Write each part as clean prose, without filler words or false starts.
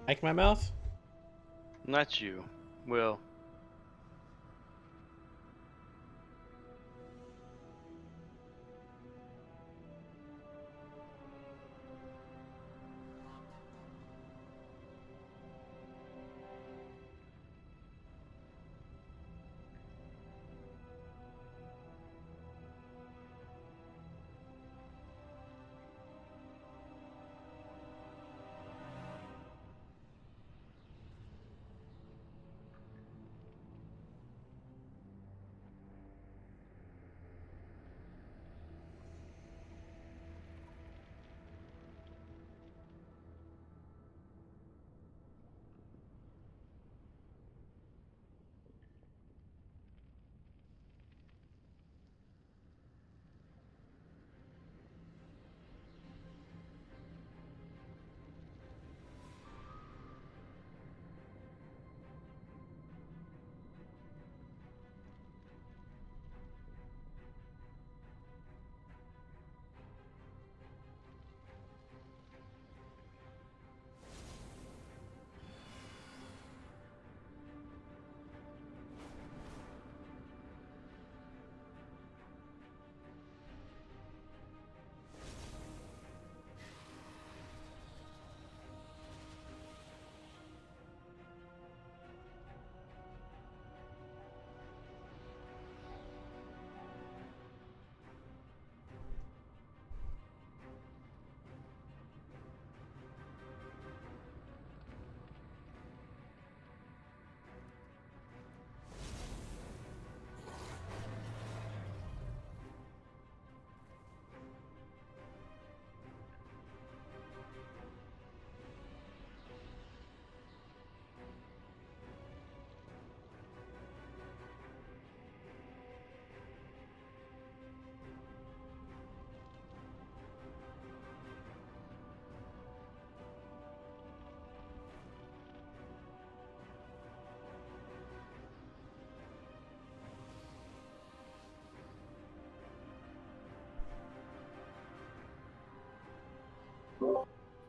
Like my mouth? Not you. Will.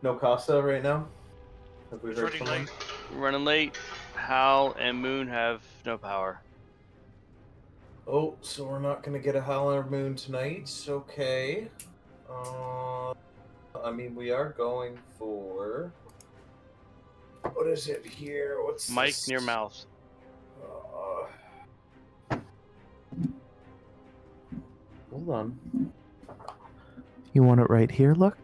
No Casa right now? Have we It's heard running from him? late. Running late. Hal and Moon have no power. Oh, so we're not gonna get a Howler Moon tonight. Okay. I mean, we are going for. What is it here? What's Mike this? near mouth. Hold on. You want it right here, look?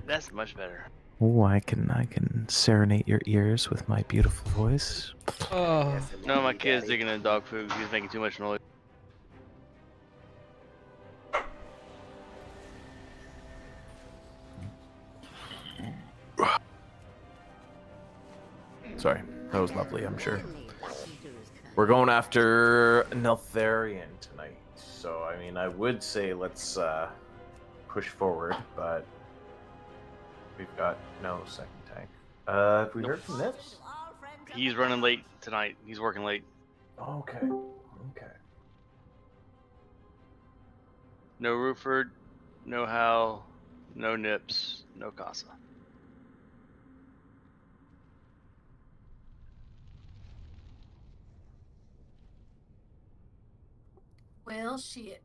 That's much better. Oh, I can serenade your ears with my beautiful voice. Oh, No, my kid's digging in dog food. He's making too much noise. Sorry, that was lovely, I'm sure. We're going after Neltharion tonight, so I mean, I would say let's push forward, but we've got no second tank. Have we heard from Nips? He's running late tonight. He's working late. Okay, okay. No Ruford, no Hal, no Nips, no Casa. Well, shit.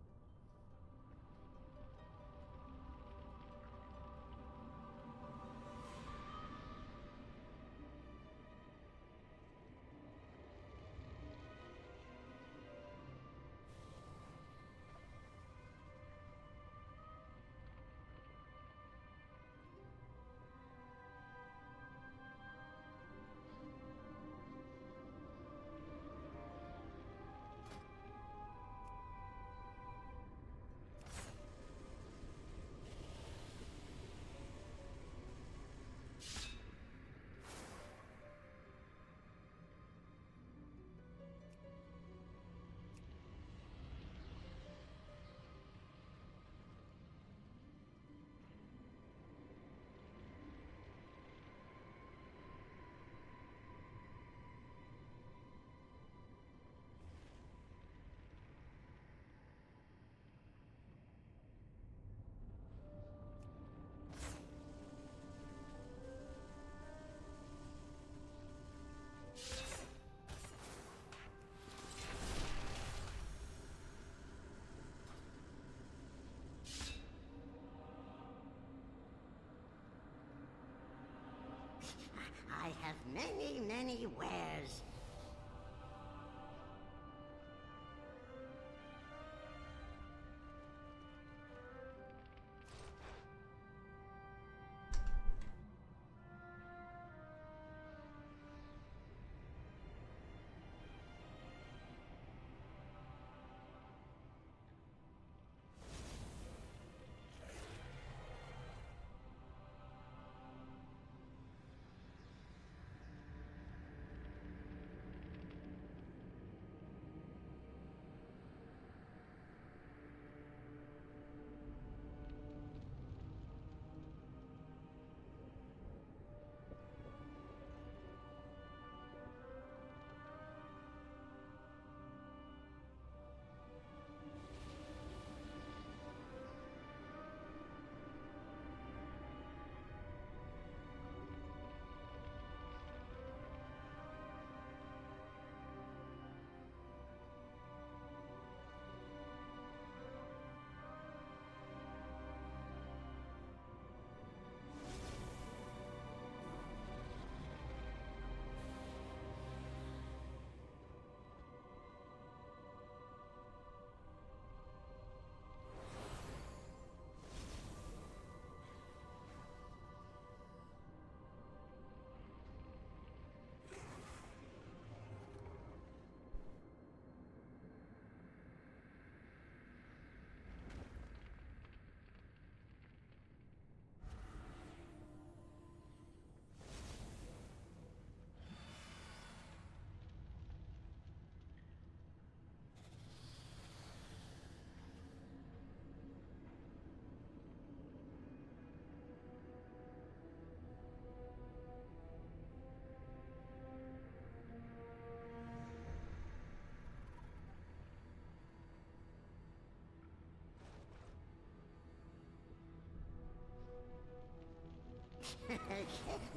I have many, many wares.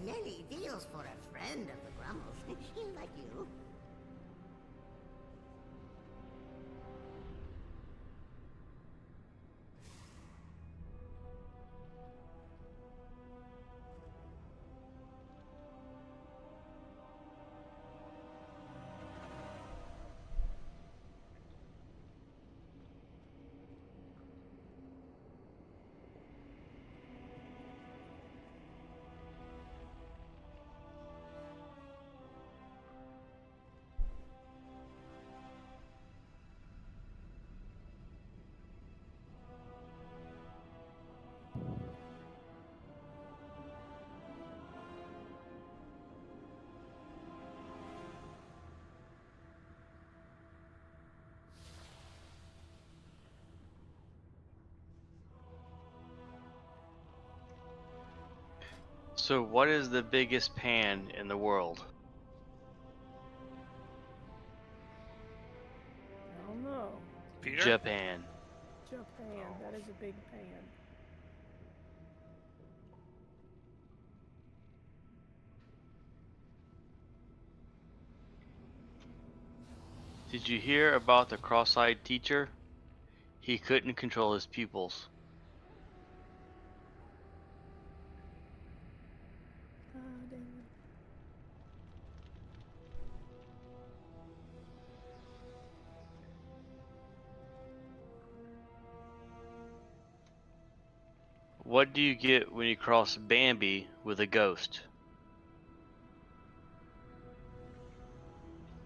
Many deals for a friend of the Grumbles, like you. So, what is the biggest pan in the world? I don't know. Peter? Japan. Japan, that is a big pan. Did you hear about the cross-eyed teacher? He couldn't control his pupils. Ah, damn it. What do you get when you cross Bambi with a ghost?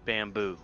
Bamboo.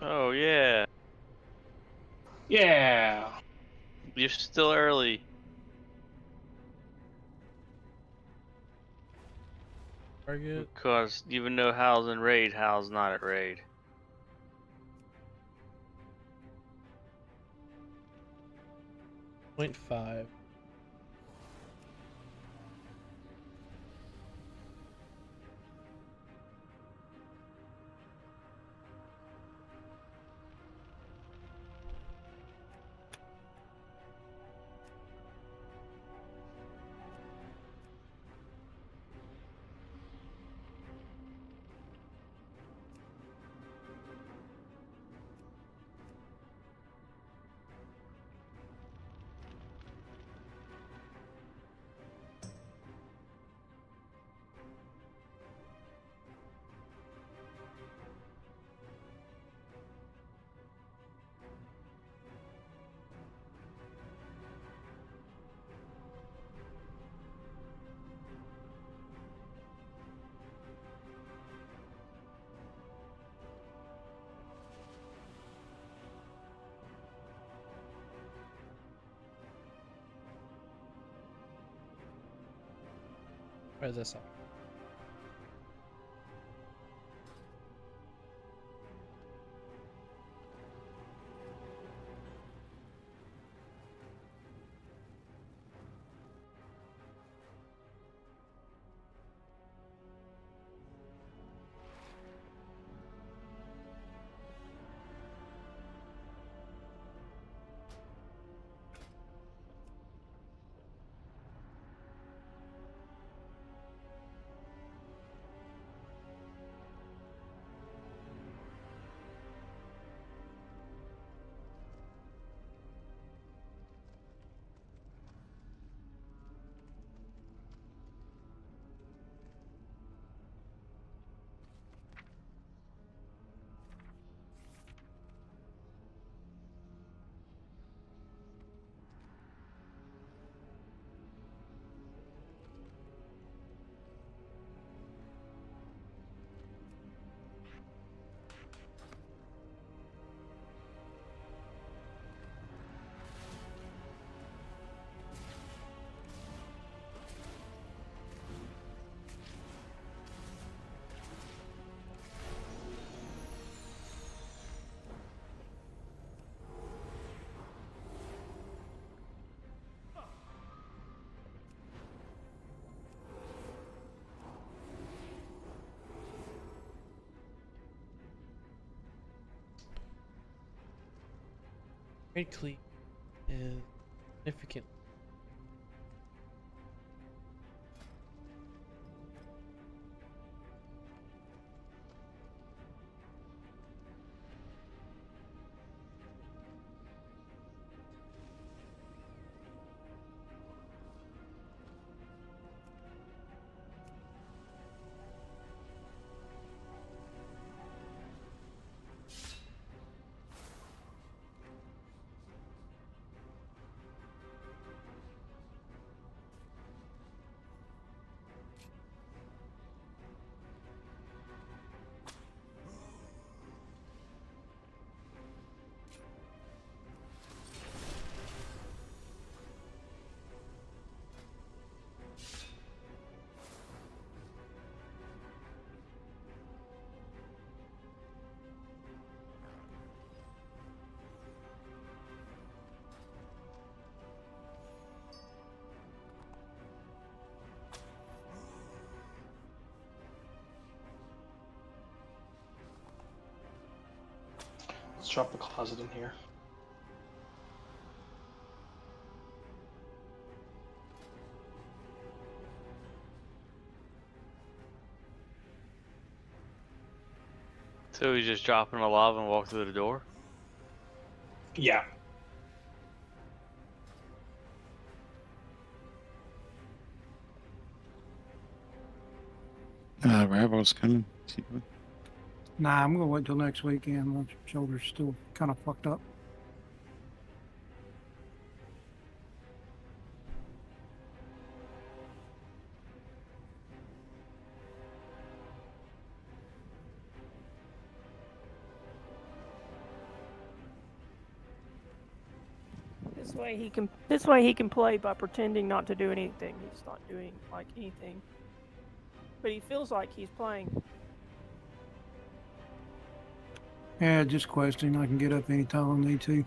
Oh yeah, Yeah. you're still early. Target. Because even though Hal's in raid, Hal's not at raid. 0.5. Where's this up? Great cleat is significant. Let's drop the closet in here. So he's just dropping a lava and walk through the door? Yeah. Rabble's coming. Nah, I'm gonna wait till next weekend. My shoulder's still kind of fucked up. This way he can play by pretending not to do anything. He's not doing like anything, but he feels like he's playing. Yeah, just questing. I can get up anytime I need to.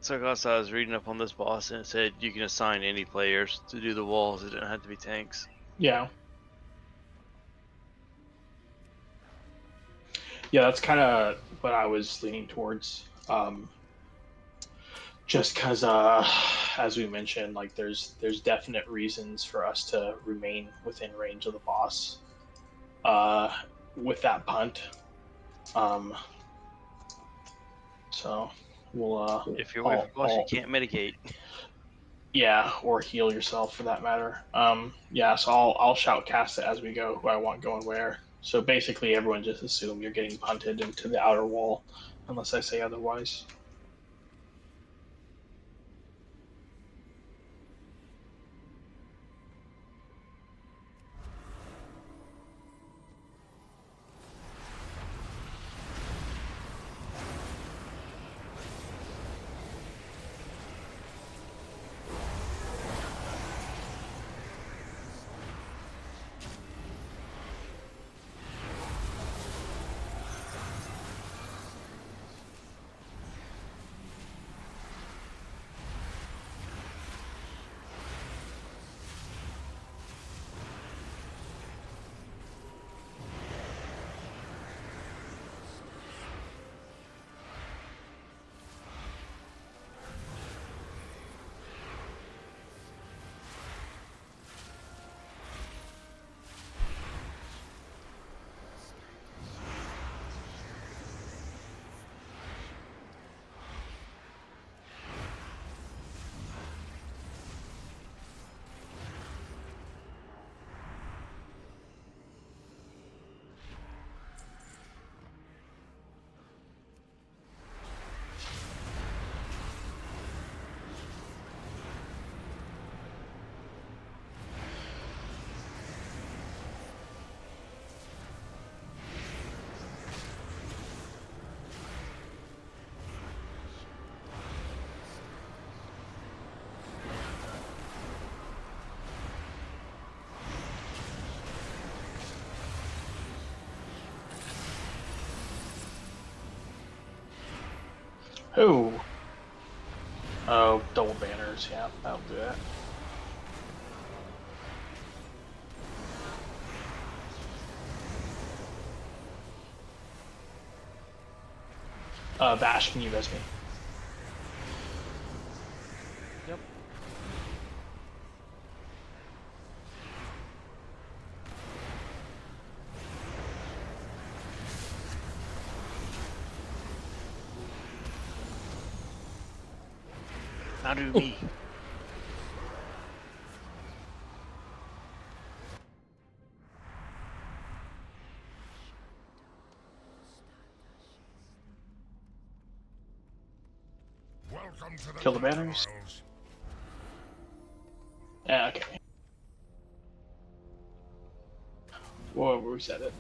So guys, I was reading up on this boss and it said you can assign any players to do the walls. It didn't have to be tanks. Yeah. Yeah, that's kind of what I was leaning towards. Just because, as we mentioned, like there's definite reasons for us to remain within range of the boss. With that punt. So we'll. If you're away from boss, you can't mitigate. Yeah, or heal yourself for that matter. Yeah, so I'll shout cast it as we go who I want going where. So basically everyone just assume you're getting punted into the outer wall unless I say otherwise. Who? Oh, double banners. Yeah, that'll do that. Vash, can you res me? Yep. Now do me. Welcome to the Kill the banners. Worlds. Yeah, okay. Whoa, reset it.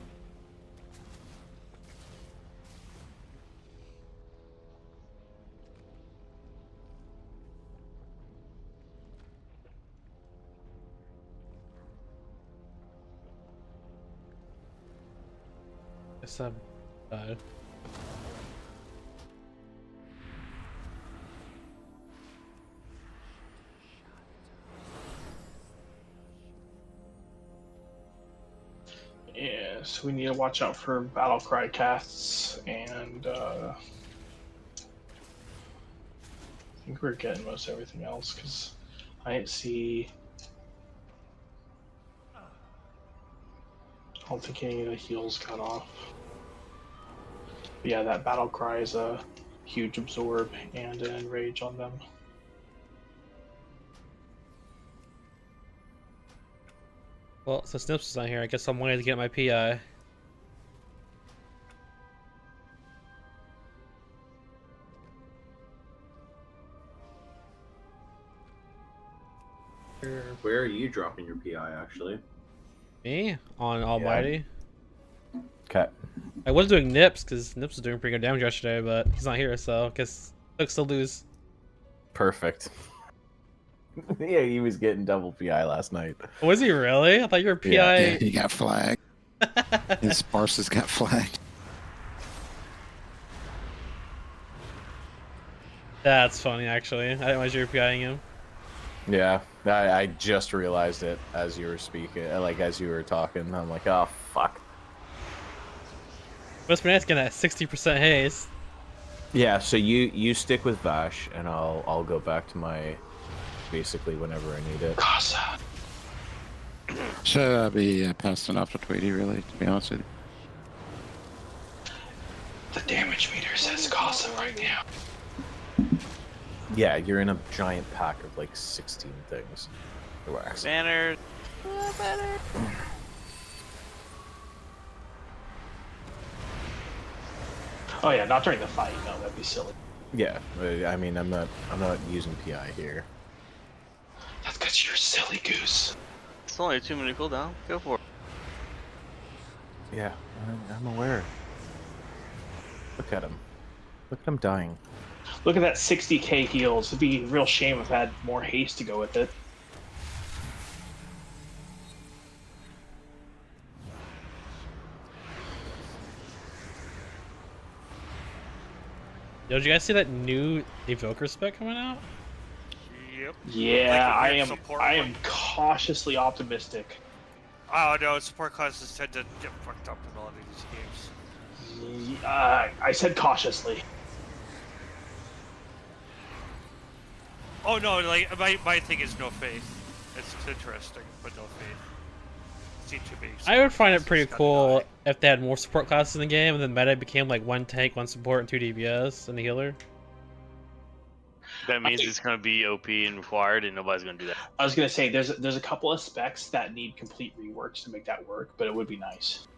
Guess I'm bad. Yeah, so we need to watch out for battle cry casts, and I think we're getting most everything else because I didn't see. I don't think any of the heals got off. But yeah, that battle cry is a huge absorb and an enrage on them. Well, since Snips is not here, I guess I'm waiting to get my PI. Where are you dropping your PI, actually? Me? On Almighty? Okay. I was doing Nips, because Nips was doing pretty good damage yesterday, but he's not here, so I guess looks to lose. Perfect. Yeah, he was getting double PI last night. Was he really? I thought you were PI. Yeah. He got flagged. His Sparses got flagged. That's funny, actually. I didn't realize you were PIing him. Yeah, I just realized it as you were speaking, like as you were talking. I'm like, oh fuck. Must be nice getting that 60% haste. Yeah, so you stick with Vash, and I'll go back to my basically whenever I need it. Casa. Should I be passing off to Tweety, really, to be honest with you? The damage meter says Casa right now. Yeah, you're in a giant pack of like 16 things. Relax. Banners. Oh yeah, not during the fight. No, that'd be silly. Yeah, I mean, I'm not using PI here. That's because you're a silly goose. It's only a 2-minute cooldown. Go for it. Yeah, I'm aware. Look at him. Look at him dying. Look at that 60k heals. It'd be a real shame if I had more haste to go with it. Yo, did you guys see that new Evoker spec coming out? Yep. Yeah, Like I the am. support I one. am cautiously optimistic. Oh no, support classes tend to get fucked up in a lot of these games. I said cautiously. Oh no, like my thing is no faith. It's interesting, but no faith. Seem to be. I would find it pretty It's gotta cool die. if they had more support classes in the game, and then meta became like 1 tank, 1 support, and 2 DPS, and a healer. That means think- it's gonna be OP and required, and nobody's gonna do that. I was gonna say there's a couple of specs that need complete reworks to make that work, but it would be nice.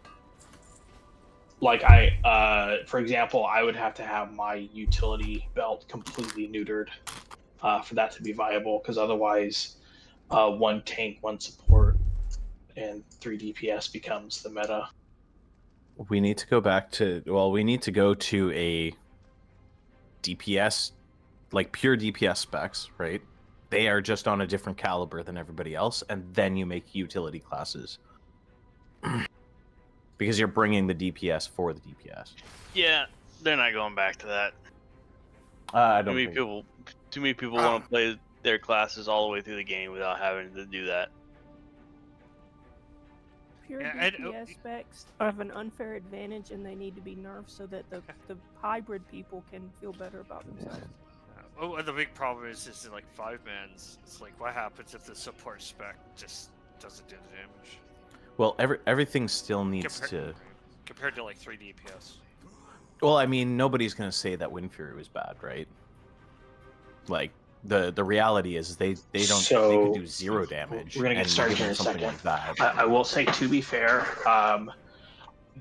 Like for example, I would have to have my utility belt completely neutered for that to be viable, because otherwise, 1 tank, 1 support, and 3 DPS becomes the meta. We need to go back to, well, we need to go to a DPS, like pure DPS specs, right? They are just on a different caliber than everybody else, and then you make utility classes. Because you're bringing the DPS for the DPS. Yeah, they're not going back to that. I Too don't many think... people. Too many people want to play their classes all the way through the game without having to do that. Pure Yeah, and- DPS specs have an unfair advantage, and they need to be nerfed so that the hybrid people can feel better about themselves. Oh, and the big problem is in like 5-mans. It's like, what happens if the support spec just doesn't do the damage Well, everything still needs to... compared to like 3 DPS? Well, I mean, nobody's going to say that Wind Fury was bad, right? Like, the reality is they don't... So, they could do 0 damage. We're gonna get and started give here in them a something second. like that. I will say, to be fair,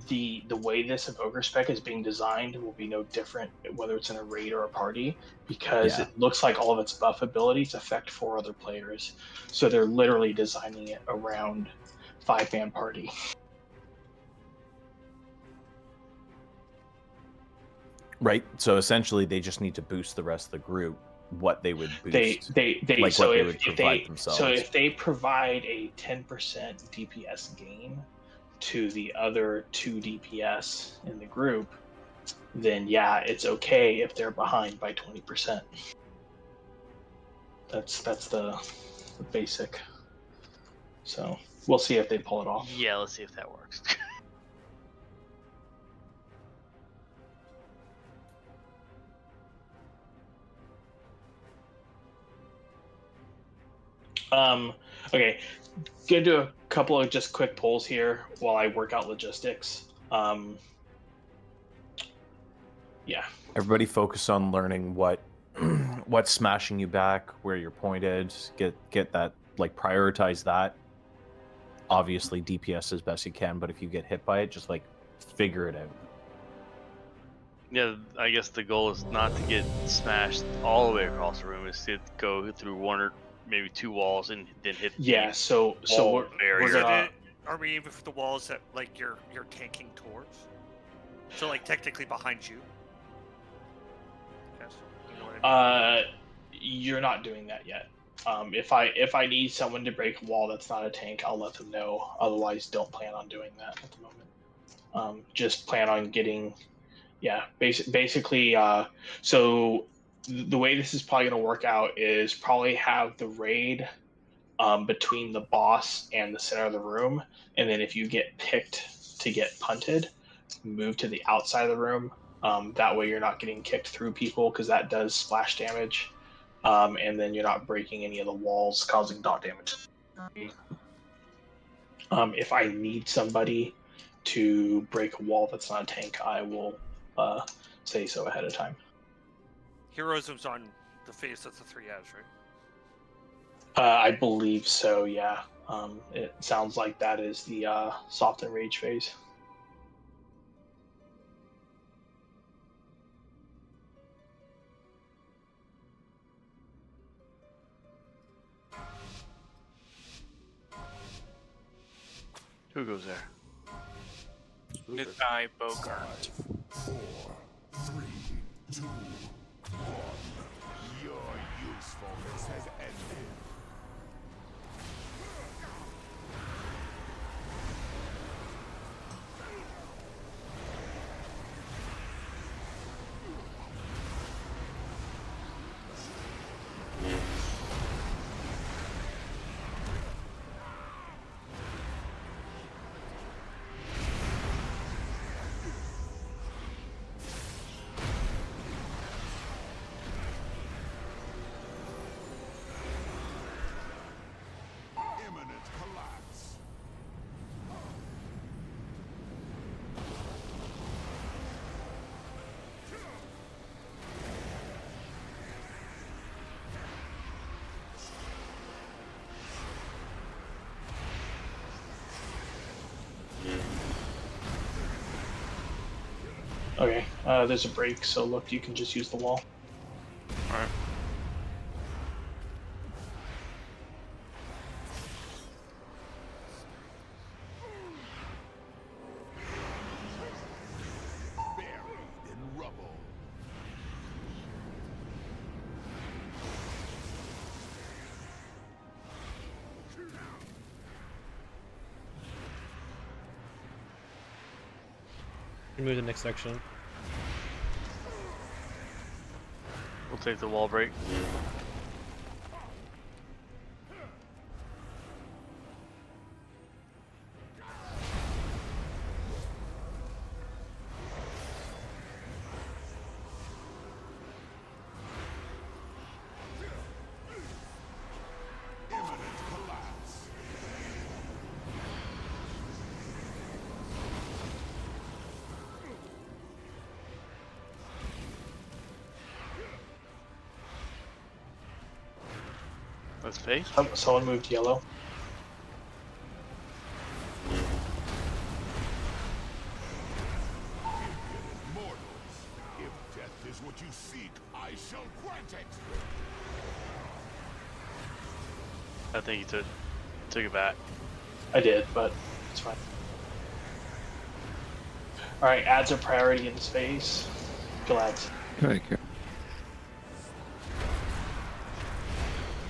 the way this Evoker spec is being designed will be no different whether it's in a raid or a party, because Yeah. it looks like all of its buff abilities affect 4 other players. So they're literally designing it around 5-man party. Right. So essentially, they just need to boost the rest of the group. What they would boost. They like so what they if, would if provide they themselves. so if they provide a 10% DPS gain to the other 2 DPS in the group, then yeah, it's okay if they're behind by 20%. That's the basic. So we'll see if they pull it off. Yeah, let's see if that works. Okay, gonna do a couple of just quick polls here while I work out logistics. Yeah. Everybody focus on learning what's smashing you back, where you're pointed. Get that, like, prioritize that. obviously DPS as best you can, but if you get hit by it, just like figure it out. Yeah, I guess the goal is not to get smashed all the way across the room. Is to go through one or maybe two walls and then hit. Yeah. So wall we're barrier. gonna. Are we aiming for the walls that like you're tanking towards? So like technically behind you. Yes. You know what I mean? You're not doing that yet. If I need someone to break a wall that's not a tank, I'll let them know. Otherwise, don't plan on doing that at the moment. Just plan on getting, basically. So the way this is probably going to work out is probably have the raid between the boss and the center of the room, and then if you get picked to get punted, move to the outside of the room. That way, you're not getting kicked through people because that does splash damage. And then you're not breaking any of the walls, causing dot damage. If I need somebody to break a wall that's not a tank, I will say so ahead of time. Heroism's on the face of the 3S, right? I believe so, yeah. It sounds like that is the soft and rage phase. Who goes there? Nikai Bogart. 4, 3, 2, 1. Your usefulness has ended. Imminent collapse. Okay, there's a break, so look, you can just use the wall. Alright. Buried in rubble. Move to the next section. We'll take the wall break. Imminent collapse. Let's face. Someone moved yellow. Mortals, if death is what you seek, I shall grant it. I think he took it back. I did, but it's fine. Alright, adds are priority in space. Kill ads. Okay, cool.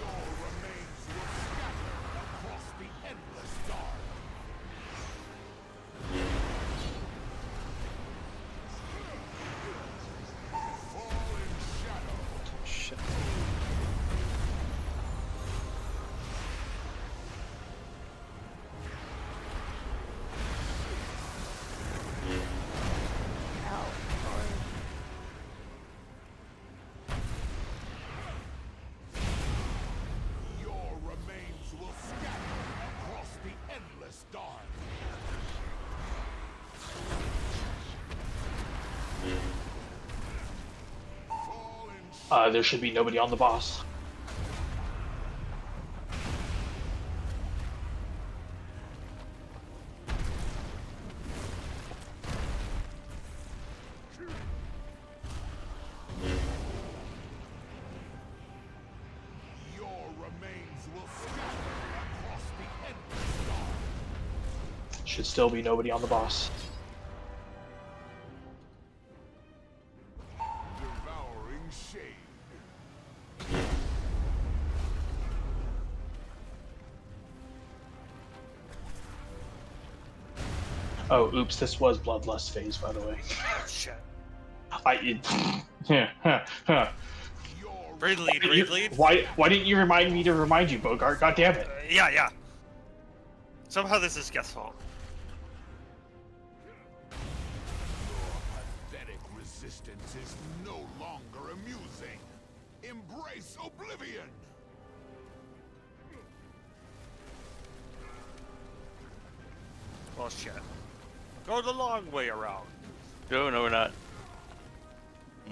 Your remains will scatter across the endless dark. Fall in shadow. Shit. Your remains will scatter across the endless dark. Fall in There should be nobody on the boss. Should still be nobody on the boss. Devouring shade. Oh, oops, this was Bloodlust phase, by the way. Oh, shit. Raid lead, raid lead. Why didn't you remind me to remind you, Bogart? God damn it. Yeah. Somehow this is Geth's fault. Your pathetic resistance is no longer amusing. Embrace oblivion. Well, shit. Go the long way around. No, we're not.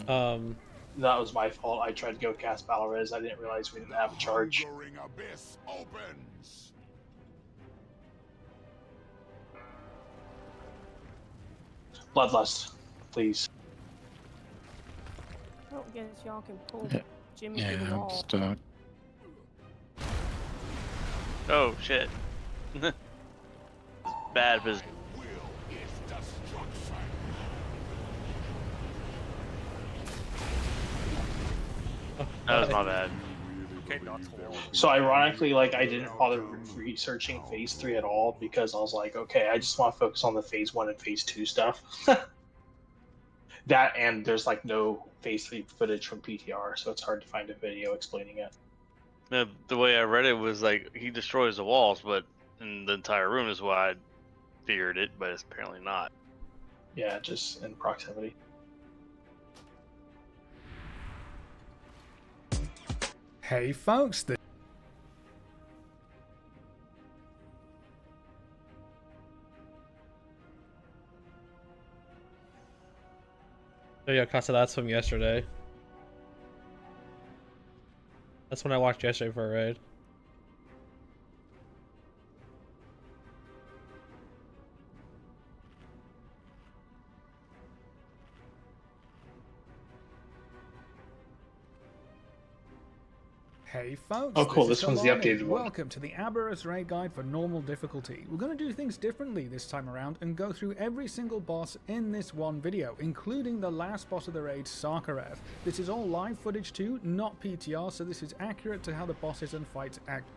That was my fault. I tried to go cast Aberrus. I didn't realize we didn't have a charge. Hungering abyss opens. Bloodlust, please. I don't guess y'all can pull Yeah. Jimmy Yeah, through the I'm wall. stuck. Oh shit. Bad business. Will is destruction. That was my bad. Okay, not to wall. So ironically, like, I didn't bother researching Phase 3 at all because I was like, okay, I just want to focus on the Phase 1 and Phase 2 stuff. That, and there's like no Phase 3 footage from PTR, so it's hard to find a video explaining it. The way I read it was like he destroys the walls, but in the entire room is why I figured it, but it's apparently not. Yeah, just in proximity. Hey folks, Oh yeah, Casa, that's from yesterday. That's when I watched yesterday for a raid. Hey folks, Oh cool, is this one's the Solani. updated one. Welcome to the Aberrus raid guide for normal difficulty. We're going to do things differently this time around and go through every single boss in this one video, including the last boss of the raid, Sarkareth. This is all live footage too, not PTR, so this is accurate to how the bosses and fights act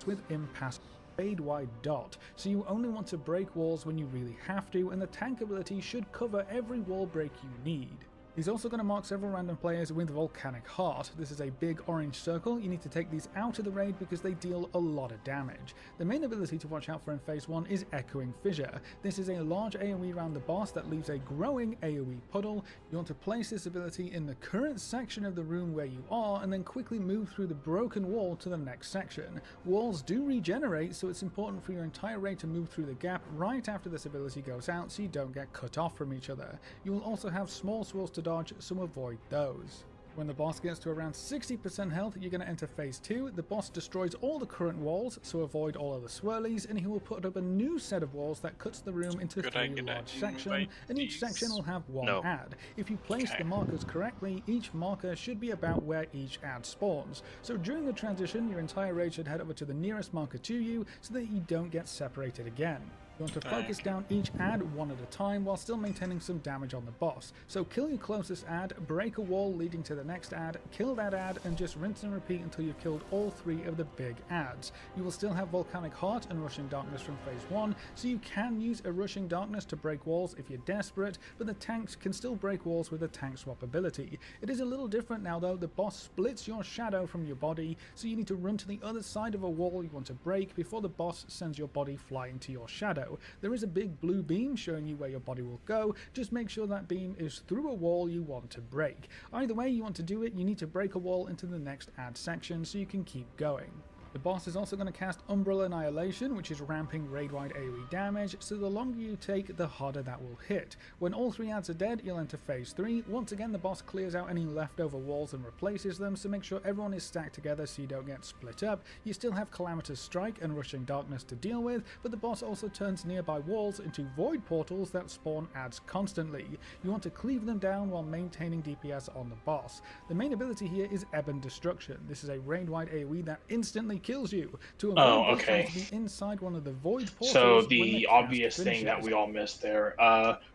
with impasse. Fade wide dot, so you only want to break walls when you really have to, and the tank ability should cover every wall break you need. He's also going to mark several random players with Volcanic Heart. This is a big orange circle. You need to take these out of the raid because they deal a lot of damage. The main ability to watch out for in phase 1 is Echoing Fissure. This is a large AoE around the boss that leaves a growing AoE puddle. You want to place this ability in the current section of the room where you are and then quickly move through the broken wall to the next section. Walls do regenerate, so it's important for your entire raid to move through the gap right after this ability goes out so you don't get cut off from each other. You will also have small swirls to dodge, so avoid those. When the boss gets to around 60% health, you're going to enter phase 2. The boss destroys all the current walls, so avoid all of the swirlies, and he will put up a new set of walls that cuts the room into 3 large sections, and each section will have one ad. If you place the markers correctly, each marker should be about where each ad spawns. So during the transition, your entire raid should head over to the nearest marker to you, so that you don't get separated again. You want to focus down each ad one at a time while still maintaining some damage on the boss. So kill your closest ad, break a wall leading to the next ad, kill that ad, and just rinse and repeat until you've killed all 3 of the big ads. You will still have Volcanic Heart and Rushing Darkness from phase 1, so you can use a Rushing Darkness to break walls if you're desperate, but the tanks can still break walls with a tank swap ability. It is a little different now though. The boss splits your shadow from your body, so you need to run to the other side of a wall you want to break before the boss sends your body flying to your shadow. There is a big blue beam showing you where your body will go. Just make sure that beam is through a wall you want to break. Either way you want to do it, you need to break a wall into the next ad section so you can keep going. The boss is also going to cast Umbral Annihilation, which is ramping raid-wide AoE damage, so the longer you take, the harder that will hit. When all 3 ads are dead, you'll enter phase 3. Once again, the boss clears out any leftover walls and replaces them, so make sure everyone is stacked together so you don't get split up. You still have Calamitous Strike and Rushing Darkness to deal with, but the boss also turns nearby walls into void portals that spawn ads constantly. You want to cleave them down while maintaining DPS on the boss. The main ability here is Ebon Destruction. This is a raid-wide AoE that instantly kills you. To avoid Oh, this, you okay. have to be inside one of the void portals. So when the cast obvious thing that finishes. we all missed there,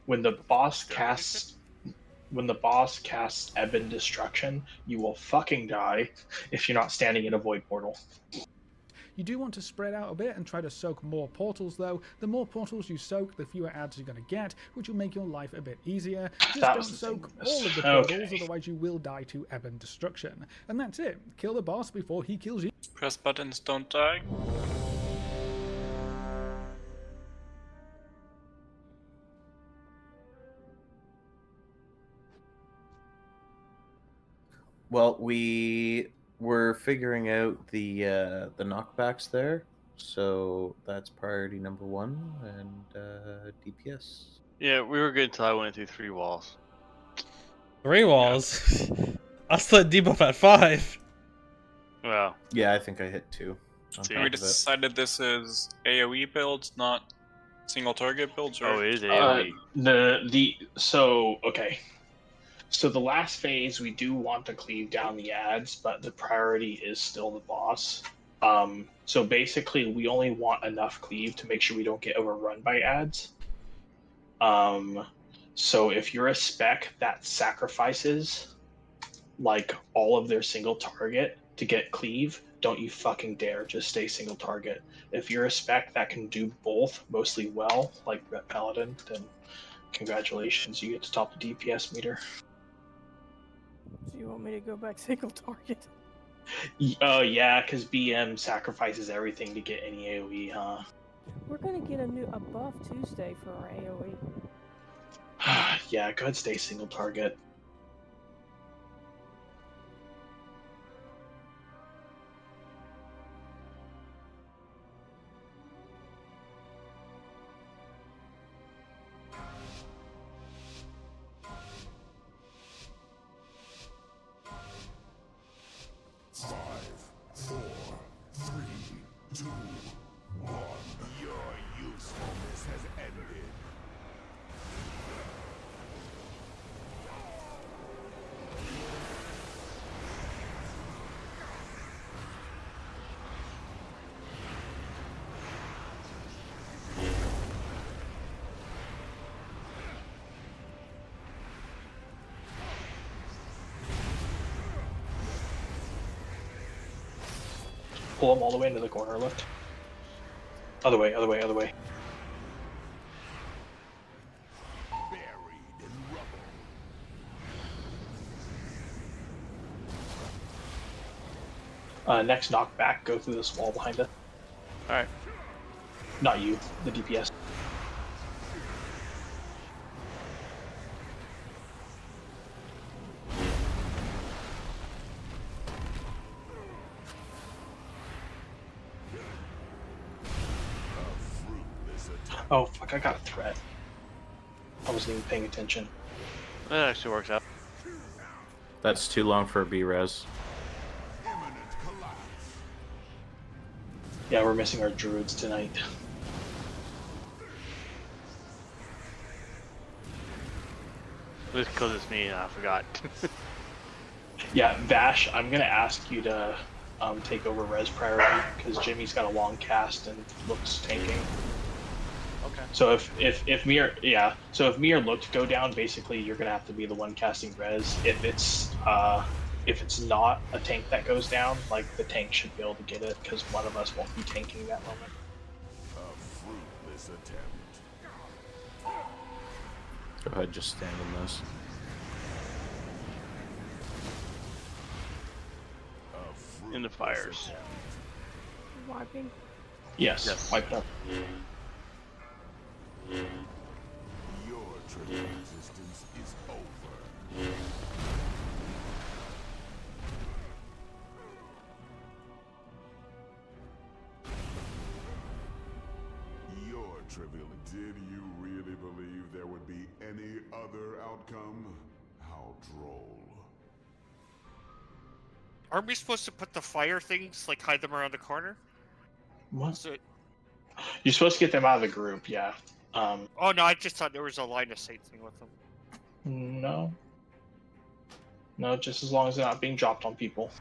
when the boss casts Ebon Destruction, you will fucking die if you're not standing in a void portal. You do want to spread out a bit and try to soak more portals though. The more portals you soak, the fewer ads you're going to get, which will make your life a bit easier. Just That don't was the thing soak we missed. all of the portals, Okay. otherwise you will die to Ebon Destruction. And that's it. Kill the boss before he kills you. Press buttons, don't die. Well, we were figuring out the knockbacks there, so that's priority number 1, and DPS. Yeah, we were good until I went through 3 walls. 3 walls? I still debuff at 5. Well, yeah, I think I hit 2. We decided this is AoE builds, not single target builds, right? Oh, it is AoE. So the last phase, we do want to cleave down the ads, but the priority is still the boss. So basically, we only want enough cleave to make sure we don't get overrun by ads. So if you're a spec that sacrifices like all of their single target to get cleave, don't you fucking dare. Just stay single target. If you're a spec that can do both mostly well, like Ret Paladin, then congratulations, you get to top the DPS meter. So you want me to go back single target? Yeah, because BM sacrifices everything to get any AoE, huh? We're gonna get a buff Tuesday for our AoE. Yeah, go ahead, stay single target. Pull him all the way into the corner left. Other way, other way, other way. Next knockback, go through this wall behind us. Alright. Not you, the DPS. Oh fuck, I got a threat. I wasn't even paying attention. That actually works out. That's too long for a B-res. Yeah, we're missing our druids tonight. Just because it's me, I forgot. Yeah, Vash, I'm gonna ask you to take over res priority because Jimmy's got a long cast and looks tanking. Okay. So if Mir look to go down, basically you're gonna have to be the one casting res. If it's not a tank that goes down, like the tank should be able to get it because one of us won't be tanking that moment. A fruitless attempt. Go ahead, just stand in this. In the fires. Wiping? Yes. Wipe it up. Your trivial existence is over. Your trivial. Did you really believe there would be any other outcome? How droll. Aren't we supposed to put the fire things, like hide them around the corner? What? So, You're supposed to get them out of the group, yeah. oh no, I just thought there was a line of sight thing with them. No. No, just as long as they're not being dropped on people.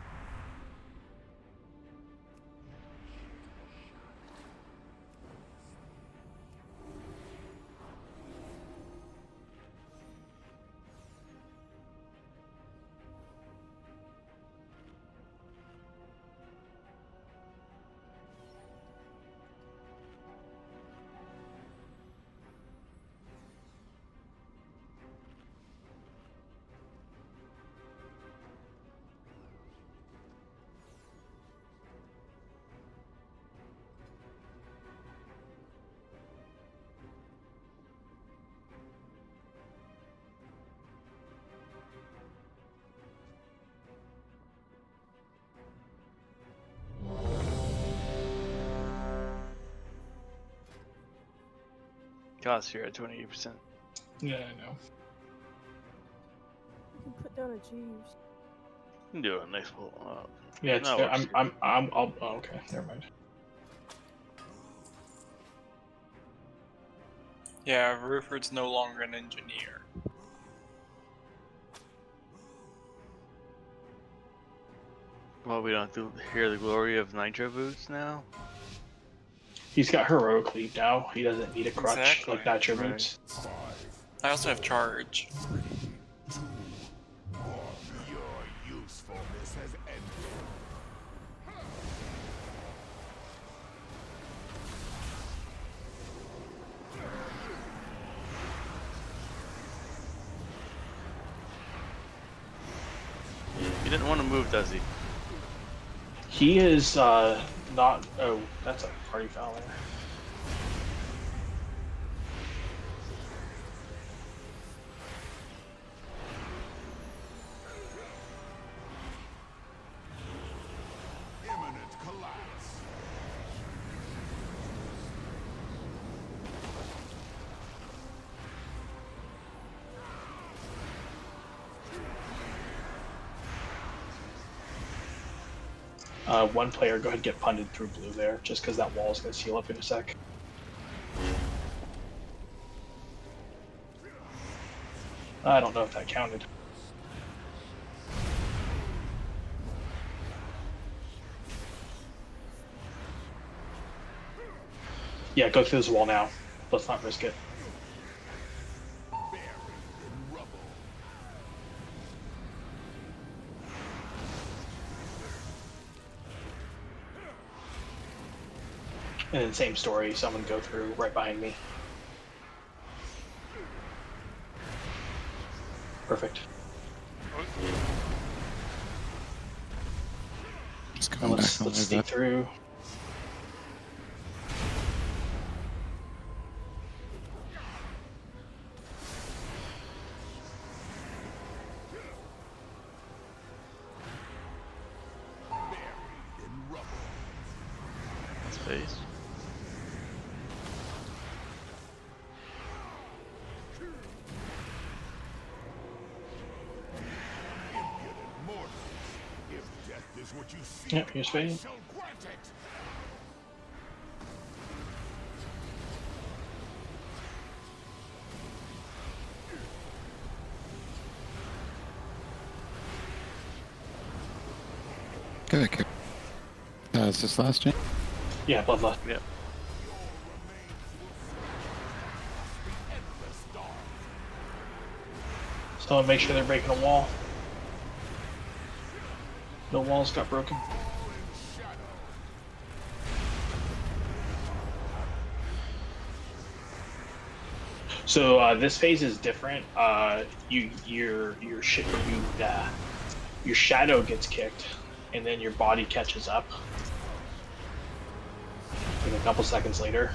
Cost here at 28%. Yeah, I know. You can put down a Jeeves. You can do a nice little. Yeah, it's no, fair. Oh, okay, never mind. Yeah, Ruford's no longer an engineer. Well, we don't have to hear the glory of nitro boots now. He's got heroic lead now. He doesn't need a crutch Exactly. like nitro Right. boots. I also have charge. Your usefulness has ended. He didn't want to move, does he? He is not. Oh, that's a party foul there. Imminent collapse. One player, go ahead and get punted through blue there, just because that wall is going to seal up in a sec. I don't know if that counted. Yeah, go through this wall now. Let's not risk it. Buried in rubble. And then same story, someone go through right behind me. Perfect. Just Now coming let's back on sneak that. through. Buried in rubble. Space. Impudent mortals. If death is what you seek, Yep, here's I fading. shall grant it. Good. Good. Is this last game? Yeah, bloodlust. Yep. So make sure they're breaking a wall. No walls got broken. So this phase is different. Your shadow gets kicked, and then your body catches up. Like a couple seconds later.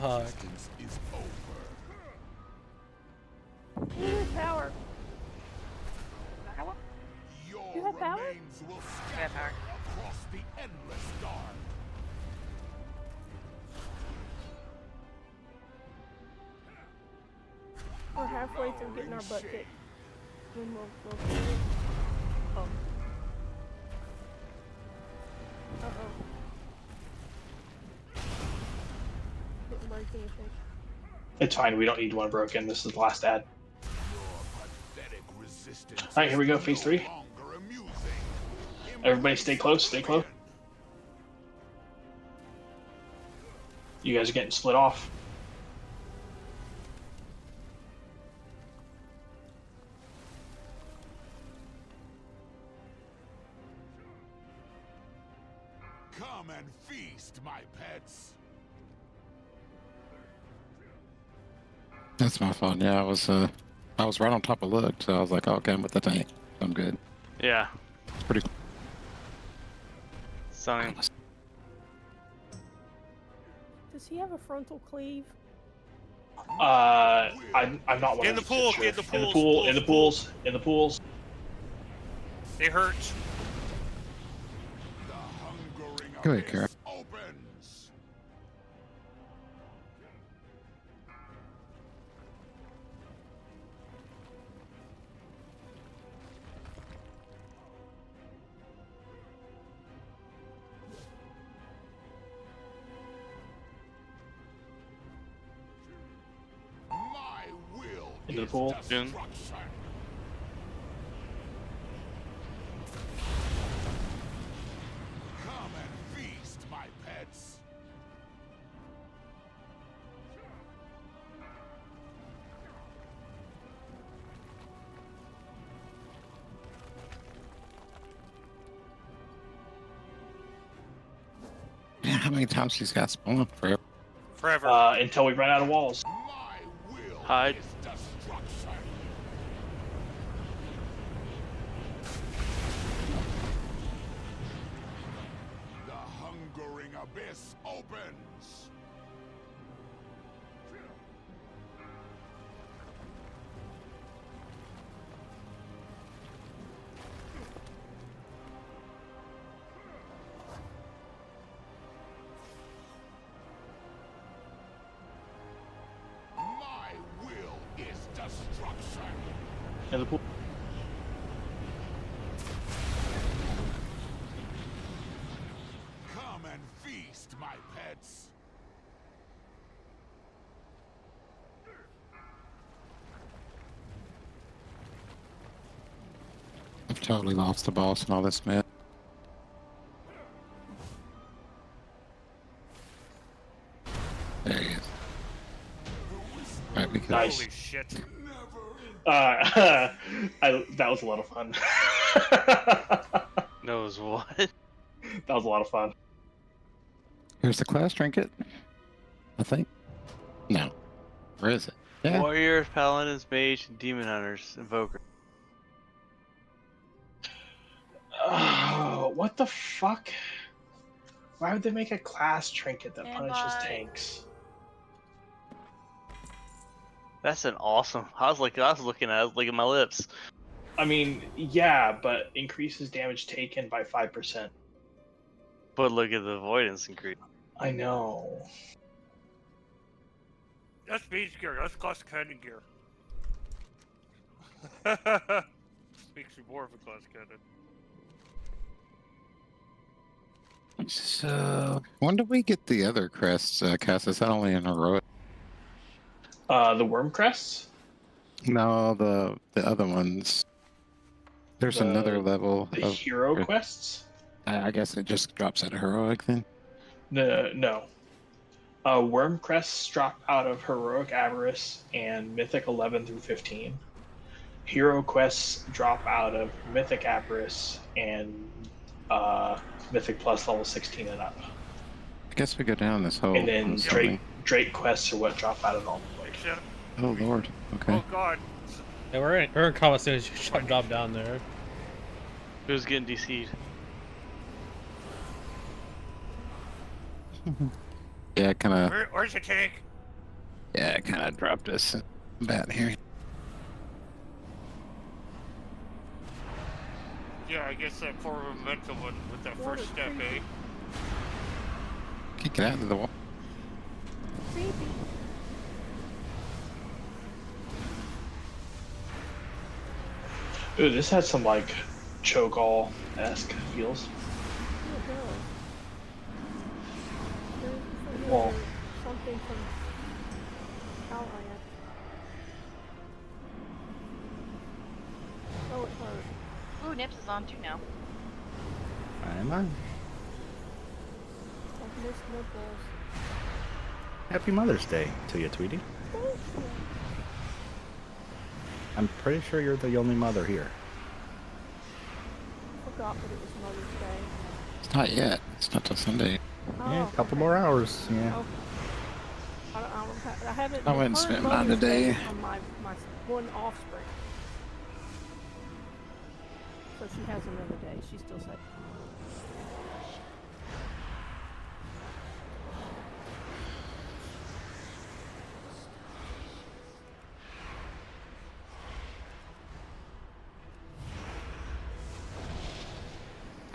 Fuck. Is over. You have power. Your You have power? remains will scatter across the endless dark. We're halfway through getting our butt kicked. Then we'll oh. Uh-oh. Didn't break anything. It's fine. We don't need one broken. This is the last ad. Pathetic resistance. All right, here we go. Phase 3. Longer amusing. Everybody stay close. Stay close. You guys are getting split off. Come and feast, my pets. That's my fault. Yeah, I was right on top of Lug, so I was like, oh, okay, I'm with the tank. I'm good. Yeah. It's pretty. Stunning. Does he have a frontal cleave? I'm not Get in the 100% pool, sure. get in the In the pools, pool, pools, in the pools, in the pools. They hurt. Go ahead, Kara. Opens. My will Into the is pool. June. destruction. Come and feast, my pets. Man, how many times she's got spawned forever? Forever. Until we run out of walls. My will Hide. is destruction. The hungering abyss opens. My will is destruction. In the pool. Come and feast, my pets. I've totally lost the boss and all this mess. There he is. Right, because Nice. Holy shit. That was a lot of fun. Knows what? That was a lot of fun. here's the class trinket. I think. No. Where is it? Yeah. Warrior, paladins, mage, and demon hunters, invoker. What the fuck? Why would they make a class trinket that Stand punishes by. tanks? That's an awesome. I was looking at it, licking my lips. I mean, yeah, but increases damage taken by 5%. But look at the avoidance increase. I know. That's mage gear. That's class cannon gear. Makes you more of a class cannon. So, when do we get the other crests, Cass? Is that only in heroic? The worm crests? No, the other ones. There's another level The of hero quests? I guess it just drops out of heroic then. No. Worm crests drop out of heroic Aberrus and mythic 11 through 15. Hero quests drop out of mythic Aberrus and mythic plus level 16 and up. I guess we go down this hole. And then I'm assuming. Drake quests are what drop out of normal. Except, Oh lord. Okay. oh god. Yeah, we're in combat as soon as you drop down there. Who's getting DC'd? Yeah, kind of. Where's the tank? Yeah, it kind of dropped us bad here. Yeah, I guess that poor momentum with that first step, eh? Kick it out of the wall. Creepy. Ooh, this has some like Cho'Gall-esque feels. Well, Something from Outland. Oh, it hurt. Ooh, Nips is on too now. Am I? I've missed nipples. Happy Mother's Day to you, Tweety. Thank you. I'm pretty sure you're the only mother here. Forgot that it was Mother's Day. It's not yet. It's not till Sunday. Yeah, a couple more hours. Yeah. Oh. I haven't. I went and heard spent mine Mother's Day today. From my one offspring. So she has another day. She's still safe.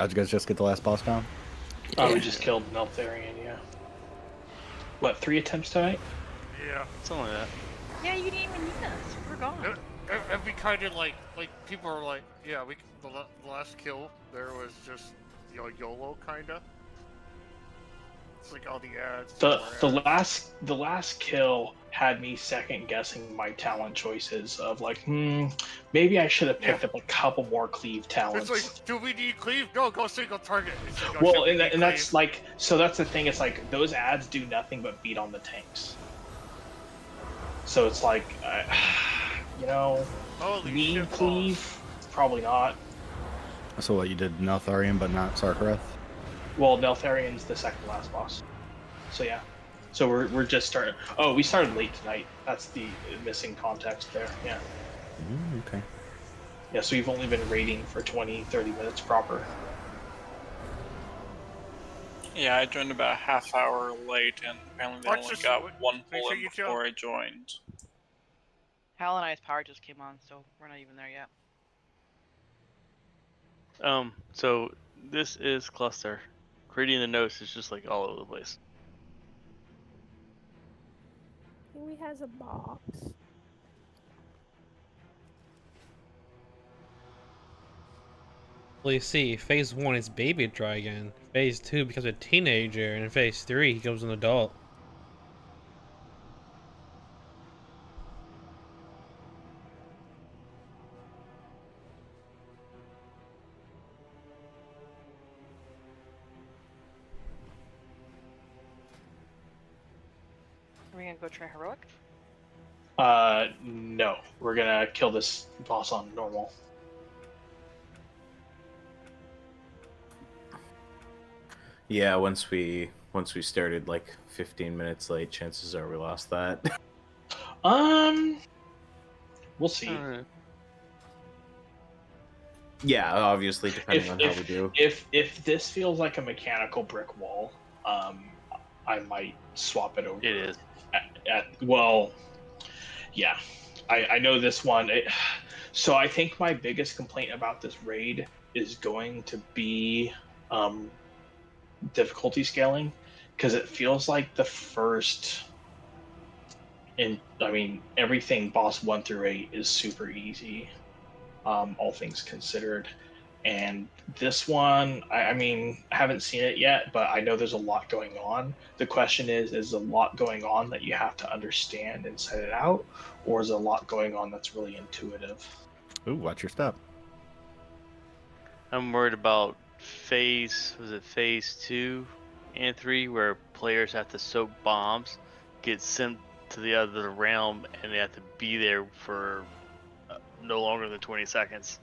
How'd you guys just get the last boss down? Oh, we just killed Neltharion, yeah. What, 3 attempts tonight? Yeah. Something like that. Yeah, you didn't even need us. We're gone. And we kind of like people are like, yeah, the last kill there was just, YOLO kinda. It's like all the ads. The last kill had me second guessing my talent choices of like, maybe I should have picked up a couple more cleave talents. It's like, do we need cleave? No, go single target. It's like, Well, and that's like, so that's the thing. It's like those ads do nothing but beat on the tanks. So it's like, need cleave? Probably not. So what, you did Neltharion but not Sarkareth? Well, Neltharion's the second last boss. So yeah. So we're just starting. Oh, we started late tonight. That's the missing context there. Yeah. Okay. Yeah, so we've only been raiding for 20, 30 minutes proper. Yeah, I joined about a half hour late, and apparently they only got one bullet before I joined. Hal and I's power just came on, so we're not even there yet. So this is cluster. Creating the notes is just like all over the place. He has a box. Well, you see, phase 1 is baby dragon. Phase 2 becomes a teenager, and in phase 3 he becomes an adult. Are we gonna go try heroic? No. We're gonna kill this boss on normal. Yeah, once we started like 15 minutes late, chances are we lost that. We'll see. Yeah, obviously depending on how we do. If this feels like a mechanical brick wall, I might swap it over. It is. Well, yeah, I know this one. So I think my biggest complaint about this raid is going to be difficulty scaling, because it feels like the first. Everything boss 1 through 8 is super easy, all things considered. And this one, I haven't seen it yet, but I know there's a lot going on. The question is a lot going on that you have to understand and set it out, or is a lot going on that's really intuitive? Ooh, watch your step. I'm worried about phase 2 and 3, where players have to soak bombs, get sent to the other realm, and they have to be there for no longer than 20 seconds.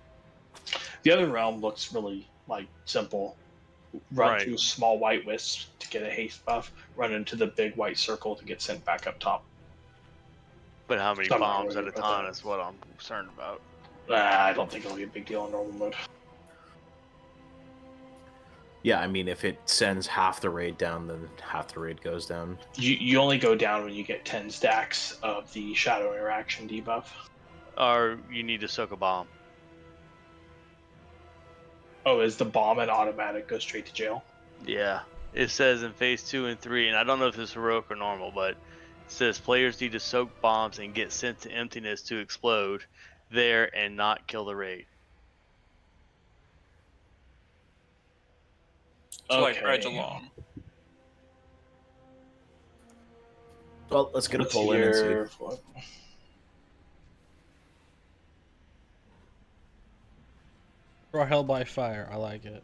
The other realm looks really simple. Run Right. through small white wisps to get a haste buff, run into the big white circle to get sent back up top. But how many So I'm not bombs at worried a about time that. is what I'm concerned about. I don't think it'll be a big deal in normal mode. Yeah, if it sends half the raid down, then half the raid goes down. You only go down when you get 10 stacks of the shadow interaction debuff. Or you need to soak a bomb. Oh, is the bomb an automatic go straight to jail? Yeah. It says in phase 2 and 3, and I don't know if this is heroic or normal, but it says players need to soak bombs and get sent to emptiness to explode there and not kill the raid. So like right along. Well, let's get a poll in and see. Or hell by fire, I like it.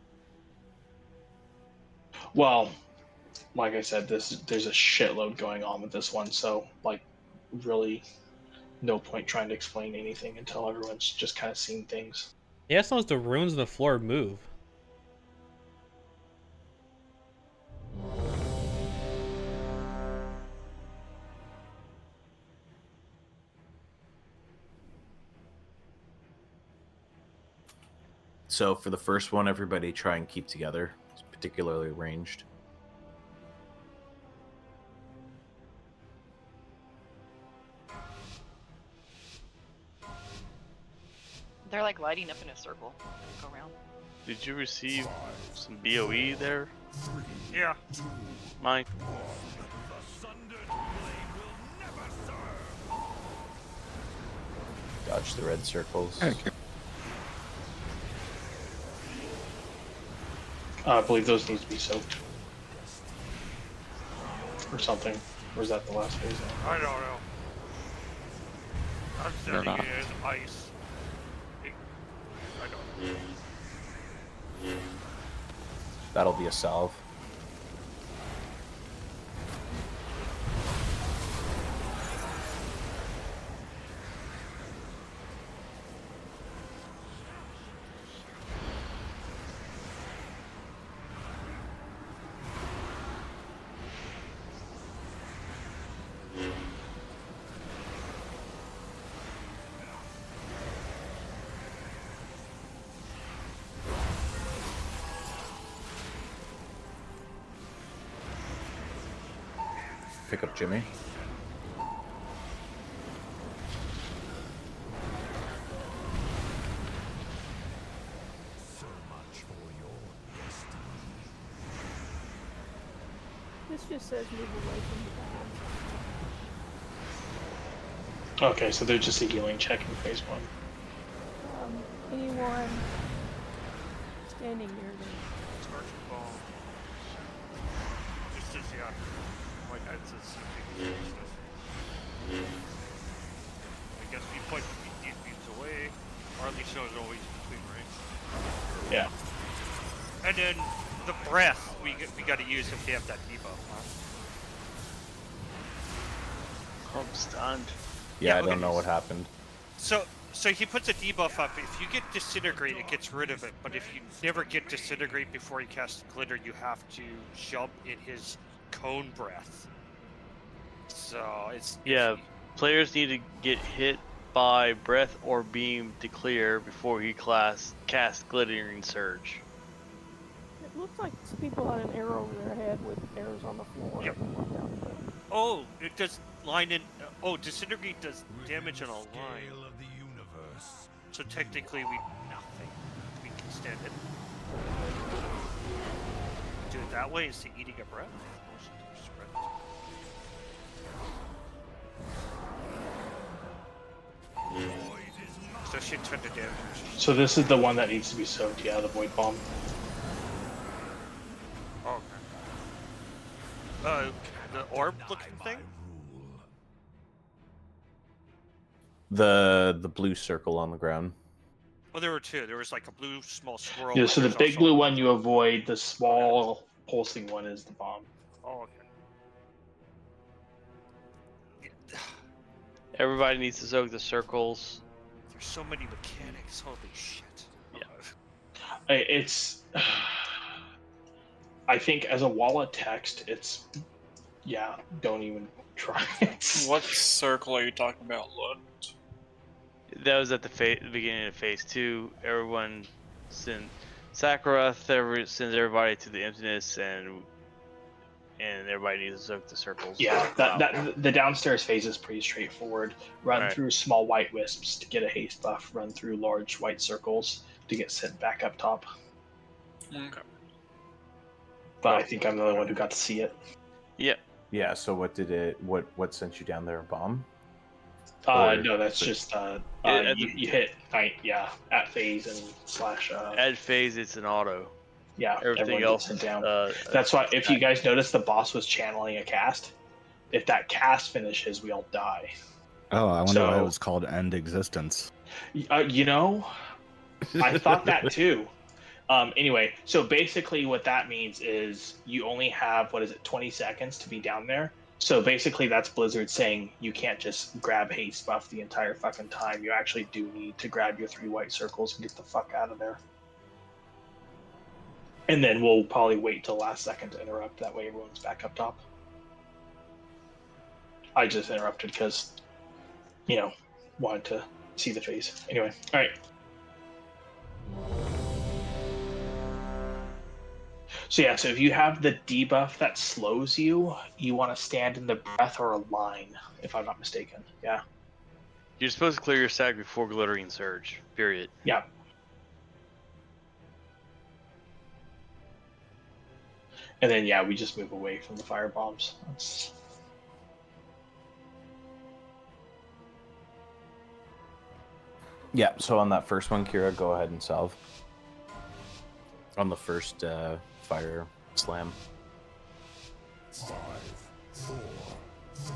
Well, like I said, there's a shitload going on with this one, so really no point trying to explain anything until everyone's just kind of seen things. Yeah, as long as the runes on the floor move. So for the first one, everybody try and keep together. It's particularly ranged. They're lighting up in a circle. Go around. Did you receive some BOE there? Yeah. Mike? Dodge the red circles. Okay. I believe those need to be soaked. Or something. Or is that the last phase? I don't know. I'm They're sending not. it as ice. I don't know. That'll be a salve. Pick up Jimmy. This just says move away from the Okay, so they're just a healing check in phase 1. Anyone standing near them. Starch bomb. Just as, yeah. Like, that's a something. I guess we put these beats away, or at least those are always between, right? Yeah. And then the breath we got to use if they have that debuff, huh? I'm stunned. Yeah, I okay. don't know what happened. So he puts a debuff up. If you get Disintegrate, it gets rid of it. But if you never get Disintegrate before you cast Glitter, you have to jump in his Cone Breath. So it's... Yeah, players need to get hit by Breath or Beam to clear before he casts Glittering Surge. It looks like people had an arrow over their head with arrows on the floor. Yep. Oh, it does line in... Oh, Disintegrate does damage on a line. So technically we can stand it. Do it that way instead of eating a breath. So shit 20 damage. So this is the one that needs to be soaked, yeah, the Void Bomb. Oh, okay. The orb looking thing? The blue circle on the ground. Well, there were two. There was like a blue small swirl. Yeah, so the there's big also- blue one you avoid, the small pulsing one is the bomb. Oh, okay. Everybody needs to soak the circles. There's so many mechanics. Holy shit. Yeah. It's... I think as a wall of text, it's... Yeah, don't even try it. What circle are you talking about, Look? That was at the beginning of phase 2. Everyone sent Sakarath sends everybody to the emptiness, and everybody needs to soak the circles. Yeah, that the downstairs phase is pretty straightforward. Run through small white wisps to get a haste buff. Run through large white circles to get sent back up top. Okay. But I think I'm the only one who got to see it. Yep. Yeah. So what did it? What sent you down there? A bomb? No, that's just you hit night, yeah, at phase and slash. At phase, it's an auto. Yeah, everything else gets down. That's why if you guys notice, the boss was channeling a cast. If that cast finishes, we all die. Oh, I wonder why it was called End Existence. You know, I thought that too. Anyway, so basically what that means is you only have, 20 seconds to be down there. So basically that's Blizzard saying you can't just grab haste buff the entire fucking time. You actually do need to grab your 3 white circles and get the fuck out of there. And then we'll probably wait till last second to interrupt. That way everyone's back up top. I just interrupted because, wanted to see the phase. Anyway, all right. So yeah, so if you have the debuff that slows you, you want to stand in the breath or a line, if I'm not mistaken. Yeah. You're supposed to clear your sack before Glittering Surge. Period. Yeah. And then yeah, we just move away from the fire bombs. That's... Yeah, so on that first one, Kira, go ahead and salve. On the first fire slam. 5, 4, 3,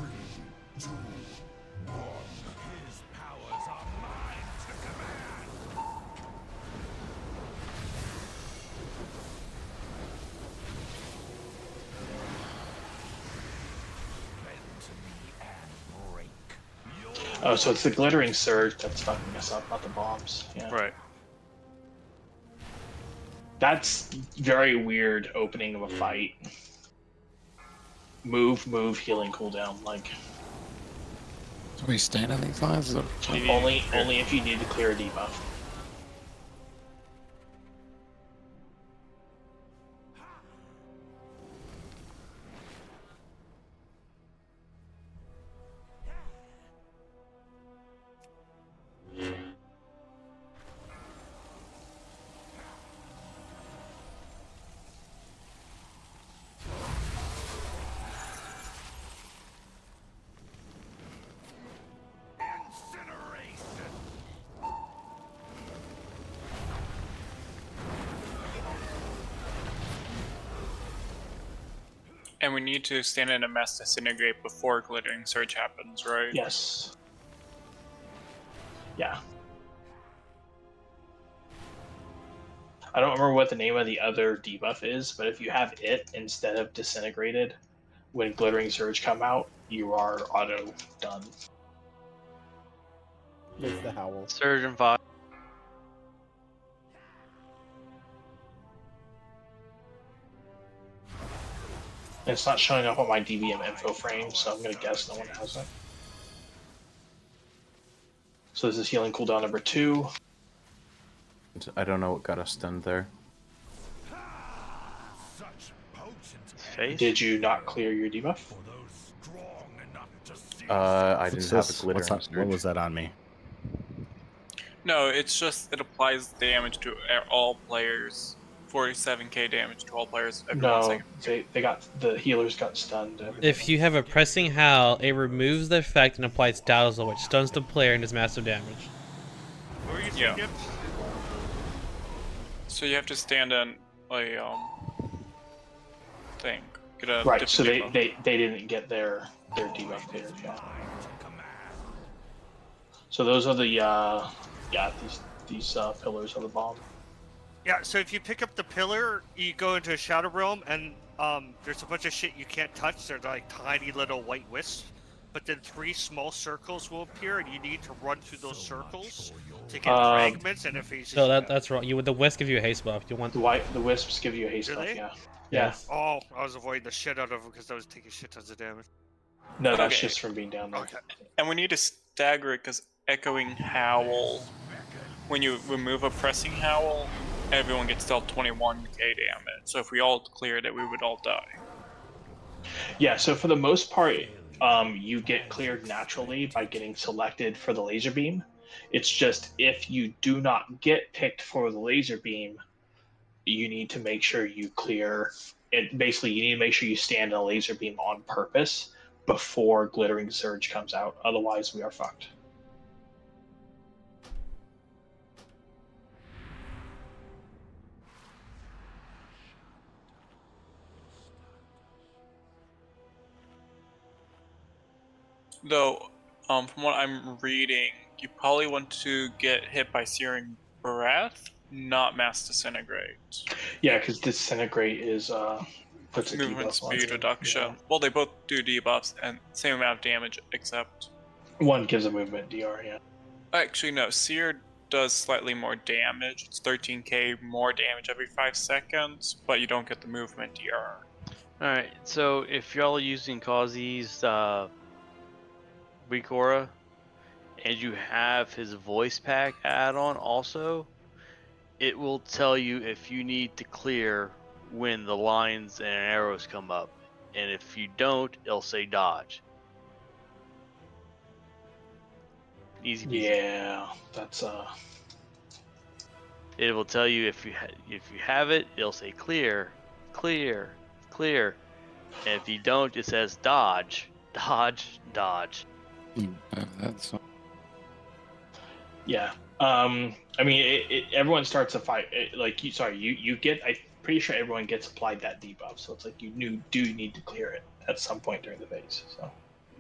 2, 1. His powers are mine to command. Bend to me and break. Oh, so it's the glittering surge that's fucking us up, not the bombs. Yeah. Right. That's very weird opening of a fight. Move, healing cooldown. Like So we stand on these lines? only if you need to clear a debuff. And we need to stand in a mass disintegrate before glittering surge happens, right? Yes. Yeah. I don't remember what the name of the other debuff is, but if you have it instead of disintegrated, when glittering surge come out, you are auto done. It's the howl. Surge and 5. It's not showing up on my DBM info frame, so I'm gonna guess no one has it. So this is healing cooldown number 2. I don't know what got us stunned there. Face? Did you not clear your debuff? I didn't have a glitter. What was that on me? No, it's just it applies damage to all players. 47k damage to all players every 1 No, second. they got the healers got stunned. If you have a pressing howl, it removes the effect and applies dazzle, which stuns the player and does massive damage. What were you Yeah. saying? So you have to stand in a thing. Get a Right, so different debuff. they didn't get their debuff cleared yet. So those are the these pillars of the bomb. Yeah, so if you pick up the pillar, you go into a shadow realm, and there's a bunch of shit you can't touch. They're like tiny little white wisps. But then 3 small circles will appear, and you need to run through those circles to get fragments. And if he's So that's wrong. The wisp give you a haste buff. You want the wisps give you a haste Do buff, they? yeah. Yes. Oh, I was avoiding the shit out of them because I was taking shit tons of damage. No, that's Okay. just from being down there. Okay. And we need to stagger it because echoing howl. When you remove a pressing howl, everyone gets dealt 21k damage. So if we all cleared it, we would all die. Yeah, so for the most part, you get cleared naturally by getting selected for the laser beam. It's just if you do not get picked for the laser beam, you need to make sure you clear it. Basically, you need to make sure you stand in a laser beam on purpose before glittering surge comes out. Otherwise, we are fucked. Though, from what I'm reading, you probably want to get hit by Searing Breath, not Mass Disintegrate. Yeah, because disintegrate is puts a Movement debuff on speed you. reduction. Yeah. Well, they both do debuffs and same amount of damage, except One gives a movement DR, yeah. actually no. Sear does slightly more damage. It's 13k more damage every 5 seconds, but you don't get the movement DR. Alright, so if y'all are using Kazi's Weak Aura, and you have his voice pack add-on also, it will tell you if you need to clear when the lines and arrows come up. And if you don't, it'll say dodge. Easy peasy. Yeah, that's It will tell you if you have it, it'll say clear, clear, clear. And if you don't, it says dodge, dodge, dodge. That's Yeah. I mean, everyone starts a fight. You get. I'm pretty sure everyone gets applied that debuff. So it's like you do need to clear it at some point during the phase. So.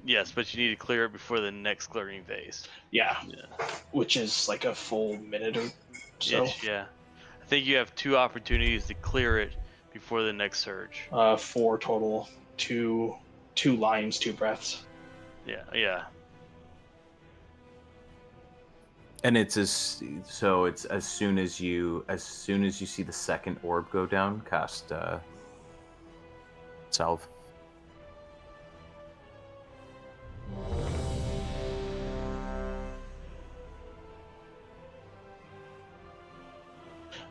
Yes, but you need to clear it before the next clearing phase. Yeah. Which is like a full minute or so. Yeah. I think you have 2 opportunities to clear it before the next surge. 4 total. 2 lines, 2 breaths. Yeah. And it's as soon as you see the second orb go down, cast salve.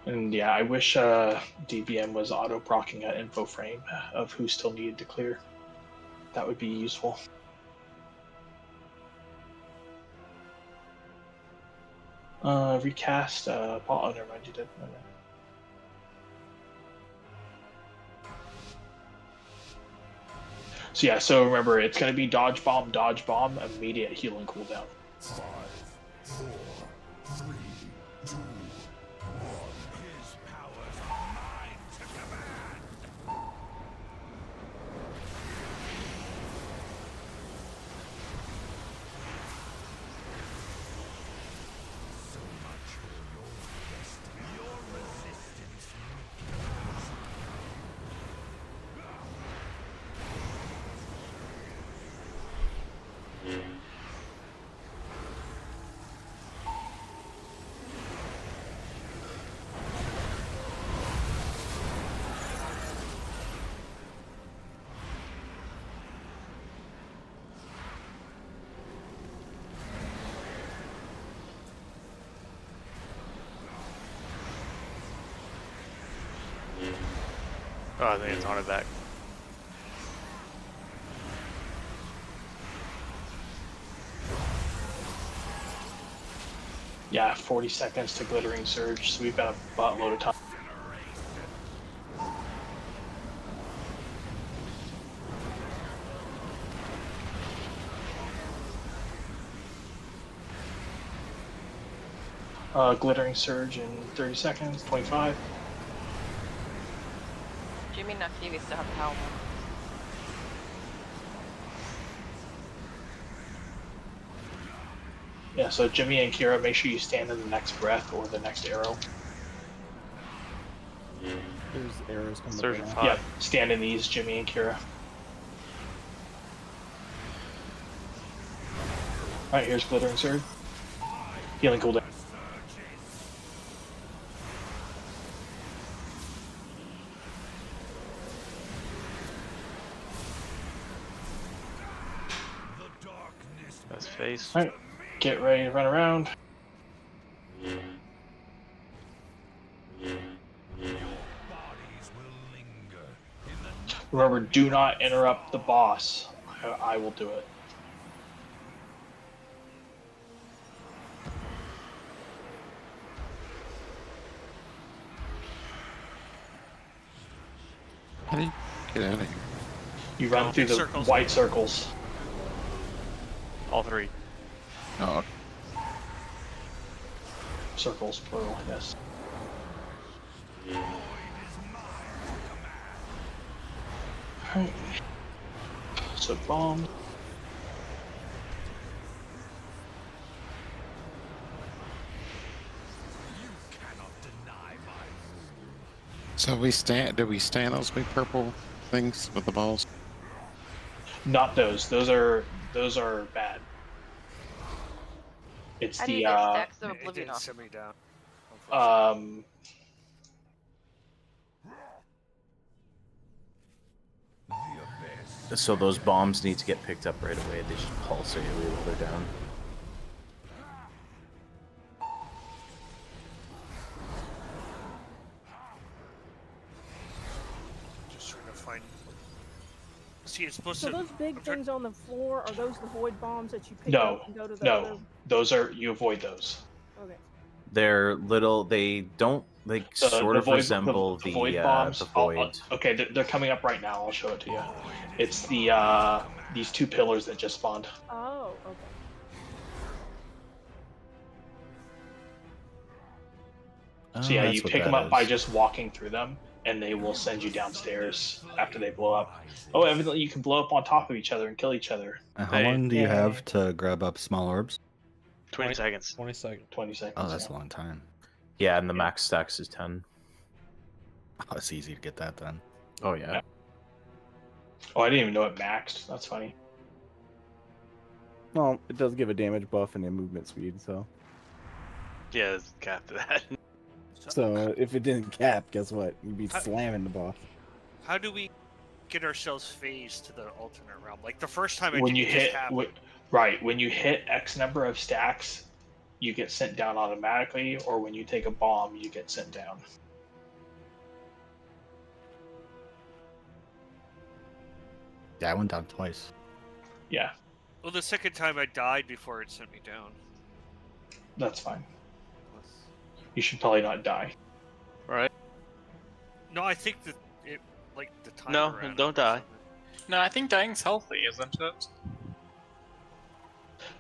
And yeah, I wish DBM was auto-procking an info frame of who still needed to clear. That would be useful. Recast Paul. Oh, never mind, you did. Okay. So yeah, so remember, it's going to be dodge bomb, immediate heal and cooldown. 5, 4, 3, 2, 1. His powers are mine to command. So much for your destiny. Your resistance. Oh, I think it's on it back. Yeah, 40 seconds to Glittering Surge, so we've got a buttload of time. Glittering Surge in 30 seconds, 25. Jimmy och Kiwi still have power. Yeah, so Jimmy and Kira, make sure you stand in the next breath or the next arrow. There's arrows coming Surge up. of 5. Yeah, stand in these, Jimmy and Kira. Alright, here's Glittering Surge. Healing cooldown. That's face. Alright, get ready to run around. Remember, do not interrupt the boss. I will do it. How do you get out of here? You run through the circles. white circles. All 3. Oh, Circles, plural, yes. Alright. So bomb. so we stand. Do we stand those big purple things with the balls? Not those. Those are bad. It's How do you the get stacks of It Oblivion didn't off? send me down. So those bombs need to get picked up right away. They should pulse immediately while they're down. Just trying to find. See, it's supposed So to. those big things on the floor, are those the void bombs that you pick No, up and go to the no. other? Those are, you avoid those. Okay. They're little. They don't Like sort of resemble the void bombs. the void. Okay, they're coming up right now. I'll show it to you. It's the these two pillars that just spawned. Oh, okay. So yeah, that's you what pick them that up by is. just walking through them, and they will send you downstairs after they blow up. Oh, evidently you can blow up on top of each other and kill each other. How long do you have to grab up small orbs? 20 seconds. 20 seconds. 20 seconds. Oh, that's a long time. Yeah, and the max stacks is 10. Oh, it's easy to get that done. Oh yeah. Oh, I didn't even know it maxed. That's funny. Well, it does give a damage buff and a movement speed, so. Yeah, it's capped to that. So if it didn't cap, guess what? You'd be slamming the boss. How do we get ourselves phased to the alternate realm? Like the first time I When did you it hit just happened. when you hit X number of stacks, you get sent down automatically, or when you take a bomb, you get sent down. Yeah, I went down twice. Yeah, Well, the second time I died before it sent me down. that's fine. You should probably not die. Right? No, I think that it like the time. No, don't die. No, I think dying's healthy, isn't it?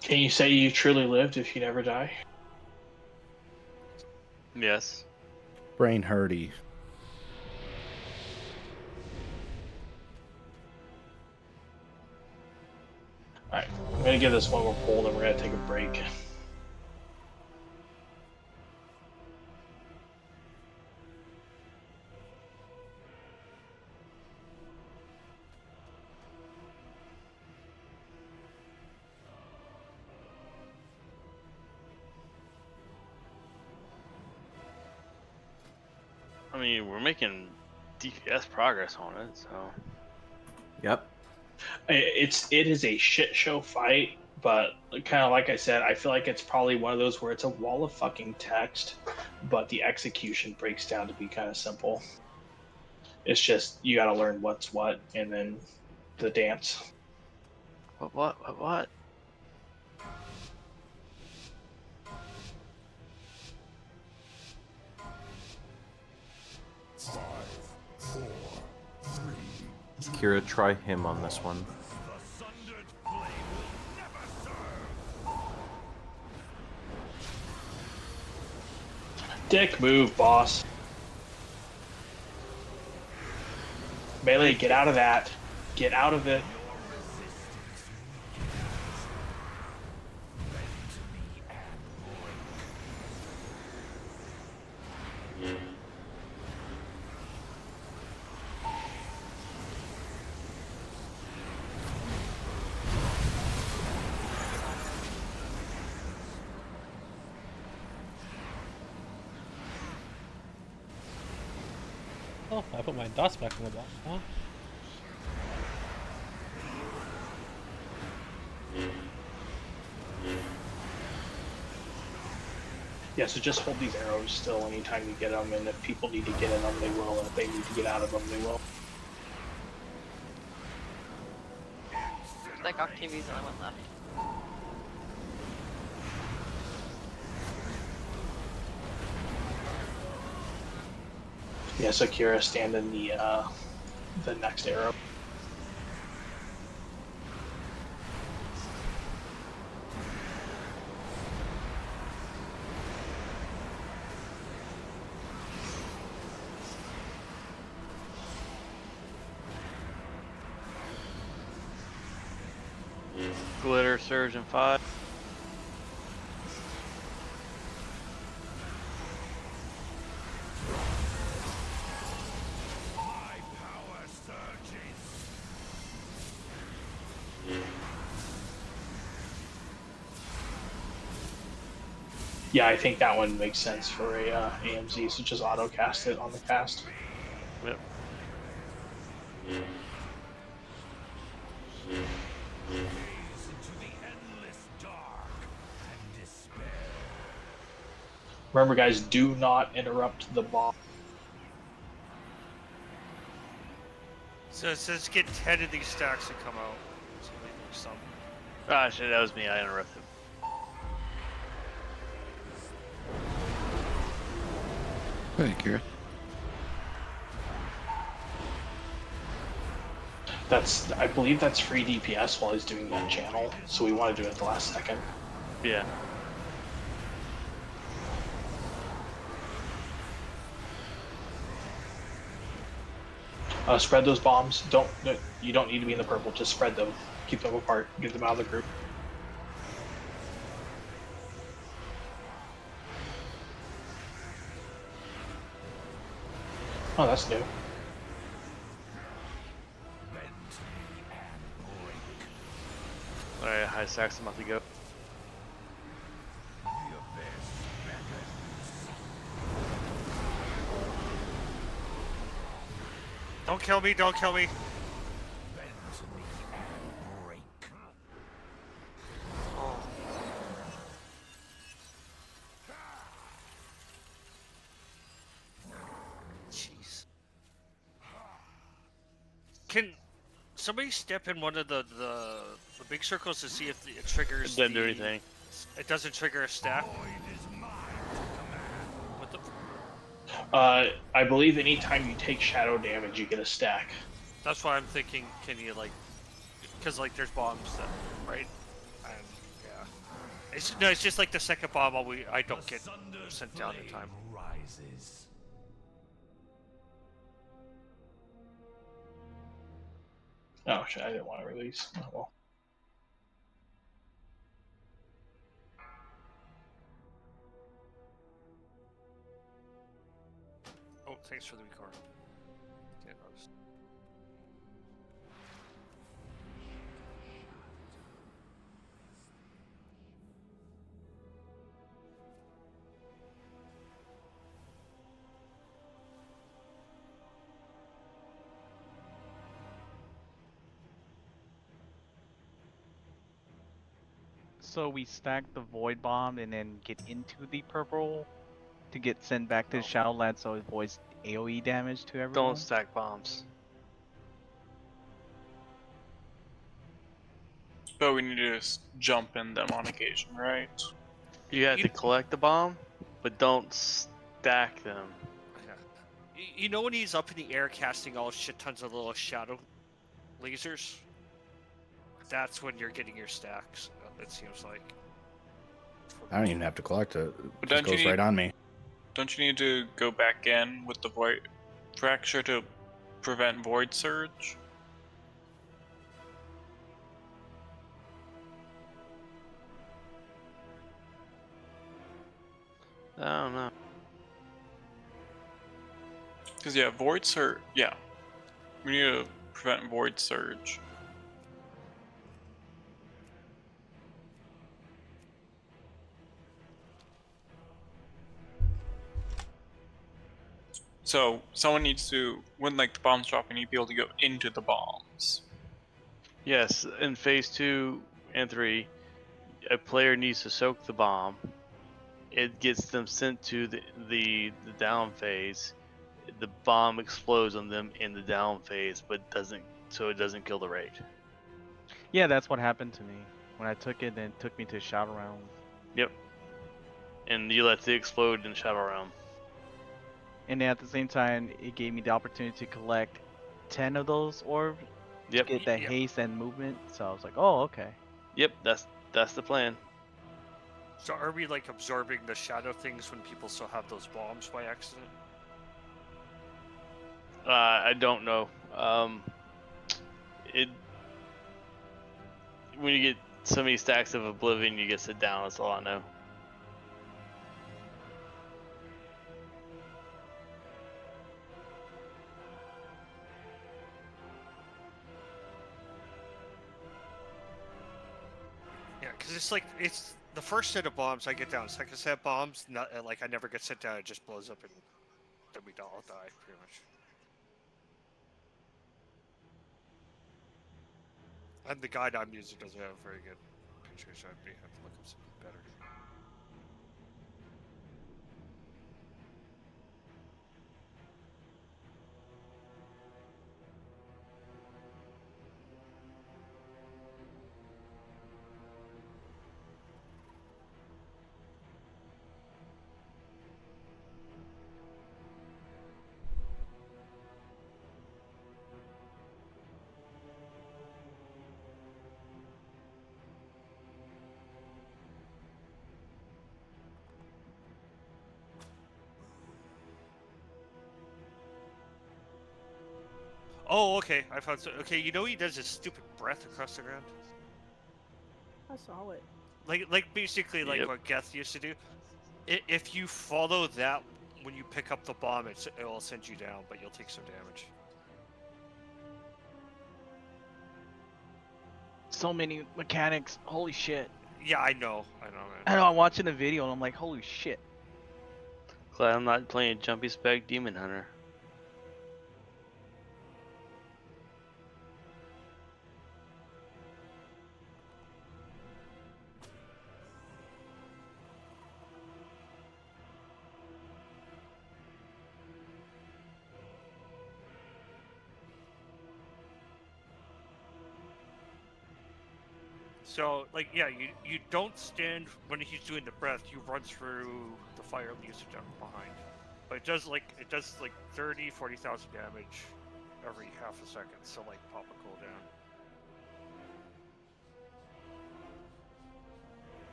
Can you say you truly lived if you never die? Yes. Brain hurty. Alright, I'm gonna give this one more pull, then we're gonna take a break. I mean, we're making DPS progress on it, so. Yep. It is a shit show fight, but kind of like I said, I feel like it's probably one of those where it's a wall of fucking text, but the execution breaks down to be kind of simple. It's just you got to learn what's what, and then the dance. What? Kira, try him on this one. Dick move, boss. Melee, get out of that. Get out of it. Oh, I put my dots back in the box. Huh? Yeah, so just hold these arrows still anytime you get them, and if people need to get in them, they will, and if they need to get out of them, they will. It's like Octavia's the only one left. Yeah, so Kira, stand in the next arrow. Glitter surge in 5. Yeah, I think that one makes sense for a AMZ, so just auto cast it on the cast. Yep. Remember, guys, do not interrupt the bomb. So it says get 10 of these stacks to come out. So they do something. Ah, shit, that was me. I interrupted. Thank you. I believe that's free DPS while he's doing that channel, so we want to do it at the last second. Yeah. Spread those bombs. You don't need to be in the purple. Just spread them. Keep them apart. Get them out of the group. Oh, that's new. Alright, high stacks, I'm about to go. Don't kill me, don't kill me. Oh. Jeez. Can somebody step in one of the big circles to see if it triggers? It doesn't do anything. It doesn't trigger a stack. What the? I believe anytime you take shadow damage, you get a stack. That's why I'm thinking. Can you like? Because like there's bombs that, right? And yeah, it's just like the second bomb. I don't get sent down in time. Oh shit! I didn't want to release. Oh, well. Oh, thanks for the record. Didn't notice. So we stack the void bomb and then get into the purple to get sent back to Shadowlands so it avoids AoE damage to everyone. Don't stack bombs. But we need to jump in them on occasion, right? You have to collect the bomb, but don't stack them. Yeah. You know when he's up in the air casting all shit tons of little shadow lasers? That's when you're getting your stacks. It seems like. I don't even have to collect it. But It just goes right on me. Don't you need to go back in with the void fracture to prevent void surge? I don't know. Because yeah, void surge. Yeah, we need to prevent void surge. So someone needs to, when like the bombs drop, you need to be able to go into the bombs. Yes, in phase 2 and 3, a player needs to soak the bomb. It gets them sent to the down phase. The bomb explodes on them in the down phase, but it doesn't kill the raid. Yeah, that's what happened to me. When I took it, then it took me to Shadow Realm. Yep. And you let it explode in Shadow Realm. And then at the same time, it gave me the opportunity to collect 10 of those orbs to get that haste and movement. So I was like, oh, okay. Yep, that's the plan. So are we like absorbing the shadow things when people still have those bombs by accident? I don't know. When you get so many stacks of Oblivion, you get sit down. That's all I know. Yeah, because it's the first set of bombs I get down. Second set of bombs, not like I never get sent down. It just blows up and then we all die pretty much. And the guide I'm using doesn't have very good pictures, so I may have to look up something better. Oh, okay. I found so. Okay, you know he does his stupid breath across the ground. I saw it. Like basically like what Geth used to do. If you follow that when you pick up the bomb, it will send you down, but you'll take some damage. So many mechanics. Holy shit. Yeah, I know, man. I know. I'm watching the video and I'm like, holy shit. Glad I'm not playing Jumpy Spec Demon Hunter. So, like, yeah, you don't stand when he's doing the breath. You run through the fire usage behind, but it does like 30,000-40,000 damage every half a second. So like pop a cooldown.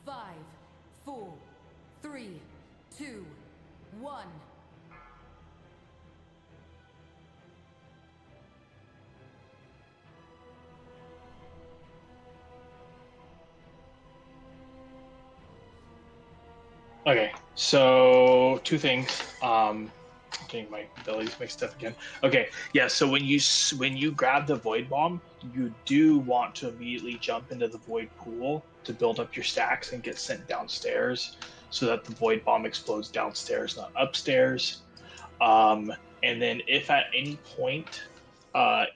Five, 4, 3, 2, 1. Okay, so two things. Getting my abilities mixed up again. Okay, yeah. So when you grab the void bomb, you do want to immediately jump into the void pool to build up your stacks and get sent downstairs, so that the void bomb explodes downstairs, not upstairs. And then if at any point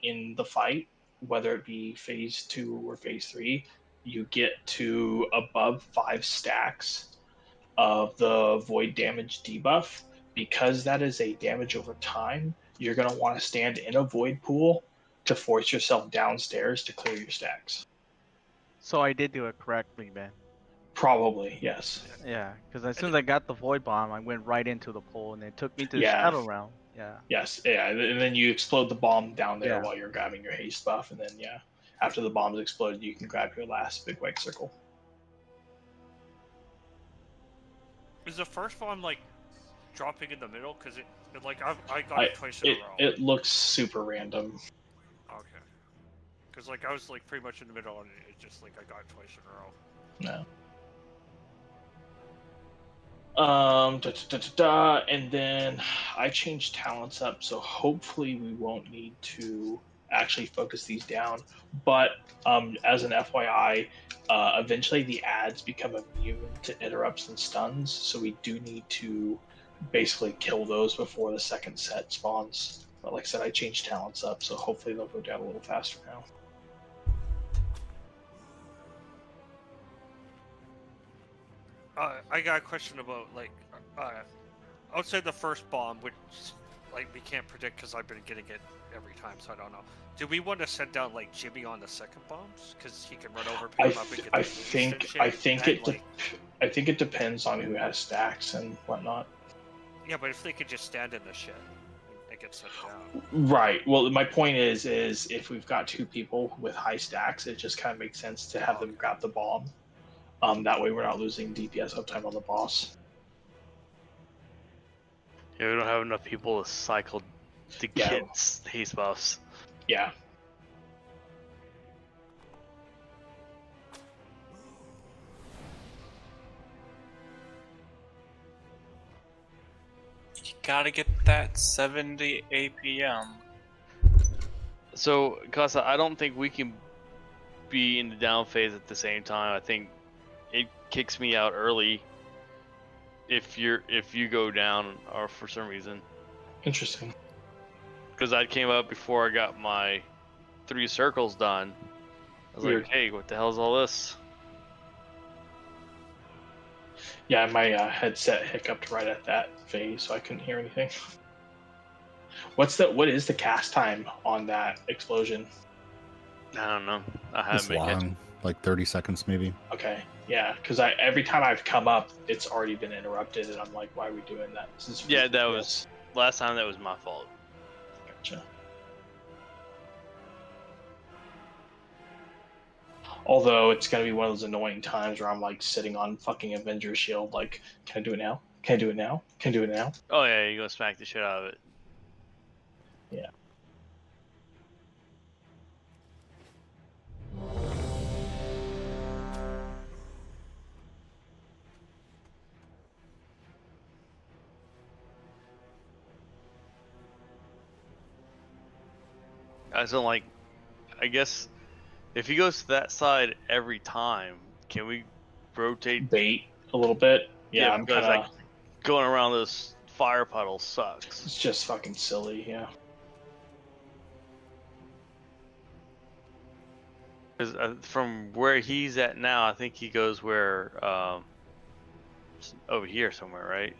in the fight, whether it be phase 2 or phase 3, you get to above 5 stacks of the void damage debuff, because that is a damage over time, you're going to want to stand in a void pool to force yourself downstairs to clear your stacks. So I did do it correctly, man. Probably, yes. Yeah, because as soon as I got the void bomb, I went right into the pool, and it took me to the Yeah. shadow realm. Yeah. Yes, yeah, and then you explode the bomb down there Yeah. while you're grabbing your haste buff, and then, yeah, after the bomb's exploded, you can grab your last big white circle. Is the first one like dropping in the middle? Because it like I got it twice in a row. It looks super random. Okay. Because like I was like pretty much in the middle, and it just like I got it twice in a row. No. And then I changed talents up, so hopefully we won't need to actually focus these down. But as an FYI, eventually the ads become immune to interrupts and stuns, so we do need to basically kill those before the second set spawns. But like I said, I changed talents up, so hopefully they'll go down a little faster now. I got a question about like outside the first bomb, which like we can't predict because I've been getting it every time, so I don't know. Do we want to send down like Jimmy on the second bombs because he can run over, pick him up, and get I think it depends on who has stacks and whatnot. Yeah, but if they could just stand in the shit and get sent down. Right. Well, my point is if we've got two people with high stacks, it just kind of makes sense to have them grab the bomb. That way we're not losing DPS uptime on the boss. Yeah, we don't have enough people to cycle to get haste buffs. Yeah. You gotta get that 70 APM. So, Casa, I don't think we can be in the down phase at the same time. I think it kicks me out early if you go down or for some reason. Interesting. Because I came up before I got my 3 circles done. I was Weird. like, hey, what the hell is all this? Yeah, my headset hiccuped right at that phase, so I couldn't hear anything. What is the cast time on that explosion? I don't know. I It's haven't long, like 30 seconds maybe. Okay, yeah, because every time I've come up, it's already been interrupted, and I'm like, why are we doing that? This is Yeah, that ridiculous. was last time. That was my fault. Gotcha. Although it's gonna be one of those annoying times where I'm like sitting on fucking Avenger Shield, like, can I do it now? Can I do it now? Can I do it now? Oh yeah, you're gonna smack the shit out of it. Yeah. I don't like. I guess if he goes to that side every time, can we rotate bait a little bit? Yeah, I'm because kind of. like going around those fire puddles sucks. It's just fucking silly. Yeah. Because from where he's at now, I think he goes where over here somewhere, right?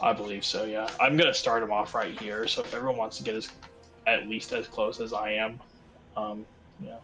I believe so. Yeah, I'm gonna start him off right here. So if everyone wants to get at least as close as I am, yeah.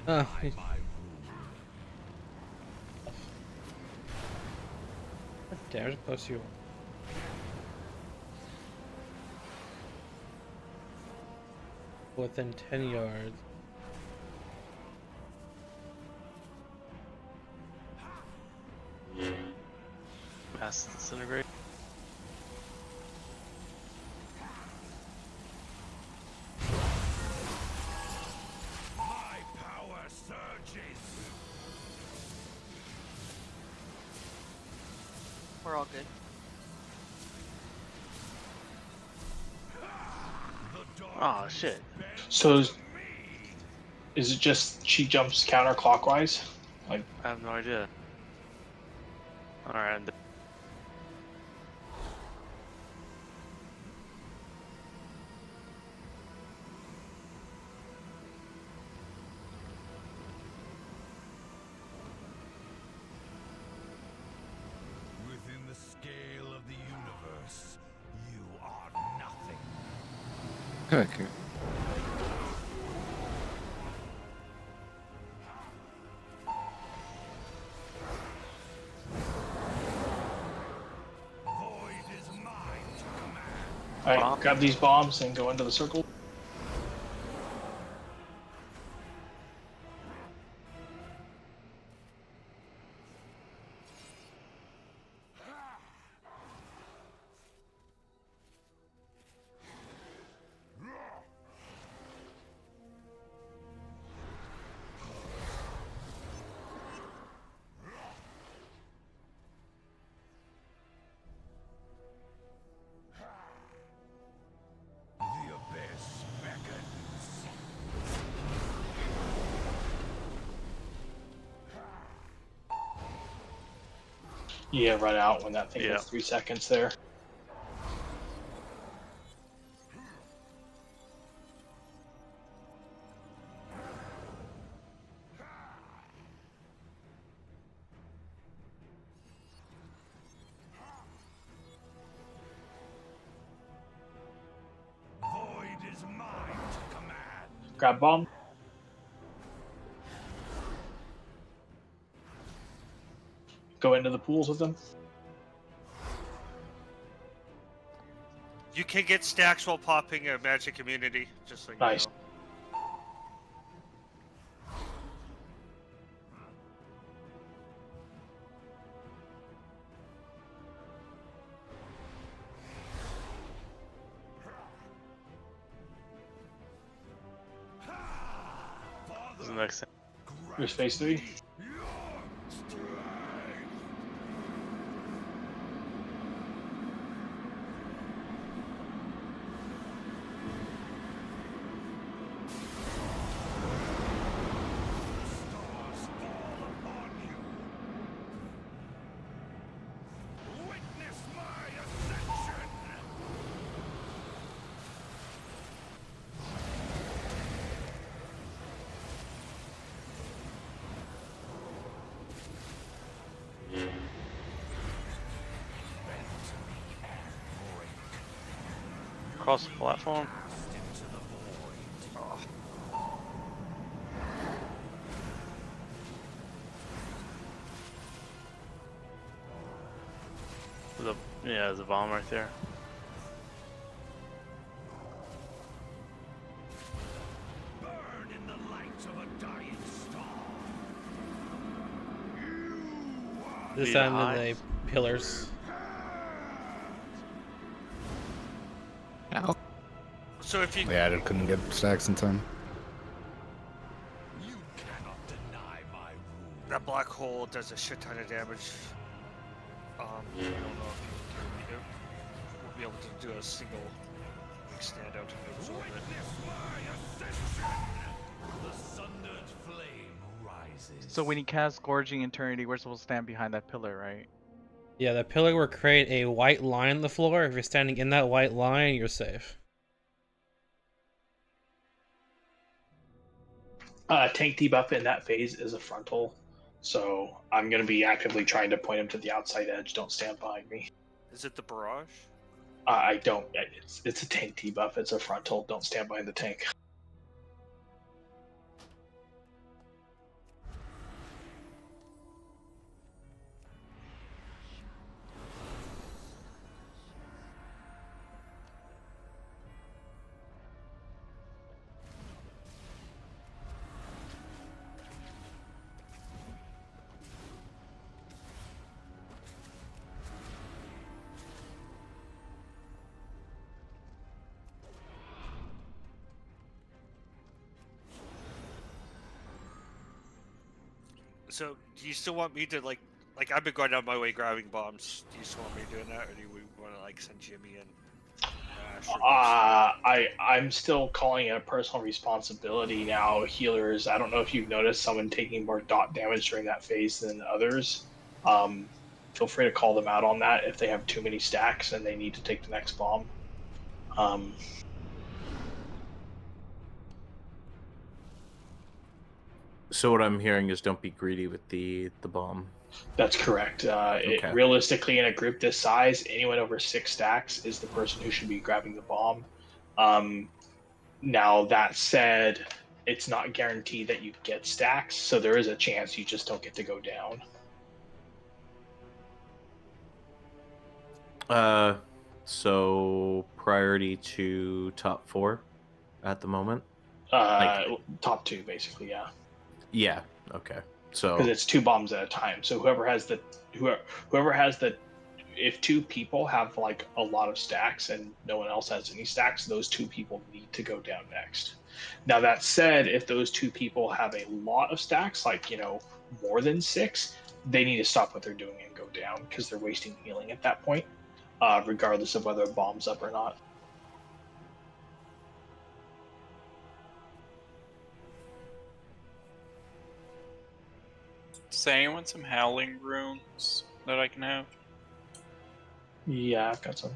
God damn it, close you. Within 10 yards. Mass disintegrate. We're all good. Oh shit. So is it just she jumps counterclockwise? Like I have no idea. All right. Within the scale of the universe, you are nothing. Okay. all right, grab these bombs and go into the circle. The abyss beckons. Yeah, run out when that thing Yeah. hits 3 seconds there. Void is mine to command. Grab bomb. go into the pools with them. You can get stacks while popping a magic immunity, just so you Nice. know. What's the next thing? Here's phase 3. Cross the platform. There's a bomb right there. This Need time a in high? the pillars. Ow. So if you Yeah, I couldn't get stacks in time. that black hole does a shit ton of damage. I don't know if you will be able to do a single like, stand out and absorb it. So when you cast Gorging Eternity, we're supposed to stand behind that pillar, right? Yeah, the pillar will create a white line on the floor. If you're standing in that white line, you're safe. Tank debuff in that phase is a frontal, so I'm going to be actively trying to point him to the outside edge. Don't stand behind me. Is it the barrage? I don't. It's a tank debuff. It's a frontal. Don't stand behind the tank. So do you still want me to like I've been going out my way grabbing bombs? Do you still want me doing that, or do we want to like send Jimmy and Ash? I'm still calling it a personal responsibility now. Healers, I don't know if you've noticed someone taking more dot damage during that phase than others. Feel free to call them out on that if they have too many stacks and they need to take the next bomb. So what I'm hearing is don't be greedy with the bomb. That's correct. Okay. Realistically, in a group this size, anyone over 6 stacks is the person who should be grabbing the bomb. Now, that said, it's not guaranteed that you get stacks, so there is a chance you just don't get to go down. So priority to top 4 at the moment? Top 2, basically, yeah. Yeah, okay. So because it's 2 bombs at a time. So whoever has the if 2 people have like a lot of stacks and no one else has any stacks, those 2 people need to go down next. Now that said, if those 2 people have a lot of stacks, like more than 6, they need to stop what they're doing and go down because they're wasting healing at that point, regardless of whether a bomb's up or not. Does anyone want some howling runes that I can have? Yeah, I've got some.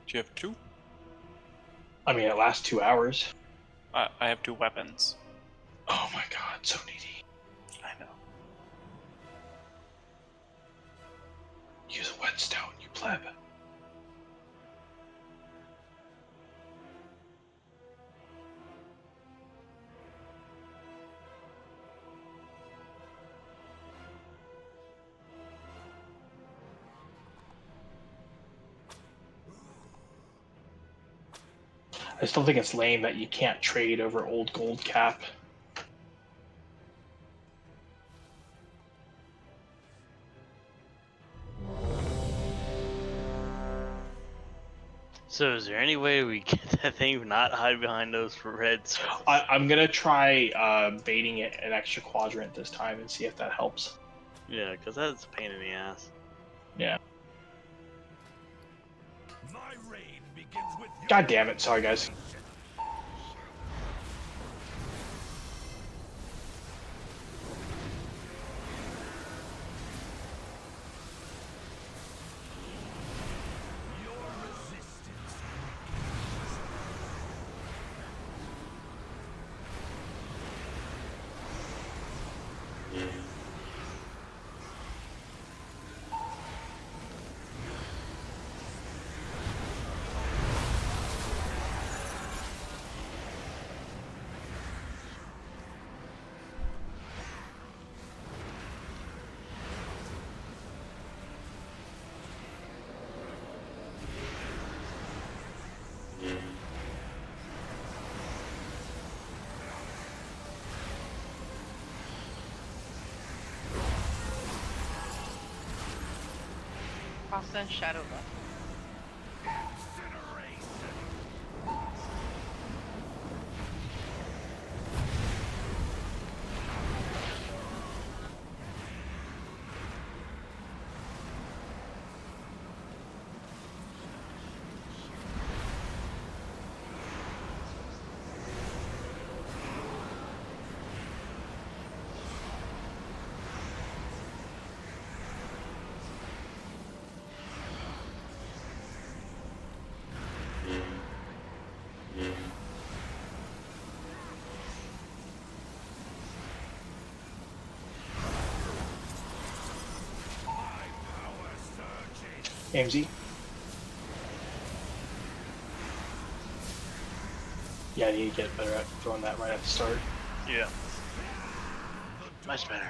Do you have 2? I mean, it lasts 2 hours. I have 2 weapons. Oh my god, so needy. I know. Use a whetstone, you pleb. I still think it's lame that you can't trade over old gold cap. So is there any way we get that thing not hide behind those reds? I'm gonna try baiting it an extra quadrant this time and see if that helps. Yeah, because that's a pain in the ass. Yeah. God damn it! Sorry, guys. Pasta and Shadow left. AMZ. Yeah, I need to get better at throwing that right at the start. Yeah. Much better.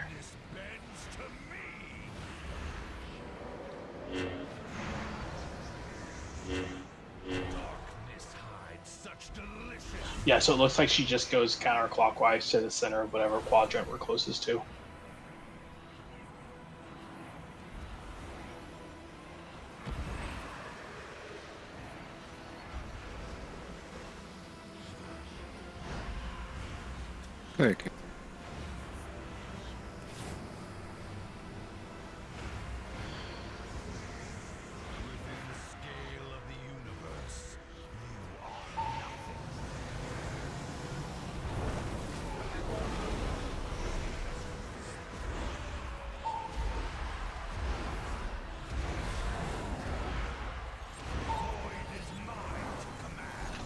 Yeah, so it looks like she just goes counterclockwise to the center of whatever quadrant we're closest to. Okay.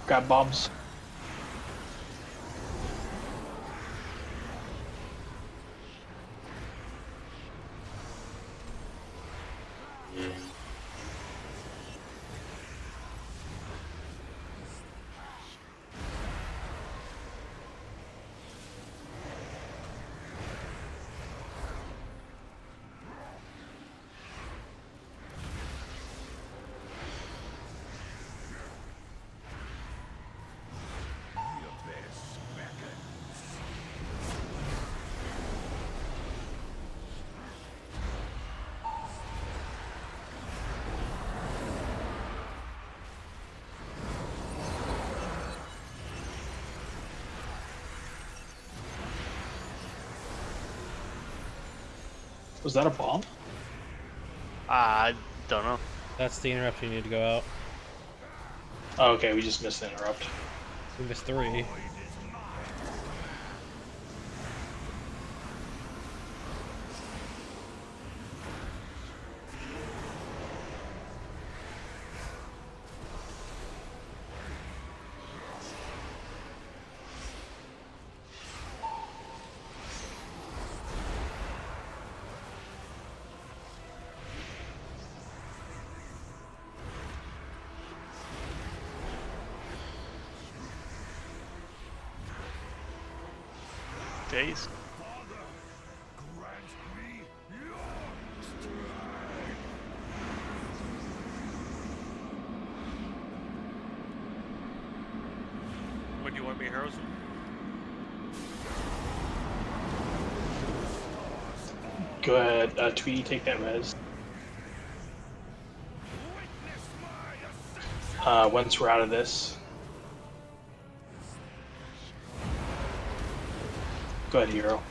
Grab bombs. Was that a bomb? I don't know. That's the interruption. You need to go out. Oh, okay, we just missed the interrupt. We missed 3. Days. many heroes? Go ahead, Tweety, take that res. Once we're out of this, go ahead, hero.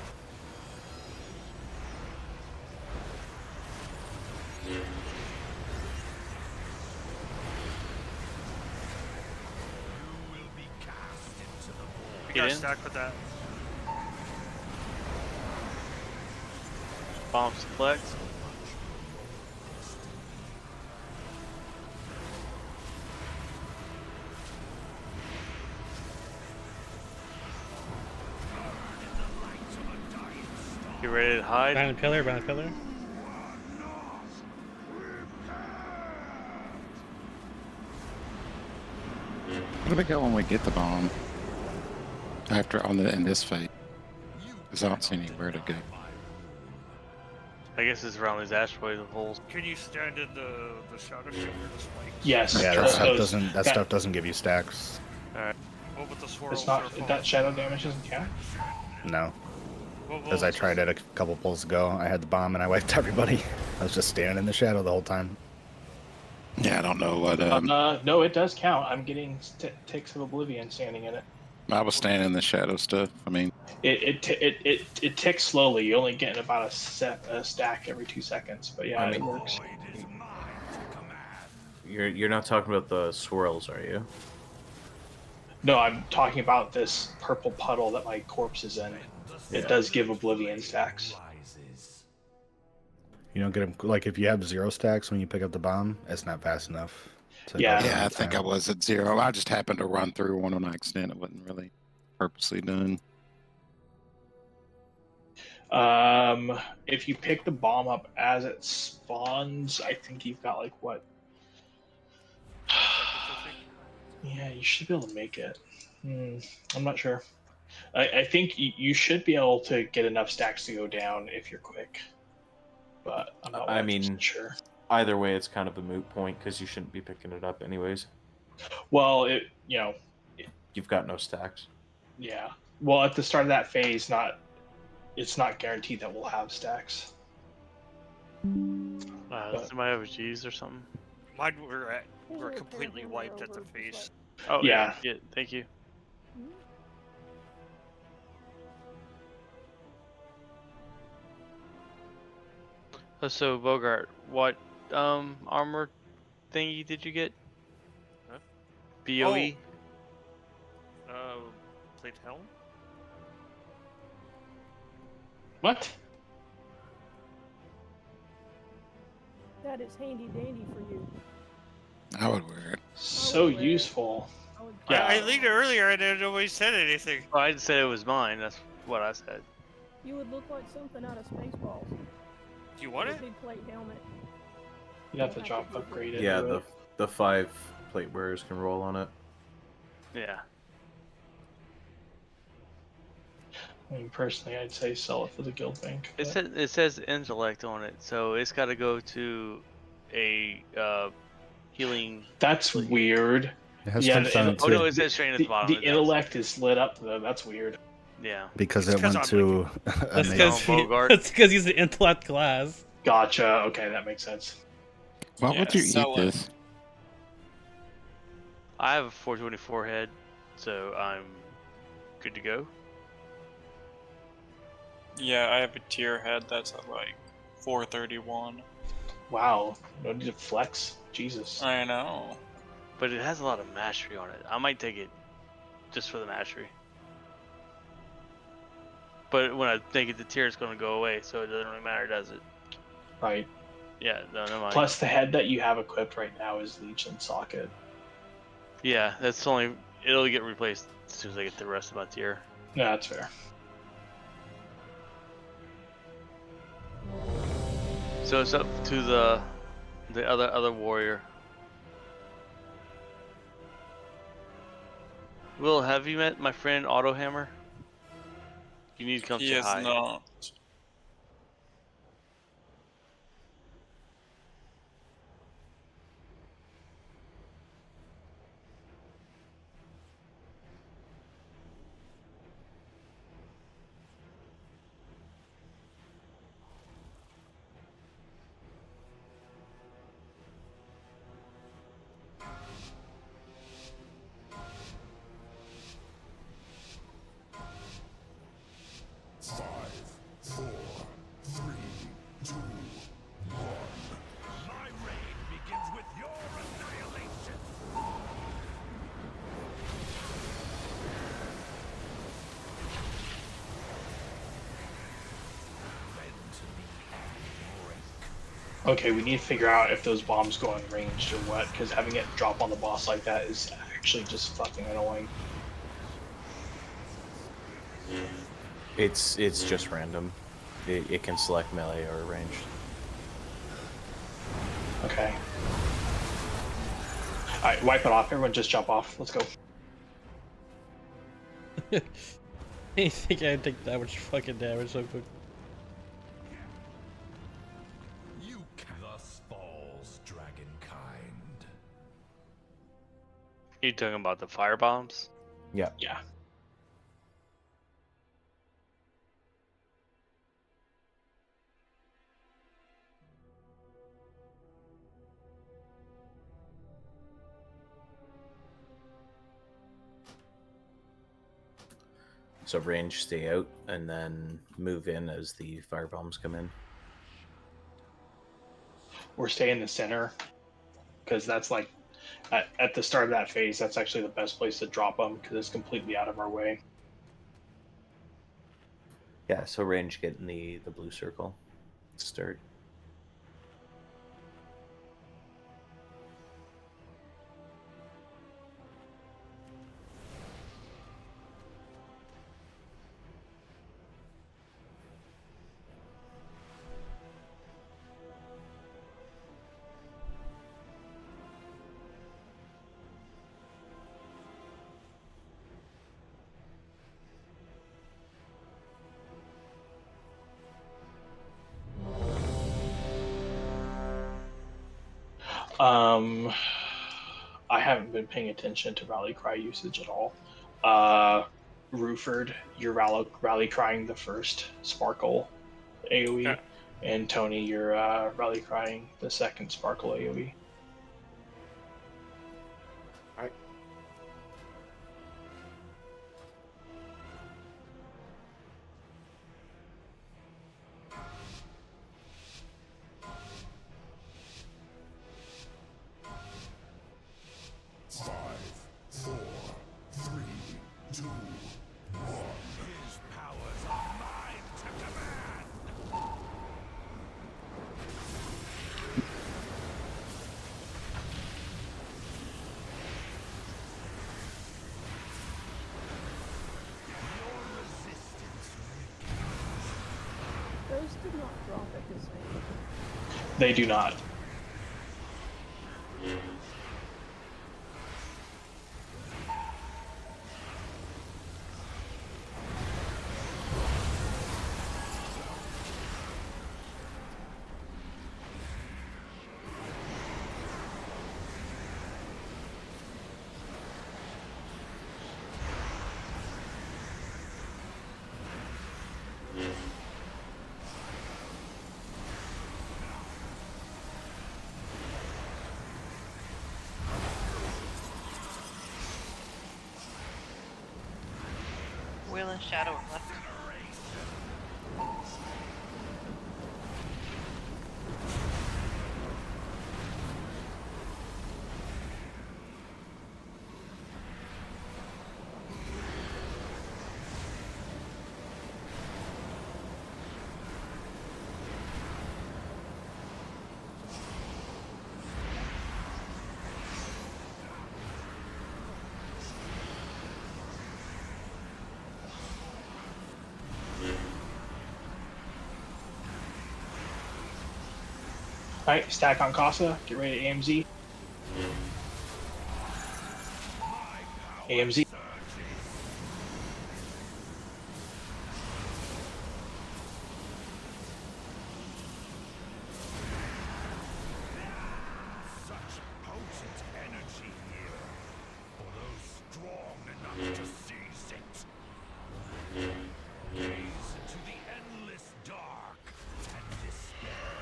You gotta stack with that. Bombs collect. You ready to hide? Behind the pillar, behind the pillar. Where do we go when we get the bomb? After in this fight, because I don't see anywhere to go. I guess it's around these asteroid holes. Can you stand in the shadow shield or the spikes? Yes. Yeah, that stuff doesn't give you stacks. Alright. What with the swirls? It's not that shadow damage doesn't count. No. As I tried it a couple pulls ago, I had the bomb and I wiped everybody. I was just standing in the shadow the whole time. Yeah, I don't know what. No, it does count. I'm getting ticks of oblivion standing in it. I was standing in the shadow stuff. I mean, it ticks slowly. You only get about a stack every 2 seconds, but yeah, it works. You're not talking about the swirls, are you? No, I'm talking about this purple puddle that my corpse is in. It does give oblivion stacks. You don't get them, like if you have 0 stacks when you pick up the bomb, it's not fast enough. Yeah, I think I was at 0. I just happened to run through one on accident. It wasn't really purposely done. If you pick the bomb up as it spawns, I think you've got like what? Yeah, you should be able to make it. I'm not sure. I think you should be able to get enough stacks to go down if you're quick. But I'm not 100% sure. Either way, it's kind of a moot point because you shouldn't be picking it up anyways. Well, you've got no stacks. Yeah. Well, at the start of that phase, it's not guaranteed that we'll have stacks. Somebody have a G's or something? Mine were completely wiped at the face. Oh yeah. Thank you. So Bogart, what armor thingy did you get? Huh? BOE? Plate helm? What? That is handy dandy for you. I would wear it. So useful. I leaked it earlier and nobody said anything. Well, I didn't say it was mine. That's what I said. You would look like something out of Spaceballs. Do you want it? Big plate helmet. You have to drop upgraded. Yeah, the 5 plate wearers can roll on it. Yeah. I mean, personally, I'd say sell it for the guild bank. It says intellect on it, so it's got to go to a healing. That's weird. It has Yeah, tips on it Oh too. no, it says straight at the bottom. The intellect is lit up though. That's weird. Yeah. Because it went to. That's because he's an intellect class. Gotcha. Okay, that makes sense. Why would you eat this? I have a 424 head, so I'm good to go. Yeah, I have a tier head that's at like 431. Wow, no need to flex. Jesus. I know. But it has a lot of mastery on it. I might take it just for the mastery. But when I take it to tier, it's going to go away, so it doesn't really matter, does it? Right. Yeah, no mind. Plus, the head that you have equipped right now is Leech and Socket. Yeah, that's only. It'll get replaced as soon as I get the rest of my tier. Yeah, that's fair. So it's up to the other warrior. Will, have you met my friend Autohammer? You need to come say hi. He is not. 2, 1. My reign begins with your annihilation. Okay, we need to figure out if those bombs go unranged or what, because having it drop on the boss like that is actually just fucking annoying. It's just random. It can select melee or ranged. Okay. Alright, wipe it off. Everyone just jump off. Let's go. You think I'd take that much fucking damage so quick? Thus falls dragonkind. You talking about the fire bombs? Yeah. Yeah. So range, stay out, and then move in as the fire bombs come in. Or stay in the center, because that's like at the start of that phase, that's actually the best place to drop them because it's completely out of our way. Yeah, so range, get in the blue circle. Start. I haven't been paying attention to rally cry usage at all. Ruford, you're rally crying the first sparkle AoE, Yeah. and Tony, you're rally crying the second sparkle AoE. Alright. Those did not drop at the same. They do not. Wheel and Shadow are left. Alright, stack on Casa, get ready to AMZ. AMZ. Such potent energy here. For those strong enough to seize it. Gaze into the endless dark and despair.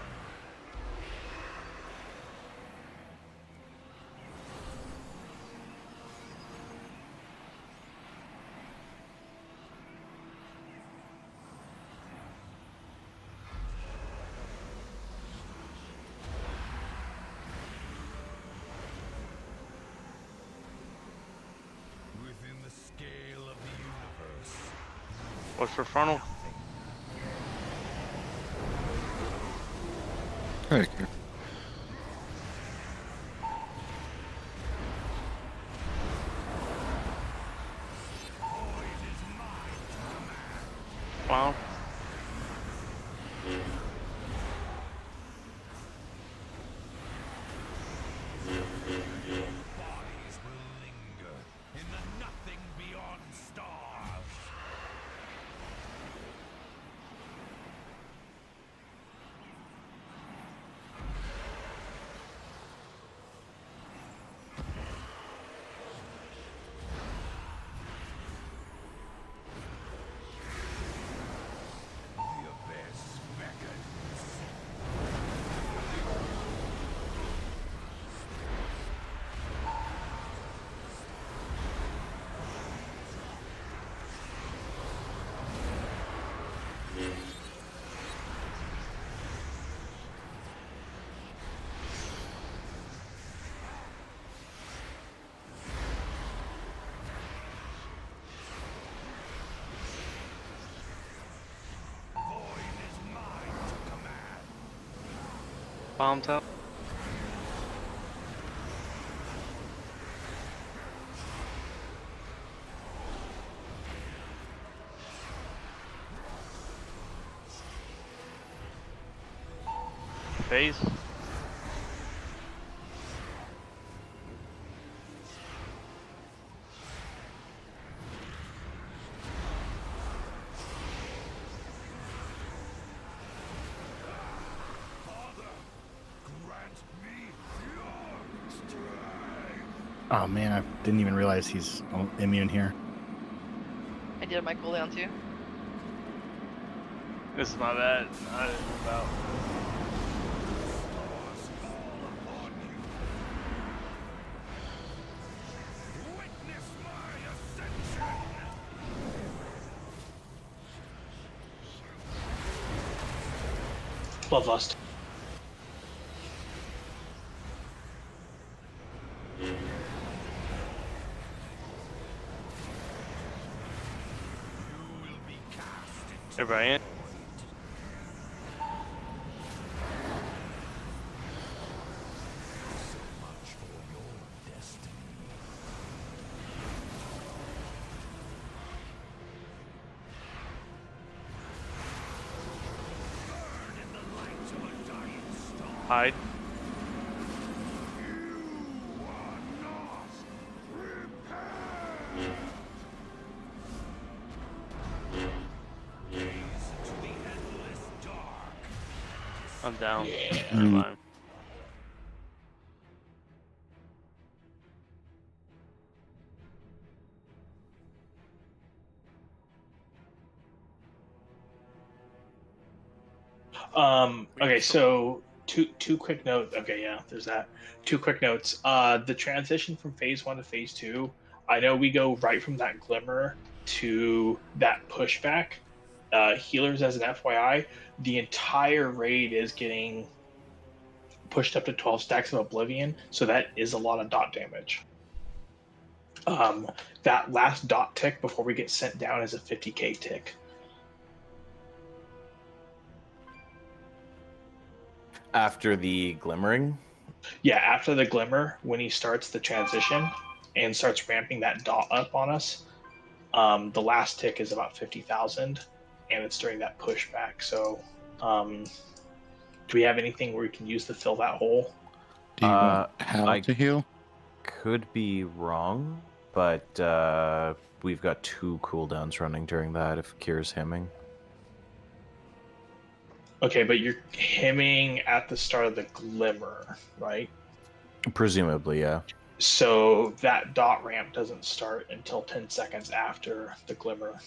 What's for frontal? Okay. Wow. Bombs up. Phase. Oh man, I didn't even realize he's immune here. I did my cooldown too. This is my bad. I didn't move out. Bloodlust. Everybody in? Hide. I'm down. Never mind. Okay, so two quick notes. Okay, yeah, there's that. Two quick notes. The transition from phase 1 to phase 2. I know we go right from that glimmer to that pushback. Healers, as an FYI, the entire raid is getting pushed up to 12 stacks of Oblivion, so that is a lot of dot damage. That last dot tick before we get sent down is a 50k tick. After the glimmering? Yeah, after the glimmer, when he starts the transition and starts ramping that dot up on us, the last tick is about 50,000, and it's during that pushback. So, do we have anything where we can use to fill that hole? Do you want Hal to heal? Could be wrong, but we've got 2 cooldowns running during that if Kira's hemming. Okay, but you're hemming at the start of the glimmer, right? Presumably, yeah. So that dot ramp doesn't start until 10 seconds after the glimmer.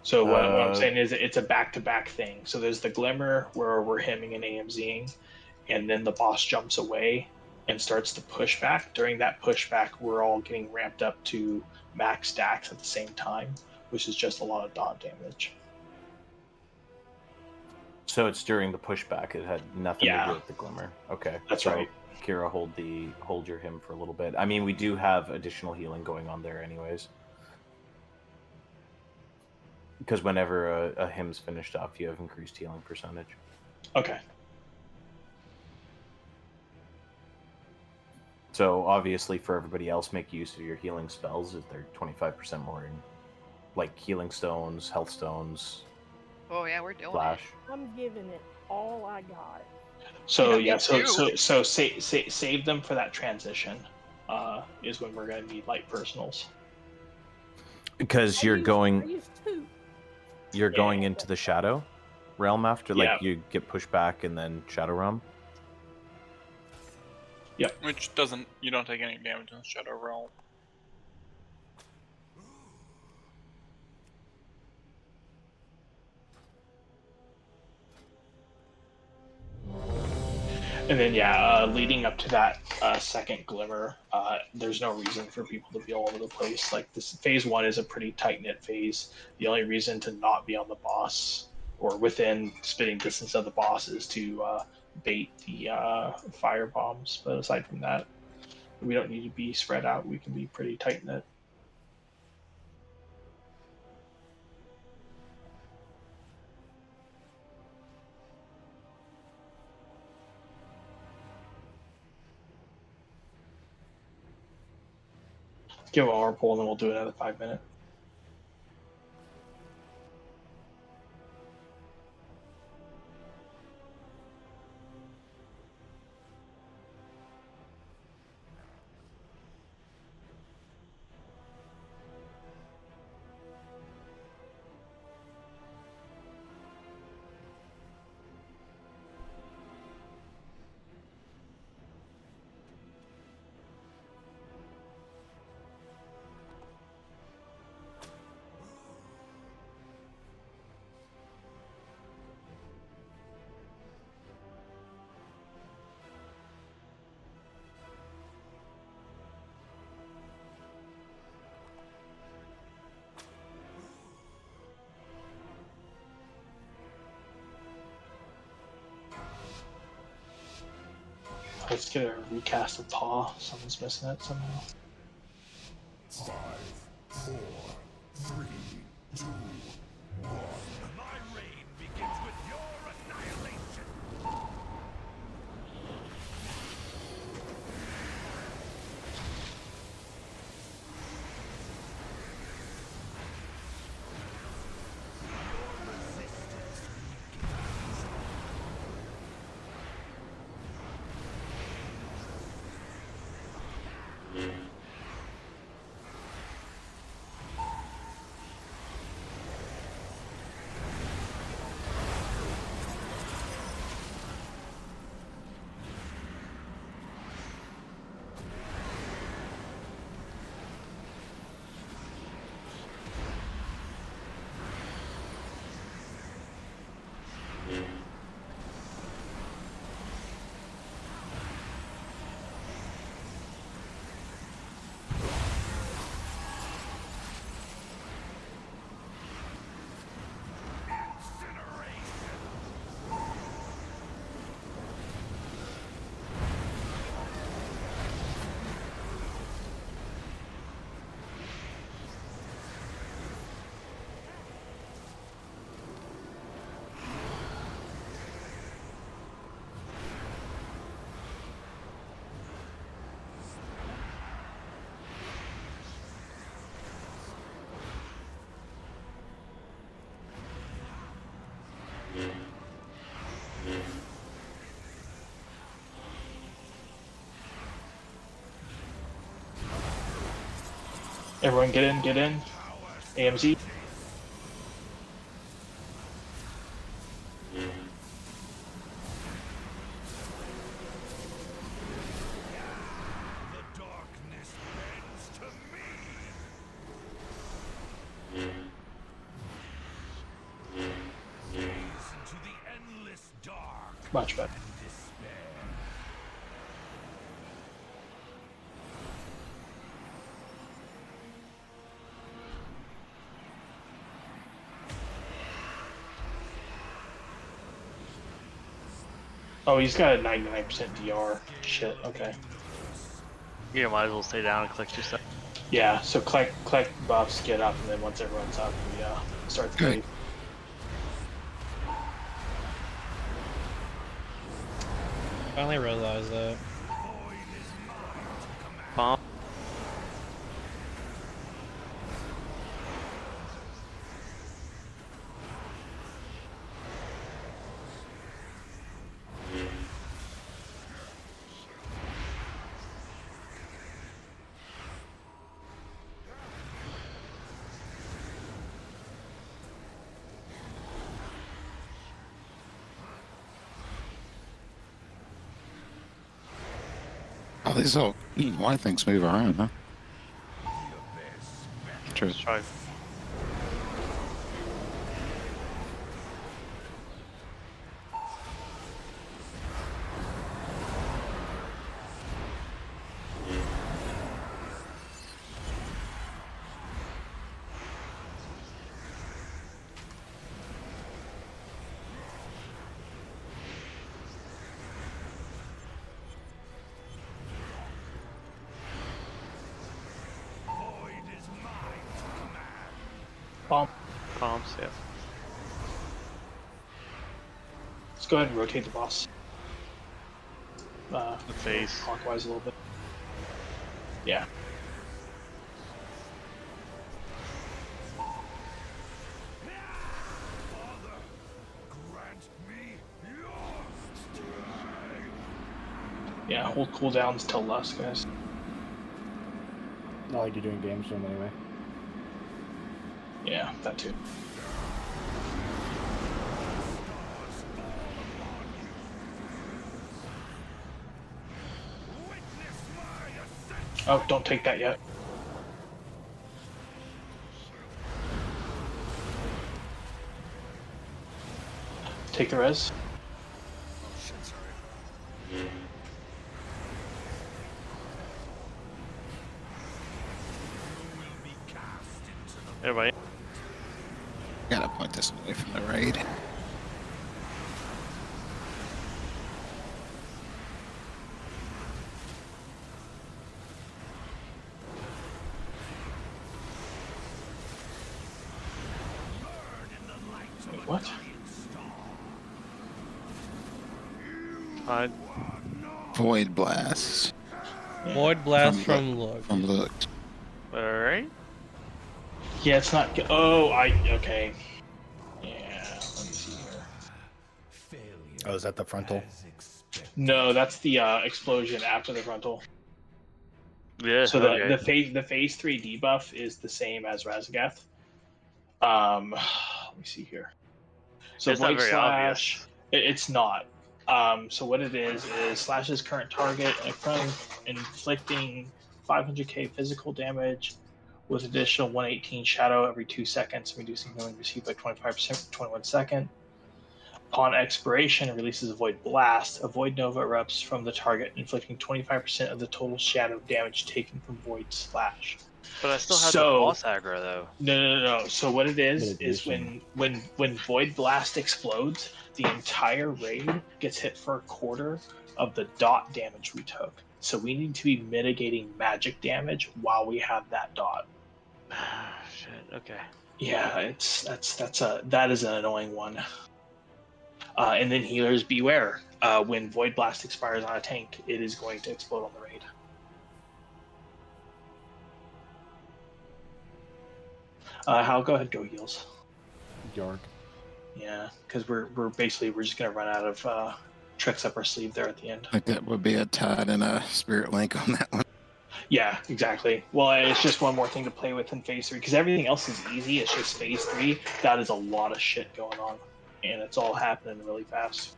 So what I'm saying is it's a back-to-back thing. So there's the glimmer where we're hemming and AMZing, and then the boss jumps away and starts to push back. During that pushback, we're all getting ramped up to max stacks at the same time, which is just a lot of dot damage. So it's during the pushback. It had nothing to do with the glimmer. Okay. That's so right. Kira hold your him for a little bit. I mean, we do have additional healing going on there, anyways. Because whenever a hymn's finished up, you have increased healing percentage. Okay. So obviously, for everybody else, make use of your healing spells if they're 25% more in, like healing stones, health stones. Oh yeah, we're doing flash. I'm giving it all I got. So Yeah, yeah, me so too. save them for that transition. Is when we're gonna need light personals. Because I you're used 2. going into the shadow realm after, like Yeah. you get pushed back and then shadow realm. Yep. Which you don't take any damage in the Shadow Realm. And then leading up to that second glimmer, there's no reason for people to be all over the place. Like this phase 1 is a pretty tight knit phase. The only reason to not be on the boss or within spitting distance of the boss is to bait the fire bombs. But aside from that, we don't need to be spread out. We can be pretty tight knit. Give our pull and then we'll do another 5 minute. Let's get a recast of Paw. Someone's missing it somehow. 5, 4, 3, 2, 1. My reign begins with your annihilation. Everyone get in. AMZ. Much better. Oh, he's got a 99% DR. Shit. Okay. You might as well stay down and collect your stuff. Yeah. So collect buffs, get up, and then once everyone's up, we start the raid. Finally realized that. Bomb. Oh, these all white things move around, huh? True. Try. Bomb. Bombs, yeah. Let's go ahead and rotate the boss. The face. Clockwise a little bit. Yeah. Yeah, hold cooldowns till less, guys. Not like you're doing damage to them anyway. Yeah, that too. Oh, don't take that yet. Take the res. Oh shit, sorry. Everybody. Gotta point this away from the raid. Wait, what? Hide. Void blast. Void blast from look. From look. Alright. Yeah, it's not. Oh, okay. Yeah, let me see here. Oh, is that the frontal? No, that's the explosion after the frontal. Yeah. So okay. the phase 3 debuff is the same as Razagath. Let me see here. So It's not Void very Slash, obvious. it's not. So what it is slashes current target inflicting 500k physical damage with additional 118 shadow every 2 seconds, reducing healing received by 25% for 21 seconds. Upon expiration, it releases a Void Blast. A Void Nova erupts from the target, inflicting 25% of the total shadow damage taken from Void Slash. But I still have the boss aggro though. No. So what it is Mitigation. when Void Blast explodes, the entire raid gets hit for a quarter of the dot damage we took. So we need to be mitigating magic damage while we have that dot. Shit. Okay. Yeah, that is an annoying one. And then healers beware. When Void Blast expires on a tank, it is going to explode on the raid. Hal, go ahead, go heals. York. Yeah, because we're just gonna run out of tricks up our sleeve there at the end. I think that would be a Tide and a Spirit Link on that one. Yeah, exactly. Well, it's just one more thing to play with in phase 3 because everything else is easy. It's just phase 3 that is a lot of shit going on, and it's all happening really fast.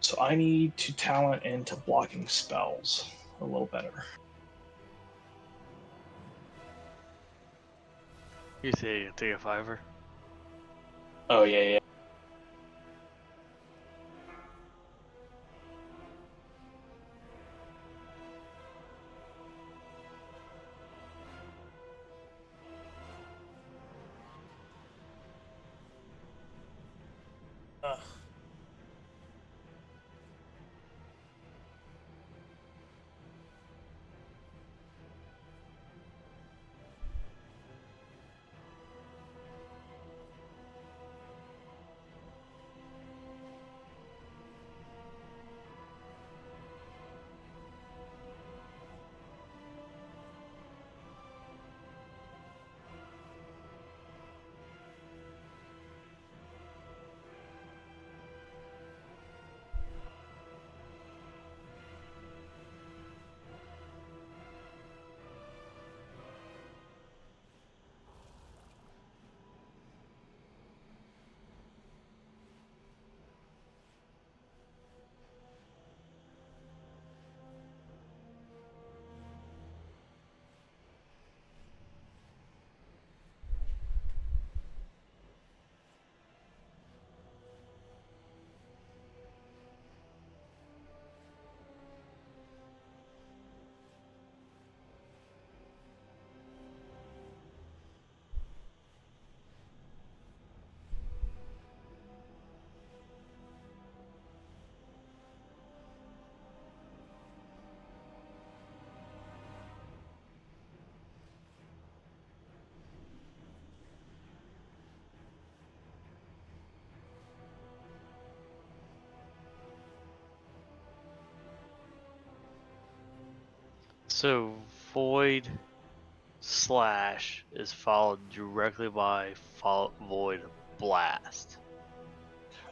So I need to talent into blocking spells a little better. You say take a $5. Oh yeah. So void slash is followed directly by void blast.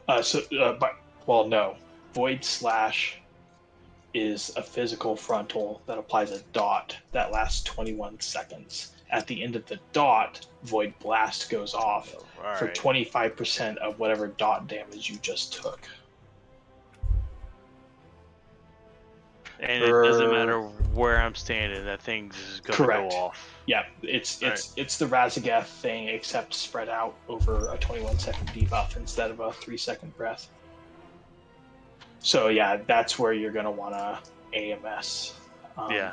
No. Void slash is a physical frontal that applies a dot that lasts 21 seconds. At the end of the dot, void blast goes off for 25% of whatever dot damage you just took. And it doesn't matter where I'm standing, that thing's just gonna Correct. go off. Yeah, it's the Razageth thing, except spread out over a 21-second debuff instead of a 3-second breath. So yeah, that's where you're gonna wanna AMS. Yeah.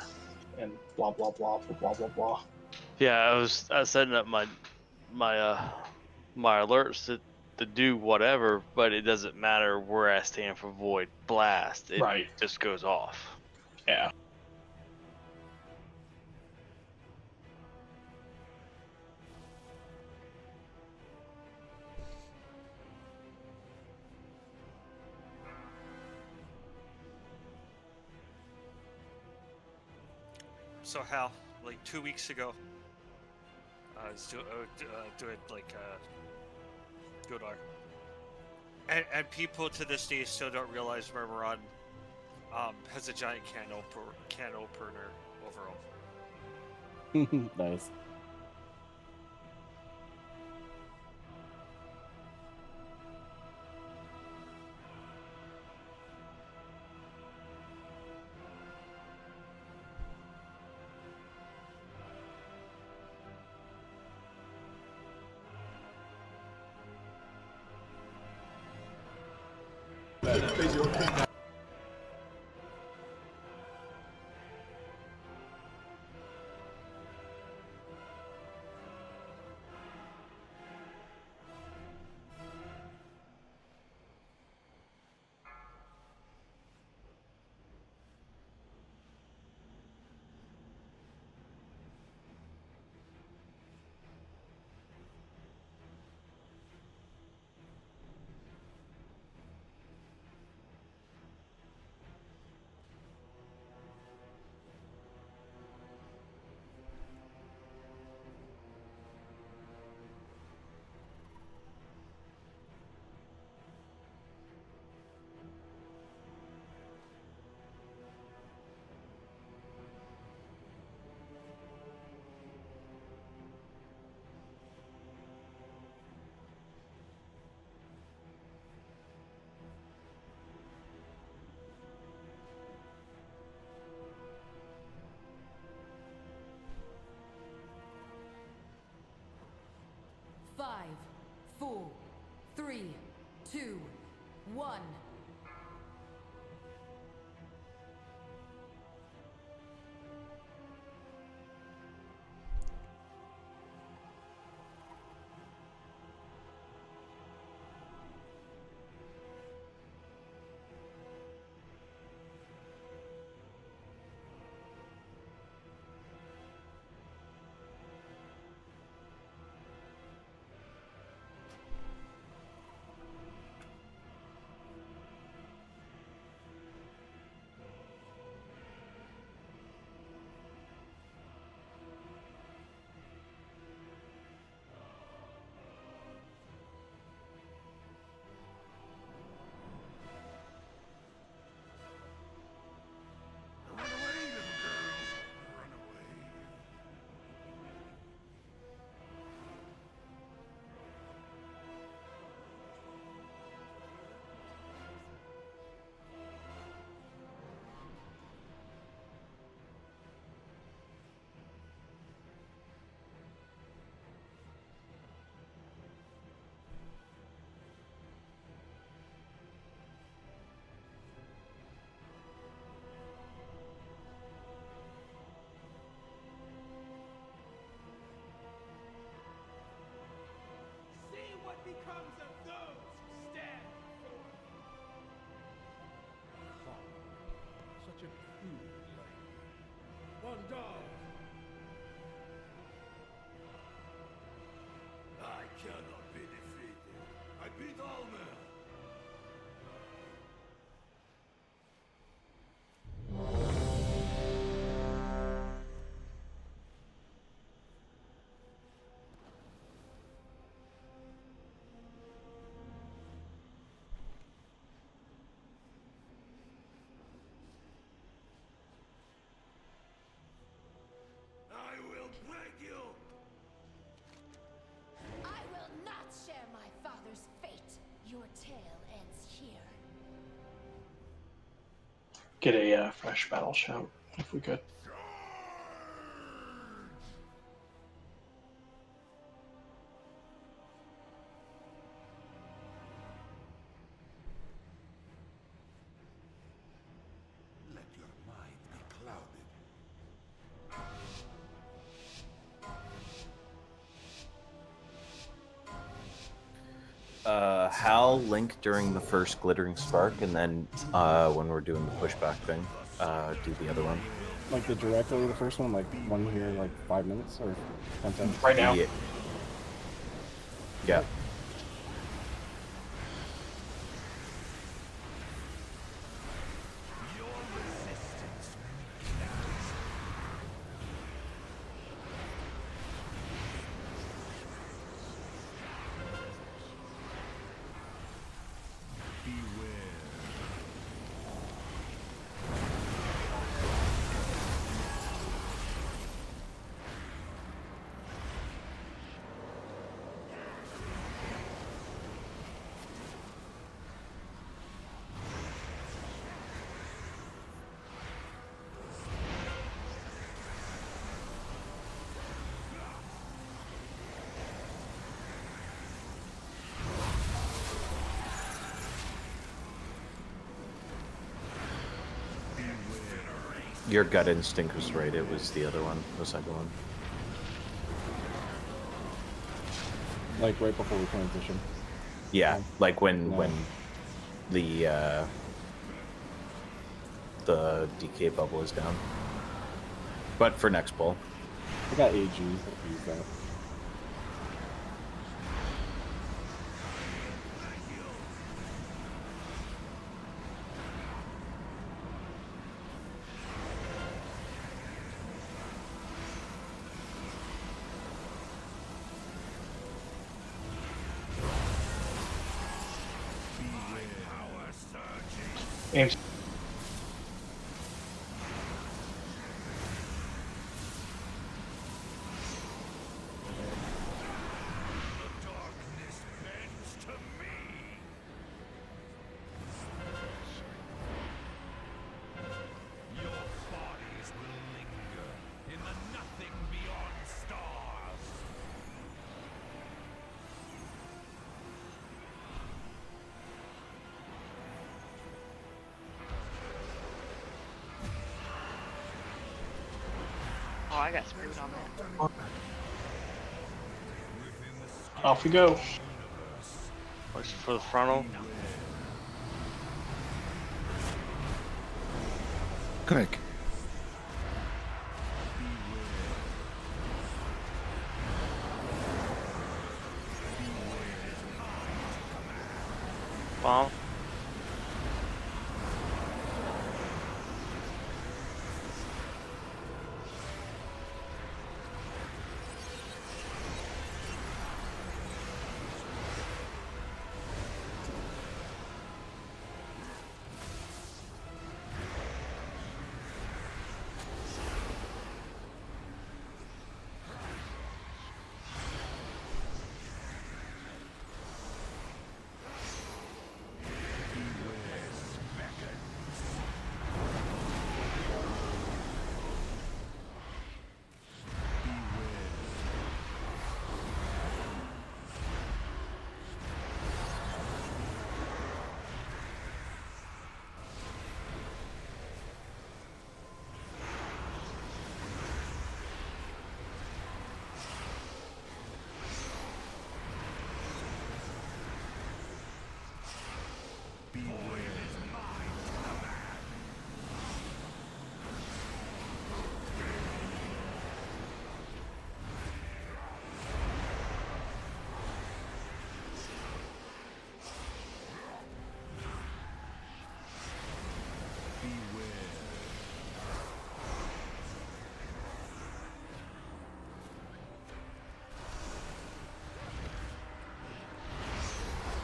And blah blah blah blah blah blah. Yeah, I was setting up my alerts to do whatever, but it doesn't matter where I stand for void blast. It just goes off. Yeah. So Hal, like 2 weeks ago, I was doing like Godar, and people to this day still don't realize Murmuron has a giant can opener over him. Nice. Five, 4, 3, 2, 1. becomes of those who stand before me? Such a cruel lady. One dog. I cannot be defeated. I beat all men. get a fresh battle shout if we could. Let your mind be clouded. Hal, Link during the first glittering spark, and then when we're doing the pushback thing, do the other one. Like directly the first one, like one here, like 5 minutes or 10 seconds. Right now. Yeah. Your gut instinct was right. It was the other one, the second one. Like right before we transition. Yeah, like when the decay bubble is down. But for next pull. I got AG. I'll use that. Ames. Oh, I got screwed on that. Off we go. Watch for the frontal. Click. Bomb.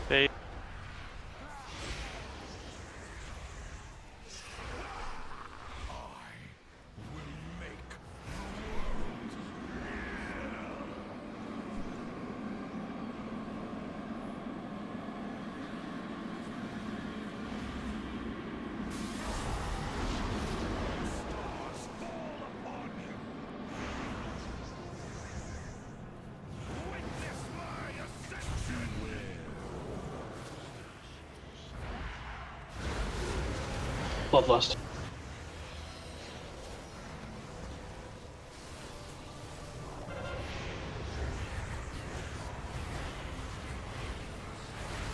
They Bloodlust.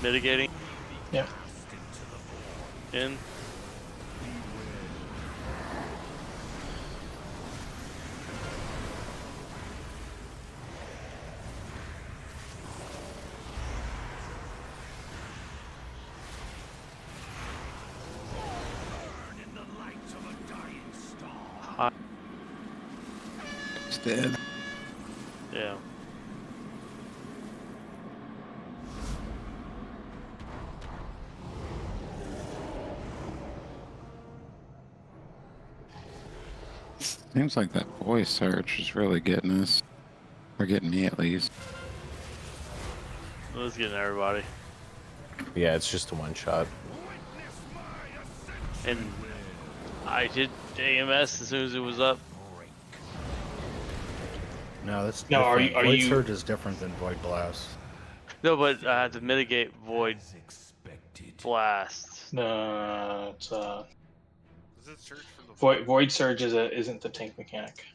Mitigating. Yeah. In. It's dead. Yeah. Seems like that voice search is really getting us. Or getting me at least. Let's get everybody. Yeah, it's just a one shot. And I did AMS as soon as it was up. No, that's No, are different. you- are Void you- Surge is different than Void Blast. No, but I had to mitigate Void Blast. No, it's Does it search for the Void Surge isn't the tank mechanic.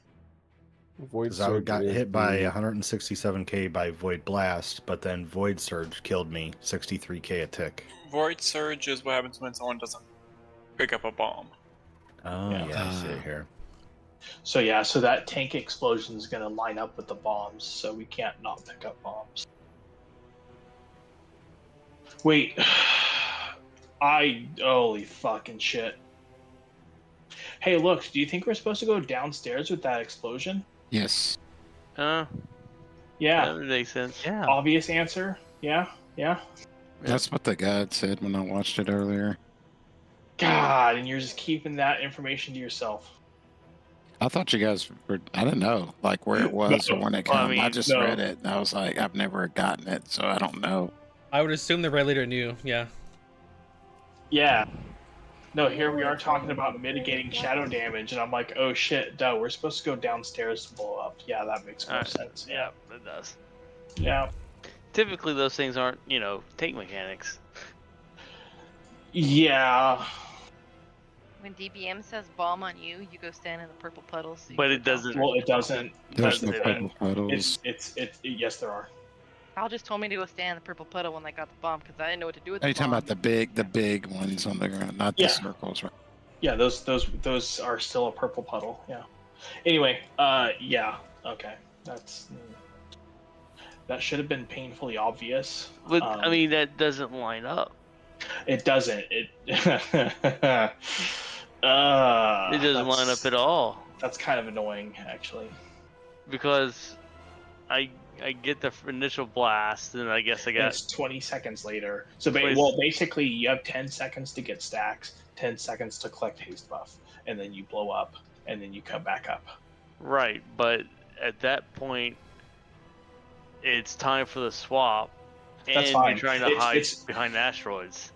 Void Because I Surge got is hit by the- 167k by Void Blast, but then Void Surge killed me 63k a tick. Void Surge is what happens when someone doesn't pick up a bomb. Oh yeah, I see it here. So yeah, so that tank explosion is going to line up with the bombs, so we can't not pick up bombs. Wait, holy fucking shit. Hey, look, do you think we're supposed to go downstairs with that explosion? Yes. Yeah. That would make sense. Yeah. Obvious answer. Yeah. That's what the guide said when I watched it earlier. God, and you're just keeping that information to yourself. I thought you guys were, I didn't know, like where it was or when it Well, I came. I mean, just no. read it and I was like, I've never gotten it, so I don't know. I would assume the red leader knew. Yeah. Yeah. No, here we are talking about mitigating shadow damage, and I'm like, oh shit, duh, we're supposed to go downstairs to blow up. Yeah, that makes more sense. Yeah, it does. Yeah. Typically, those things aren't, tank mechanics. Yeah. When DBM says bomb on you, you go stand in the purple puddles. So you But go it doesn't. Well, it doesn't. There's no say purple puddles. Yes, there are. Al just told me to go stand in the purple puddle when I got the bomb because I didn't know what to do with Are the you talking bomb. about the big ones on the ground, not the Yeah. circles, right? Yeah, those are still a purple puddle. Yeah. Anyway, yeah. Okay, that should have been painfully obvious. But I mean, that doesn't line up. It doesn't. It. It doesn't line up at all. That's kind of annoying, actually. Because I get the initial blast, and I guess I got. It's 20 seconds later. So, 20 basically, you have 10 seconds to get stacks, 10 seconds to collect haste buff, and then you blow up, and then you come back up. Right, but at that point, it's time for the swap, That's and fine. you're trying to It's- hide it's- behind asteroids.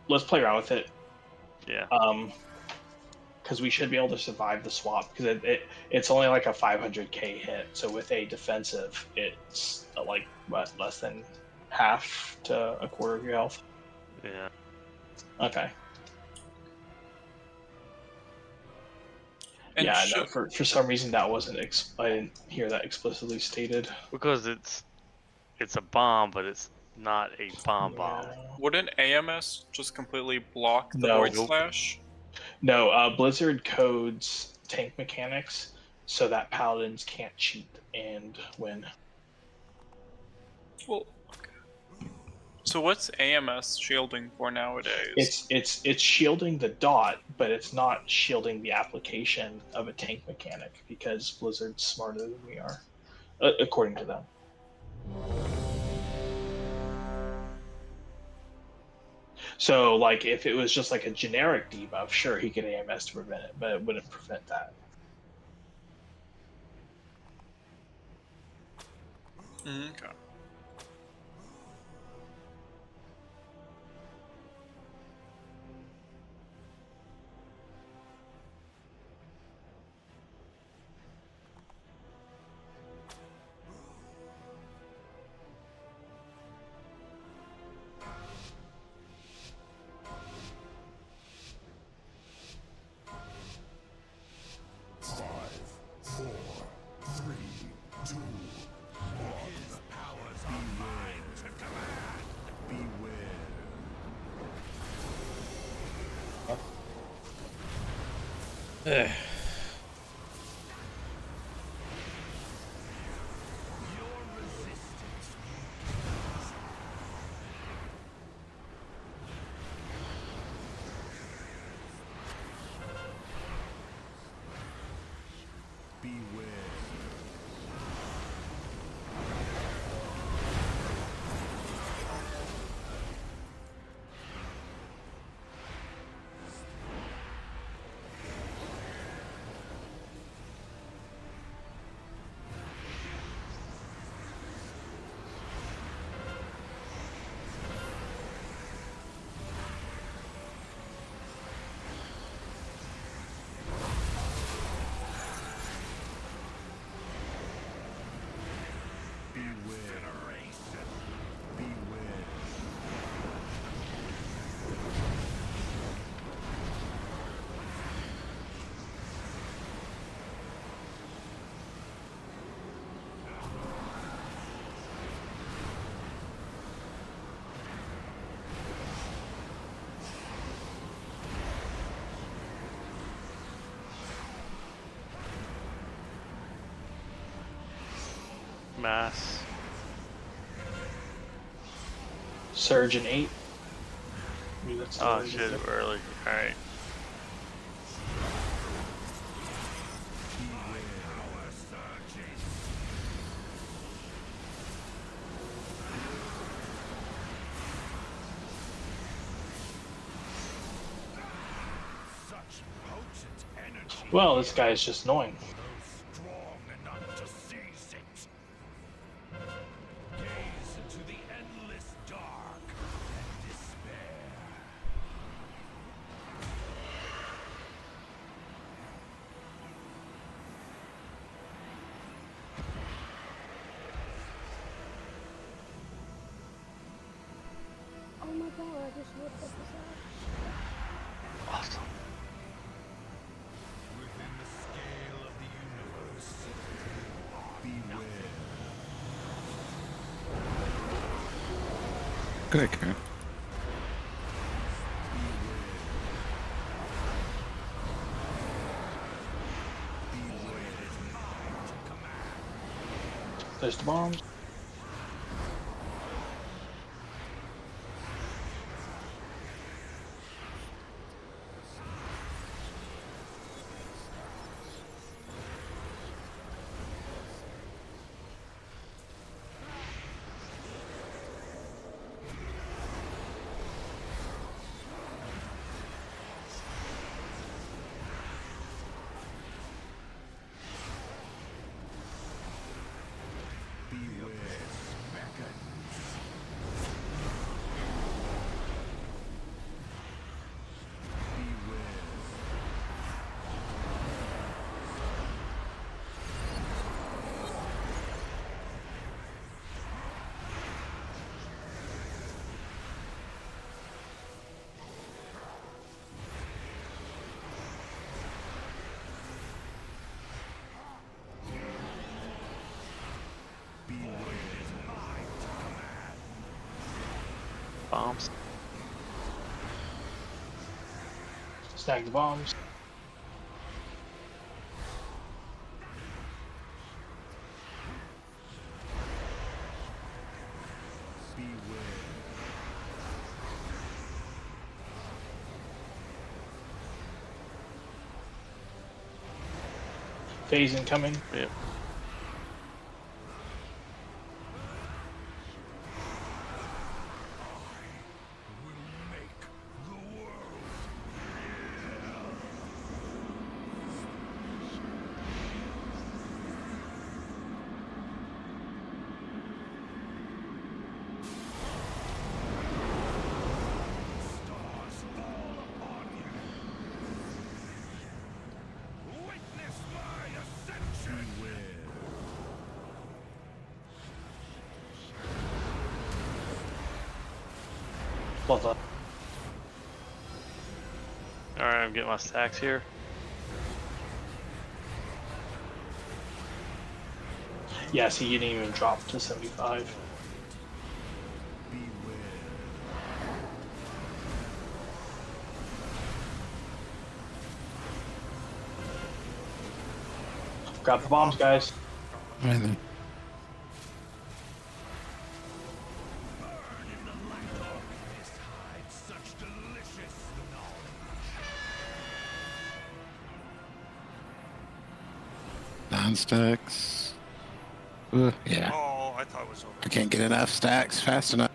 Let's play around with it. Yeah. Because we should be able to survive the swap, because it's only like a 500k hit. So with a defensive, it's like what, less than half to a quarter of your health. Yeah. Okay. And yeah, no, for some reason that wasn't I didn't hear that explicitly stated. Because it's a bomb, but it's not a bomb. Wouldn't AMS just completely block the No. Void Slash? No, Blizzard codes tank mechanics so that paladins can't cheat and win. Well, okay. So what's AMS shielding for nowadays? It's shielding the dot, but it's not shielding the application of a tank mechanic because Blizzard's smarter than we are, according to them. So, like, if it was just like a generic debuff, sure, he could AMS to prevent it, but it wouldn't prevent that. Okay. Ugh. Mass. Surge in 8. Oh shit, early. Alright. Well, this guy is just annoying. Oh my god, I just looked at this out. Awesome. Within the scale of the universe, beware. Good echo. There's the bombs. Bombs. Snag the bombs. Phase incoming. Yep. What the? Alright, I'm getting my stacks here. Yeah, see, you didn't even drop to 75. Grab the bombs, guys. Right then. Nine stacks. Yeah. Oh, I thought it was over. I can't get enough stacks fast enough.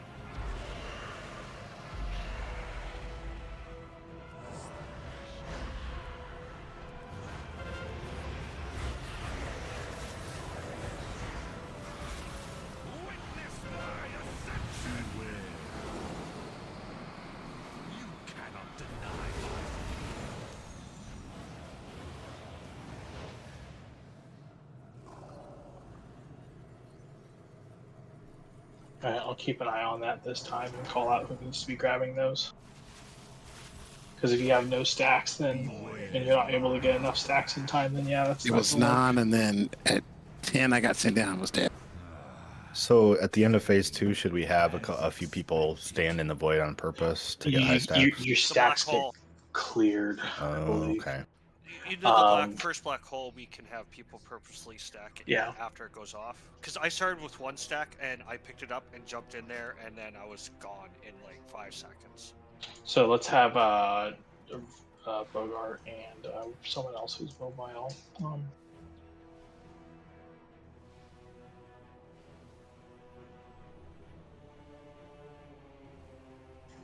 Alright, I'll keep an eye on that this time and call out who needs to be grabbing those. Because if you have no stacks, then and you're not able to get enough stacks in time, then yeah, that's. It was 9, and then at 10, I got sent down. I was dead. So at the end of phase 2, should we have a few people stand in the void on purpose to get high stacks? Your stacks get cleared. Oh, okay. You know, the first black hole, we can have people purposely stack it Yeah. after it goes off. Because I started with 1 stack and I picked it up and jumped in there, and then I was gone in like 5 seconds. So let's have Bogart and someone else who's mobile.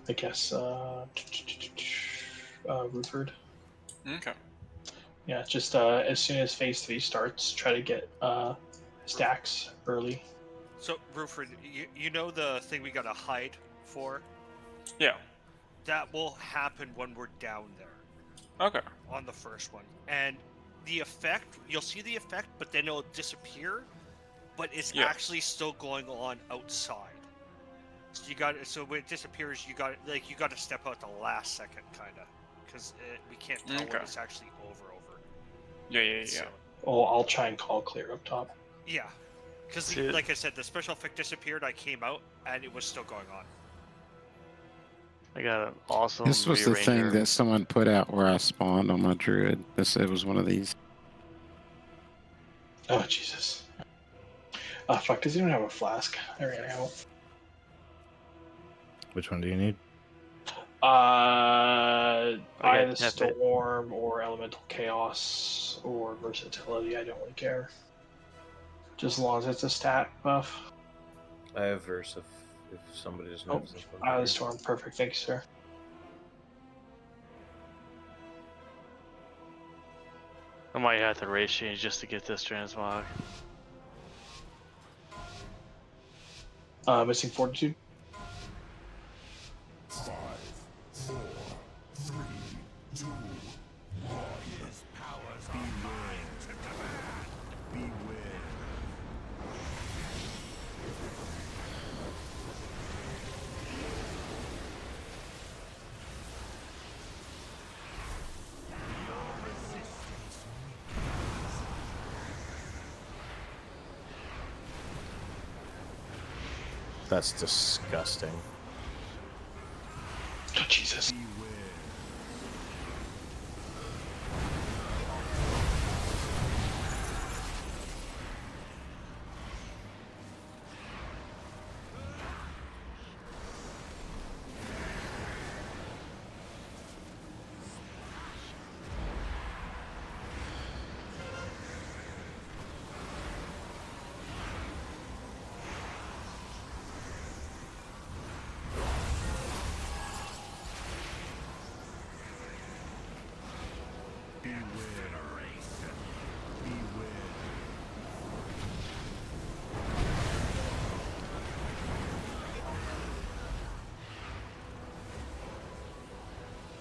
I guess Rupert. Okay. Yeah, just as soon as phase 3 starts, try to get stacks early. So, Ruford, you know the thing we gotta hide for? Yeah. That will happen when we're down there. Okay. On the first one. And the effect, you'll see the effect, but then it'll disappear, but it's actually still going on outside. So when it disappears, you got to step out the last second, kind of, because we can't tell when it's actually over. Yeah. So, Oh, I'll try and call clear up top. Yeah, because like I said, the special effect disappeared. I came out, and it was still going on. I got an awesome. This was the thing that someone put out where I spawned on my druid. It was one of these. Oh Jesus! Fuck! Does anyone have a flask? I ran out. Which one do you need? Eye of the Storm or Elemental Chaos or Versatility. I don't really care. Just as long as it's a stat buff. I have Verse if somebody doesn't have this one. Eye of the Storm. Perfect. Thank you, sir. I might have to race change just to get this transmog. Missing Fortitude. 5, 4, 3, 2, 1. His powers are mine to command. Beware. Your resistance. That's disgusting. Oh, Jesus.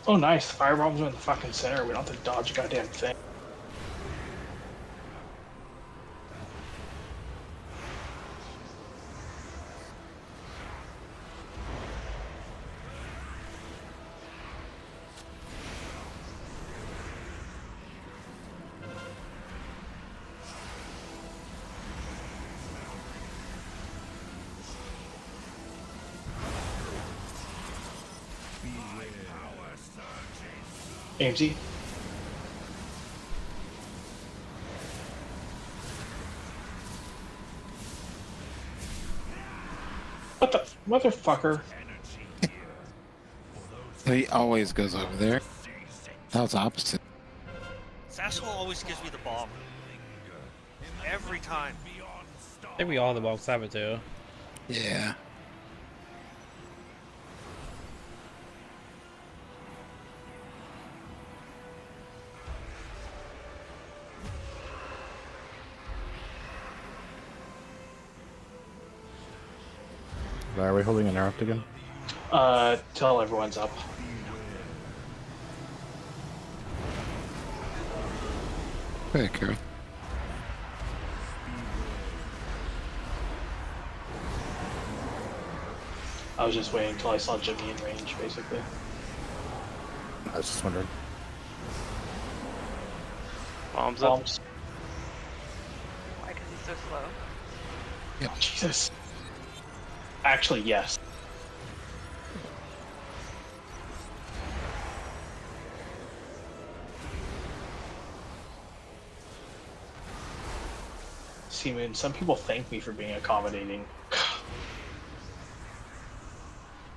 Oh, nice. The firebombs are in the fucking center. We don't have to dodge a goddamn thing. AMZ. What the motherfucker? So he always goes over there. That was opposite. This asshole always gives me the bomb. Every time. I think we all the box have it too. Yeah. Why are we holding an interrupt again? Till everyone's up. Hey, Kara. I was just waiting until I saw Jimmy in range, basically. I was just wondering. Bombs up. Bombs. Why? Because he's so slow. Yeah. Jesus. Actually, yes. See, man, some people thank me for being accommodating.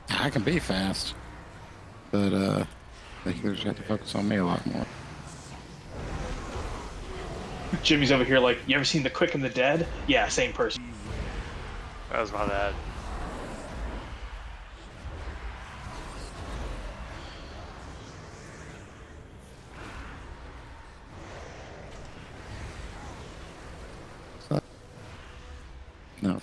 I can be fast, but they just have to focus on me a lot more. Jimmy's over here like, you ever seen The Quick and the Dead? Yeah, same person. That was my bad. No.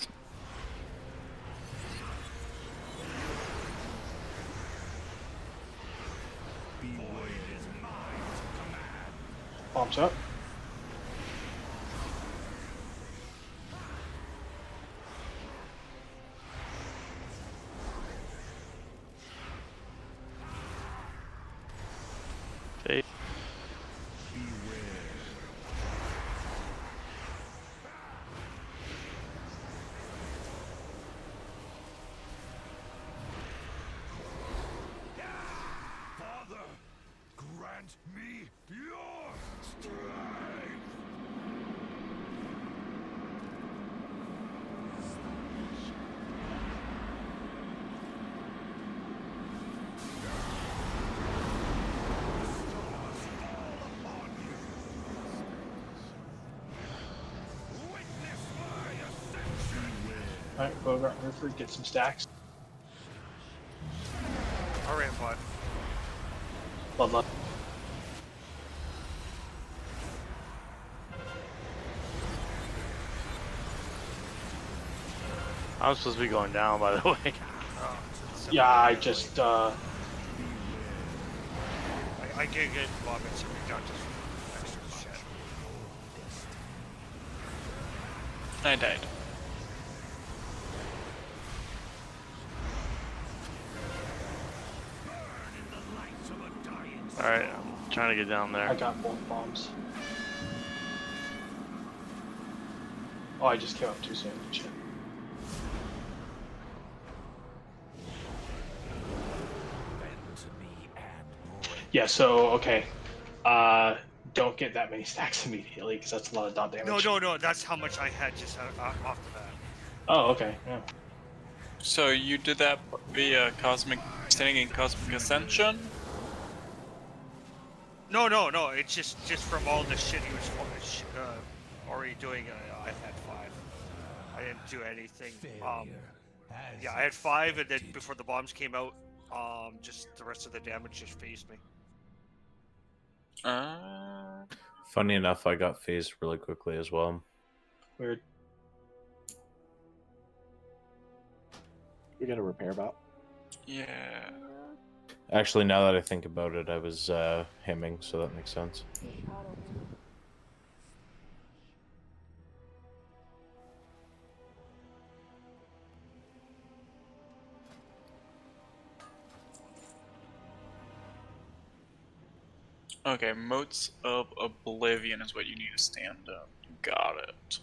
Bombs up. Okay. Father, grant me your strength. Alright, Bogart and Rupert, get some stacks. Alright, bud. Bloodlust. I'm supposed to be going down, by the way. Yeah, I just, I can't get bomb and something down just for extra shit. I died. Alright, I'm trying to get down there. I got both bombs. Oh, I just came up too soon. Shit. Yeah, so, okay. Don't get that many stacks immediately, because that's a lot of dot damage. No, that's how much I had just off the bat. Oh, okay, yeah. So you did that via Cosmic Standing in Cosmic Ascension? No, it's just from all the shit he was already doing, I had 5. I didn't do anything. Yeah, I had 5, and then before the bombs came out, just the rest of the damage just phased me. Funny enough, I got phased really quickly as well. Weird. We got a repair bot. Yeah. Actually, now that I think about it, I was hemming, so that makes sense. Okay, Motes of Oblivion is what you need to stand up. Got it.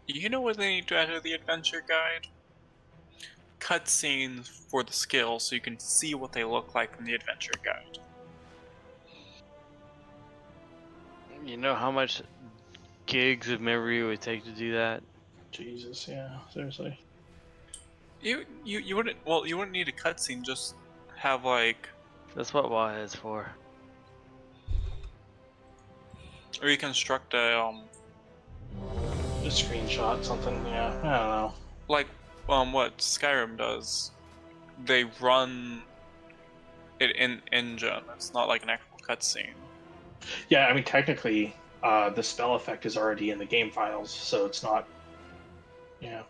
You know what they need to add to the adventure guide? Cutscenes for the skills so you can see what they look like from the adventure guide. You know how much gigs of memory it would take to do that? Jesus, yeah, seriously. You wouldn't, well, you wouldn't need a cutscene, just have like, That's what WoW is for. or reconstruct a A screenshot, something, yeah, I don't know. like what Skyrim does. They run it in engine. It's not like an actual cutscene. Yeah, I mean, technically, the spell effect is already in the game files, so it's not. Yeah.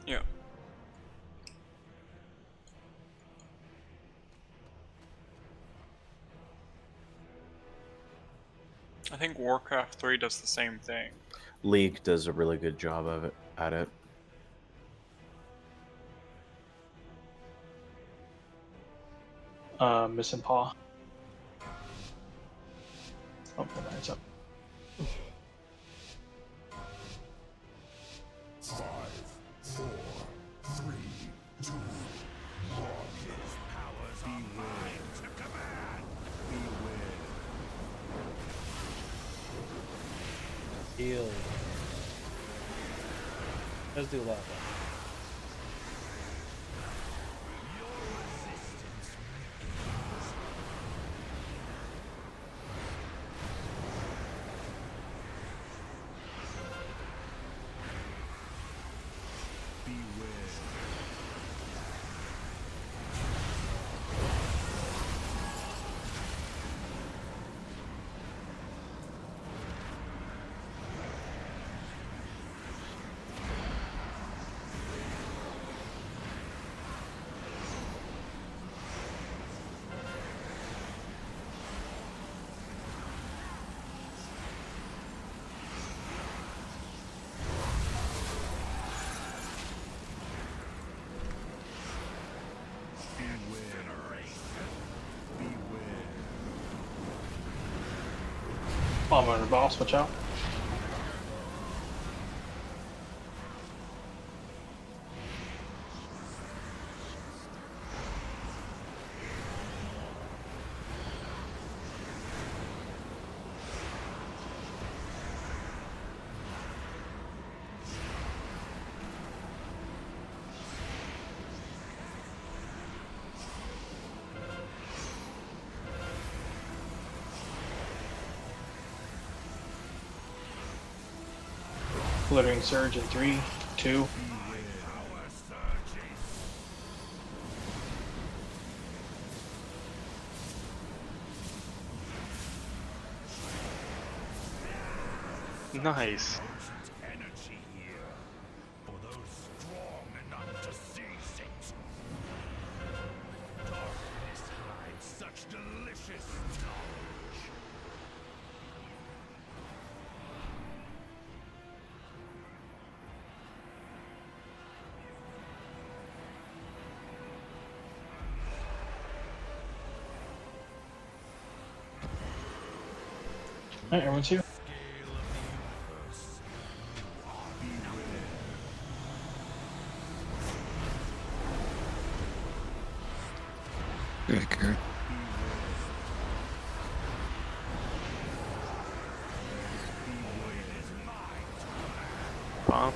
Yeah. I think Warcraft 3 does the same thing. League does a really good job of it at it. Missing Paw. Oh, that's up. 5, 4, 3, 2, 1. His powers are mine to command. Beware. Heal. Let's do a lot of that. Bomb under boss, watch out. Glittering Surge in 3, 2. Nice. Energy here for those strong enough to seize it. Darkness hides such delicious knowledge. Alright, everyone's here. Good, good. Bomb.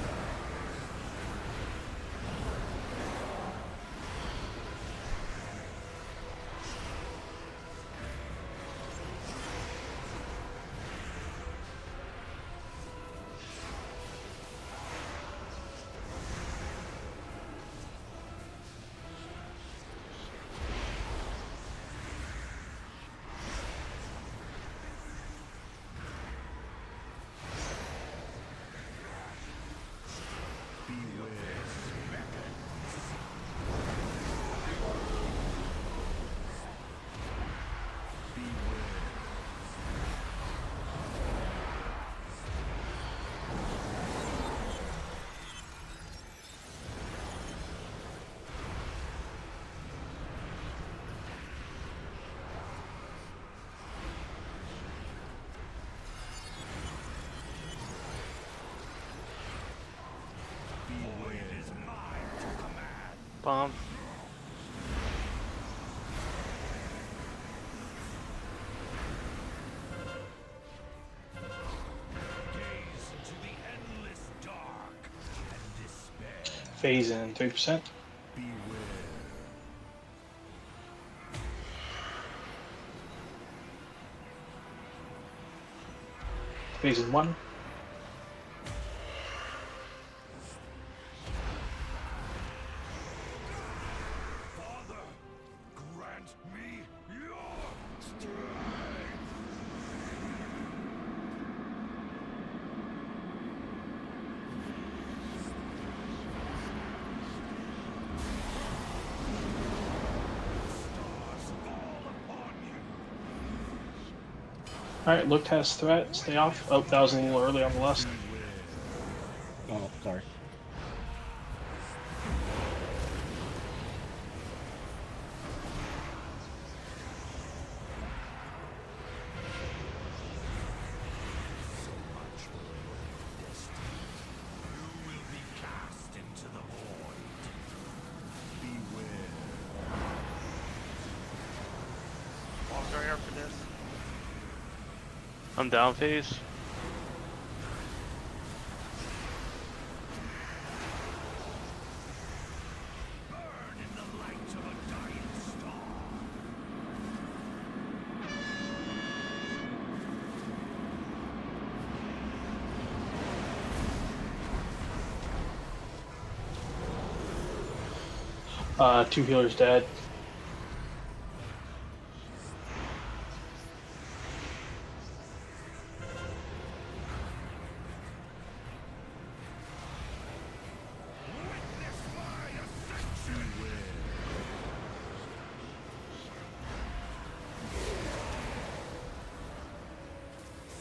Bomb. Phase in 3%. Phase in 1. Grant me your strength. Alright, look has threat. Stay off. Oh, that was a little early on the lust. Oh, sorry. You will be cast into the void. Beware. Long go here for this. I'm down phase. Burn in the light of a dying star. Two healers dead. Witness my ascension.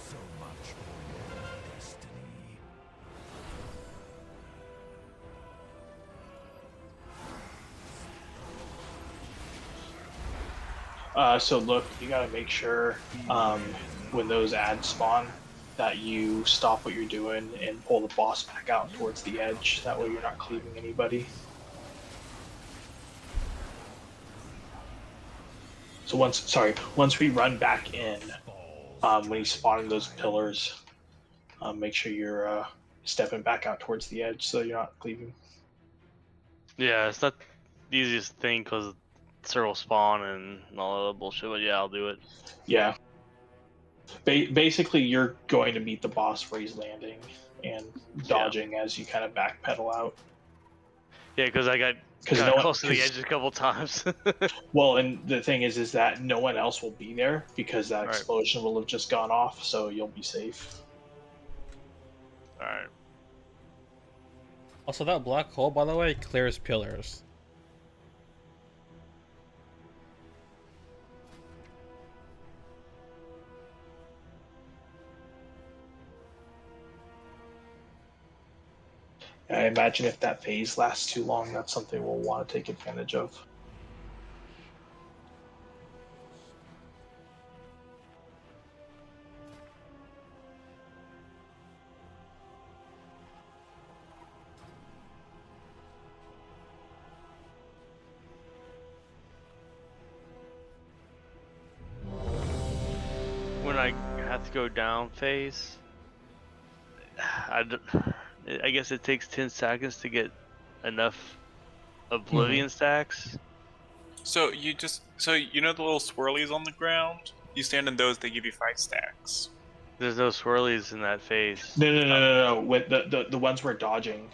So much for your destiny. So look, you gotta make sure when those ads spawn that you stop what you're doing and pull the boss back out towards the edge. That way you're not cleaving anybody. So once we run back in, when he's spawning those pillars, make sure you're stepping back out towards the edge so you're not cleaving. Yeah, it's not the easiest thing because circle spawn and all that bullshit, but yeah, I'll do it. Yeah. Basically, you're going to meet the boss where he's landing and dodging as you kind of backpedal out. Yeah, because I got close to the edge a couple times. Well, and the thing is that no one else will be there because that explosion will have just gone off, so you'll be safe. Alright. Also, that black hole, by the way, clears pillars. I imagine if that phase lasts too long, that's something we'll want to take advantage of. When I have to go down phase, I guess it takes 10 seconds to get enough Oblivion stacks. So you know the little swirlies on the ground? You stand in those, they give you 5 stacks. There's no swirlies in that phase. No. With the ones we're dodging.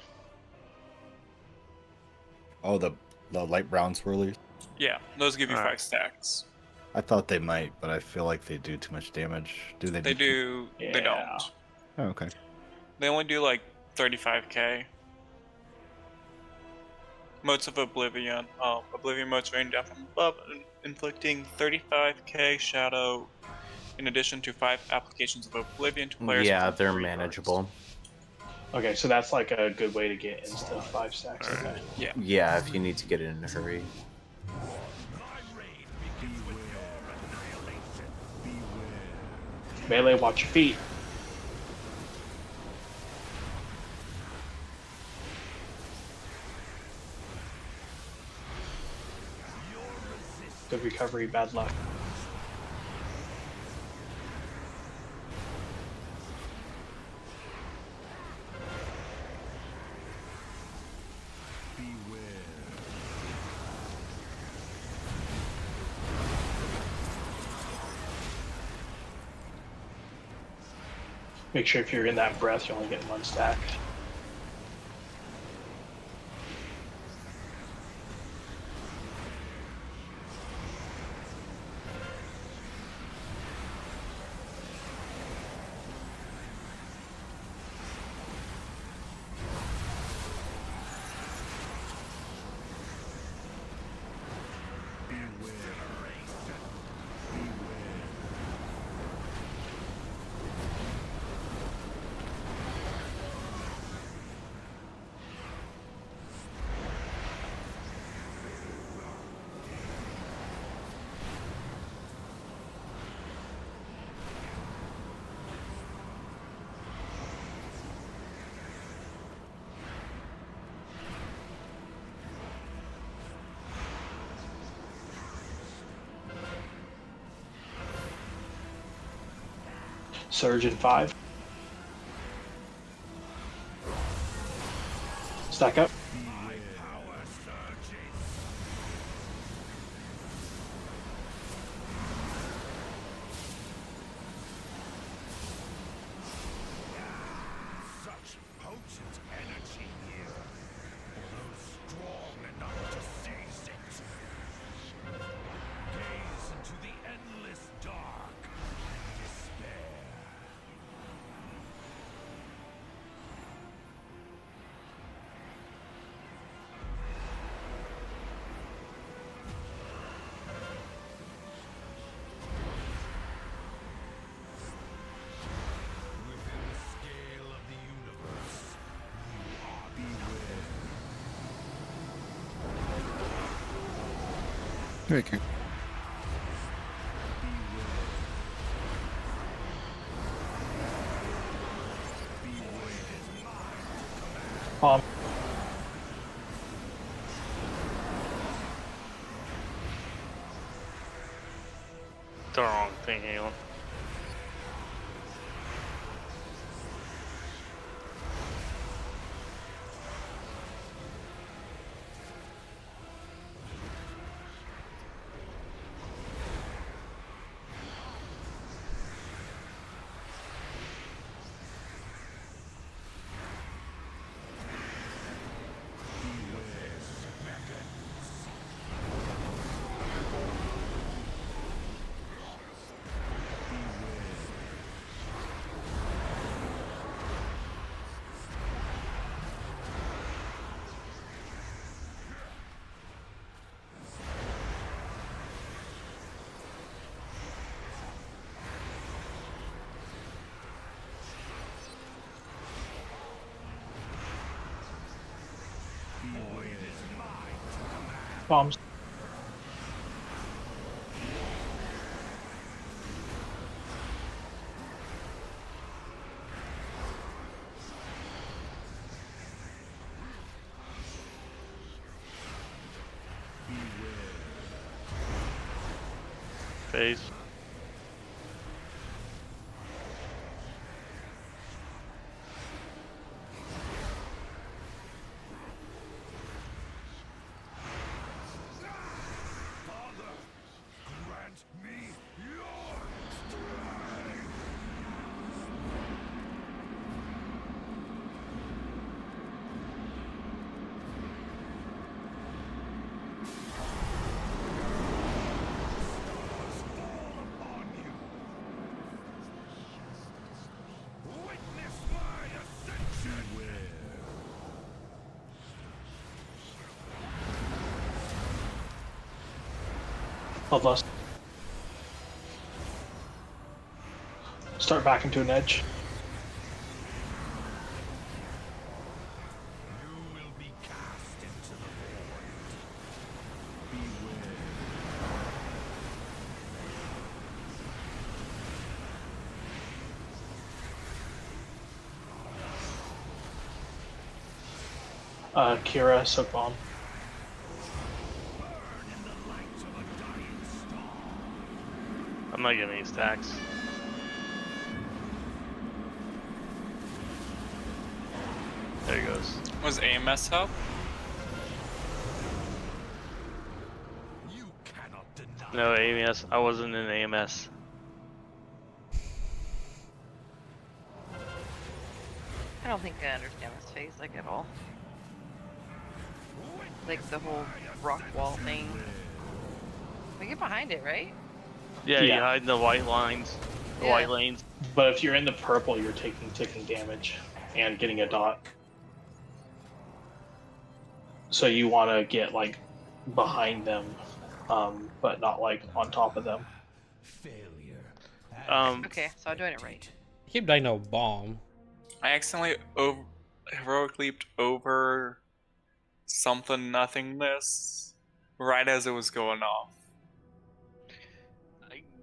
Oh, the light brown swirlies? Yeah, those give you 5 stacks. I thought they might, but I feel like they do too much damage. Do they? They do. They don't. Oh, okay. They only do like 35k. Motes of Oblivion. Oblivion motes rain down from above, inflicting 35k shadow, in addition to 5 applications of Oblivion to players. Yeah, they're manageable. Okay, so that's like a good way to get insta 5 stacks. Okay. Yeah. Yeah, if you need to get it in a hurry. Melee, watch your feet. Good recovery, bad luck. Make sure if you're in that breath, you only get one stack. Surge in 5. Stack up. Such potent energy here. For those strong enough to seize it. Gaze into the endless dark and despair. Within the scale of the universe, you are beware. Very good. The wrong thing, hang on. Bombs. Phase. Grant me your witness my ascension. Bloodlust. Start back into an edge. You will be cast into the void. Kira, soak bomb. I'm not getting any stacks. There he goes. Was AMS help? No AMS. I wasn't in AMS. I don't think I understand this phase like at all. Like the whole rock wall thing. We get behind it, right? Yeah, you hide in the white lines, the white lanes. But if you're in the purple, you're taking ticking damage and getting a dot. So you want to get like behind them, but not like on top of them. Okay, so I'm doing it right. I keep dying to a bomb. I accidentally heroic leaped over something nothingness right as it was going off.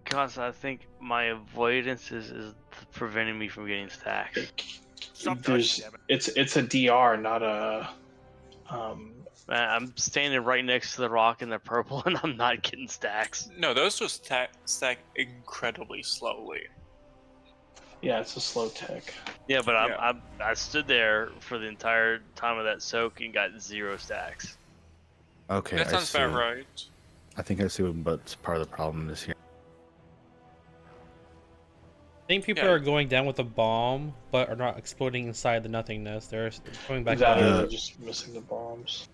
Cause I think my avoidance is preventing me from getting stacks. It's a DR, not a. Man, I'm standing right next to the rock in the purple, and I'm not getting stacks. No, those just stack incredibly slowly. Yeah, it's a slow tick. Yeah, but I stood there for the entire time of that soak and got 0 stacks. Okay, That sounds about right. I think I see what part of the problem is here. I think people are going down with a bomb, but are not exploding inside the nothingness. They're going back That out. or just missing the bombs.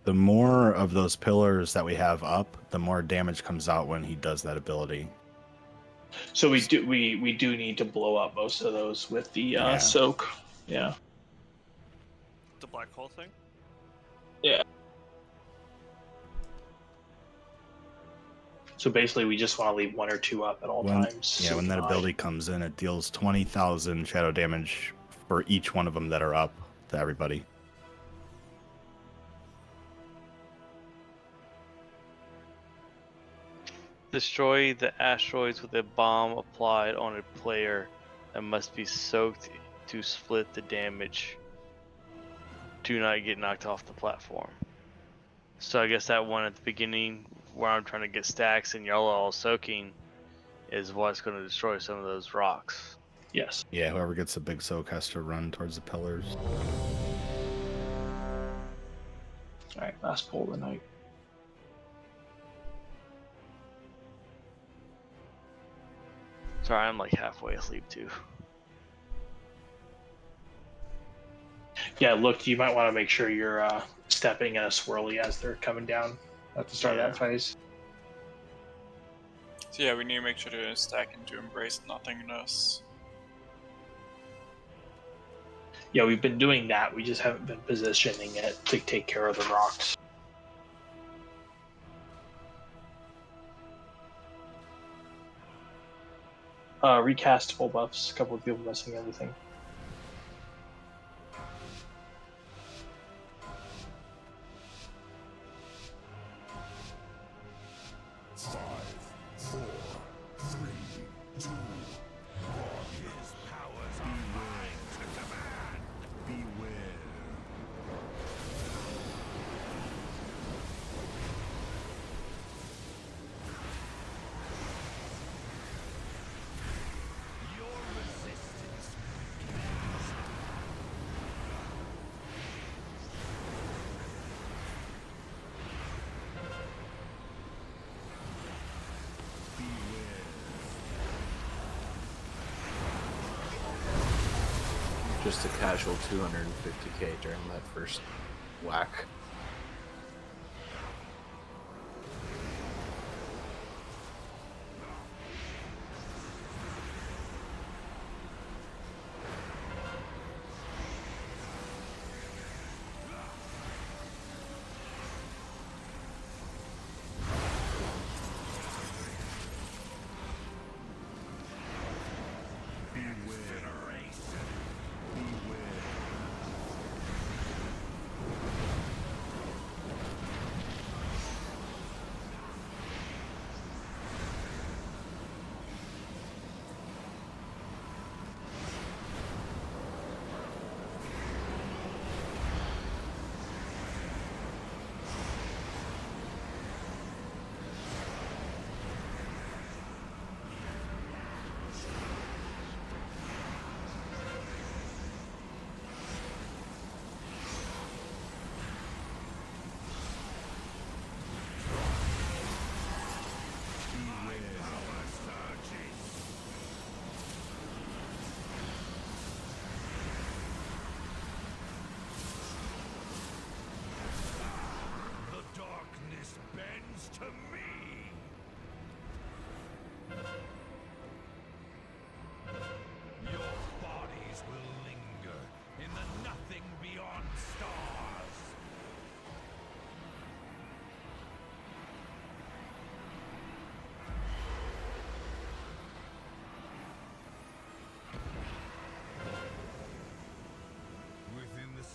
The more of those pillars that we have up, the more damage comes out when he does that ability. So we do need to blow up most of those with the soak. Yeah. The black hole thing? Yeah. So basically, we just want to leave 1 or 2 up at all times. Yeah, when that ability comes in, it deals 20,000 shadow damage for each one of them that are up to everybody. Destroy the asteroids with a bomb applied on a player that must be soaked to split the damage. Do not get knocked off the platform. So I guess that one at the beginning where I'm trying to get stacks and y'all all soaking is what's going to destroy some of those rocks. Yes. Yeah, whoever gets the big soak has to run towards the pillars. Alright, last pull of the night. Sorry, I'm like halfway asleep too. Yeah, look, you might want to make sure you're stepping in a swirly as they're coming down at the start of that phase. So yeah, we need to make sure to stack into embrace nothingness. Yeah, we've been doing that. We just haven't been positioning it to take care of the rocks. Recast full buffs. A couple of people missing everything. Just a casual 250k during that first whack.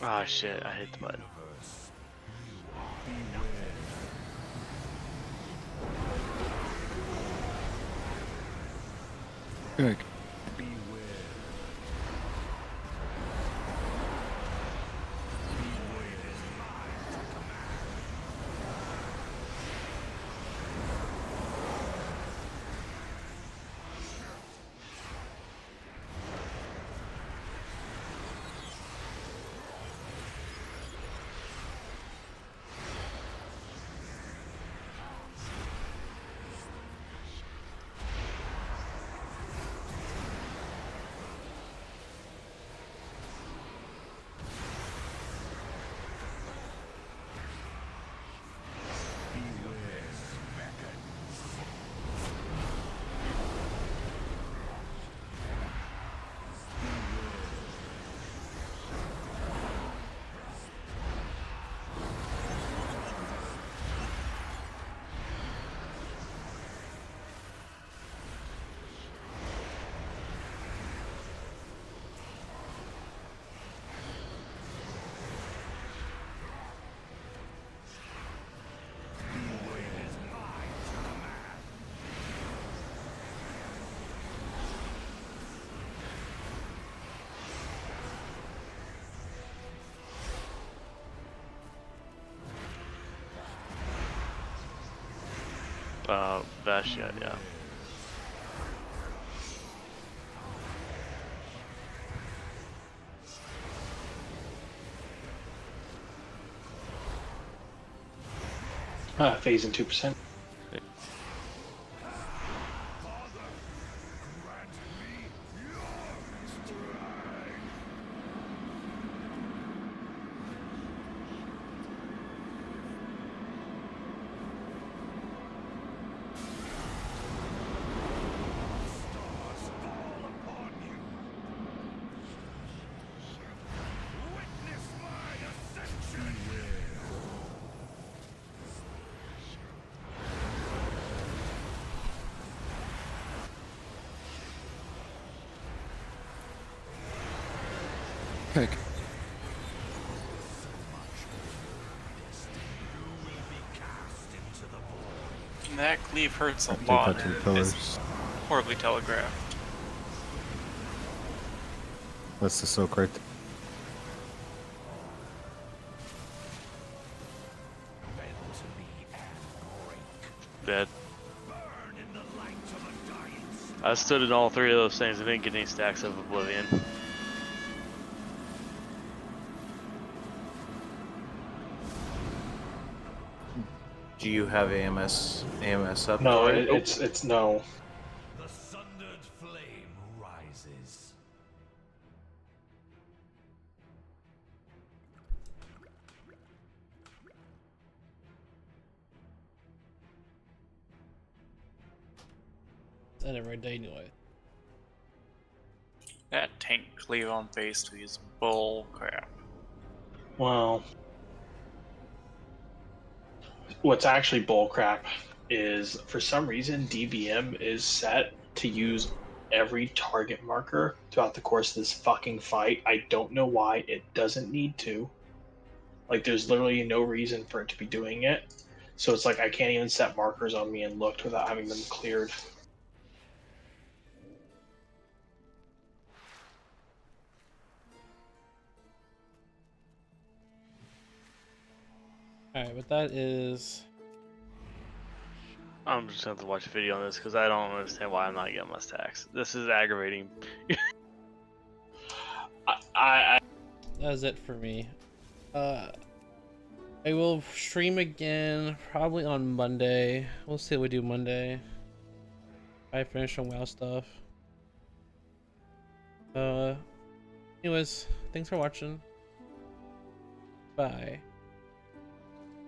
Ah, shit, I hit the button. Good. Bastion, yeah. Phase in 2%. Pick. And that cleave hurts a Take lot. out 2 and pillars. It's horribly telegraphed. That's the soak right there. Dead. I stood in all 3 of those things and didn't get any stacks of Oblivion. Do you have AMS up? No, Troy? it's no. The sundered flame rises. End it right day anyway. That tank cleave on phase 2 is bull crap. Well, what's actually bullcrap is for some reason DBM is set to use every target marker throughout the course of this fucking fight. I don't know why it doesn't need to. Like, there's literally no reason for it to be doing it. So it's like I can't even set markers on me and looked without having them cleared. Alright, but that is... I'm just gonna have to watch a video on this because I don't understand why I'm not getting my stacks. This is aggravating. That is it for me. I will stream again probably on Monday. We'll see what we do Monday. I finish some WoW stuff. Anyways, thanks for watching. Bye.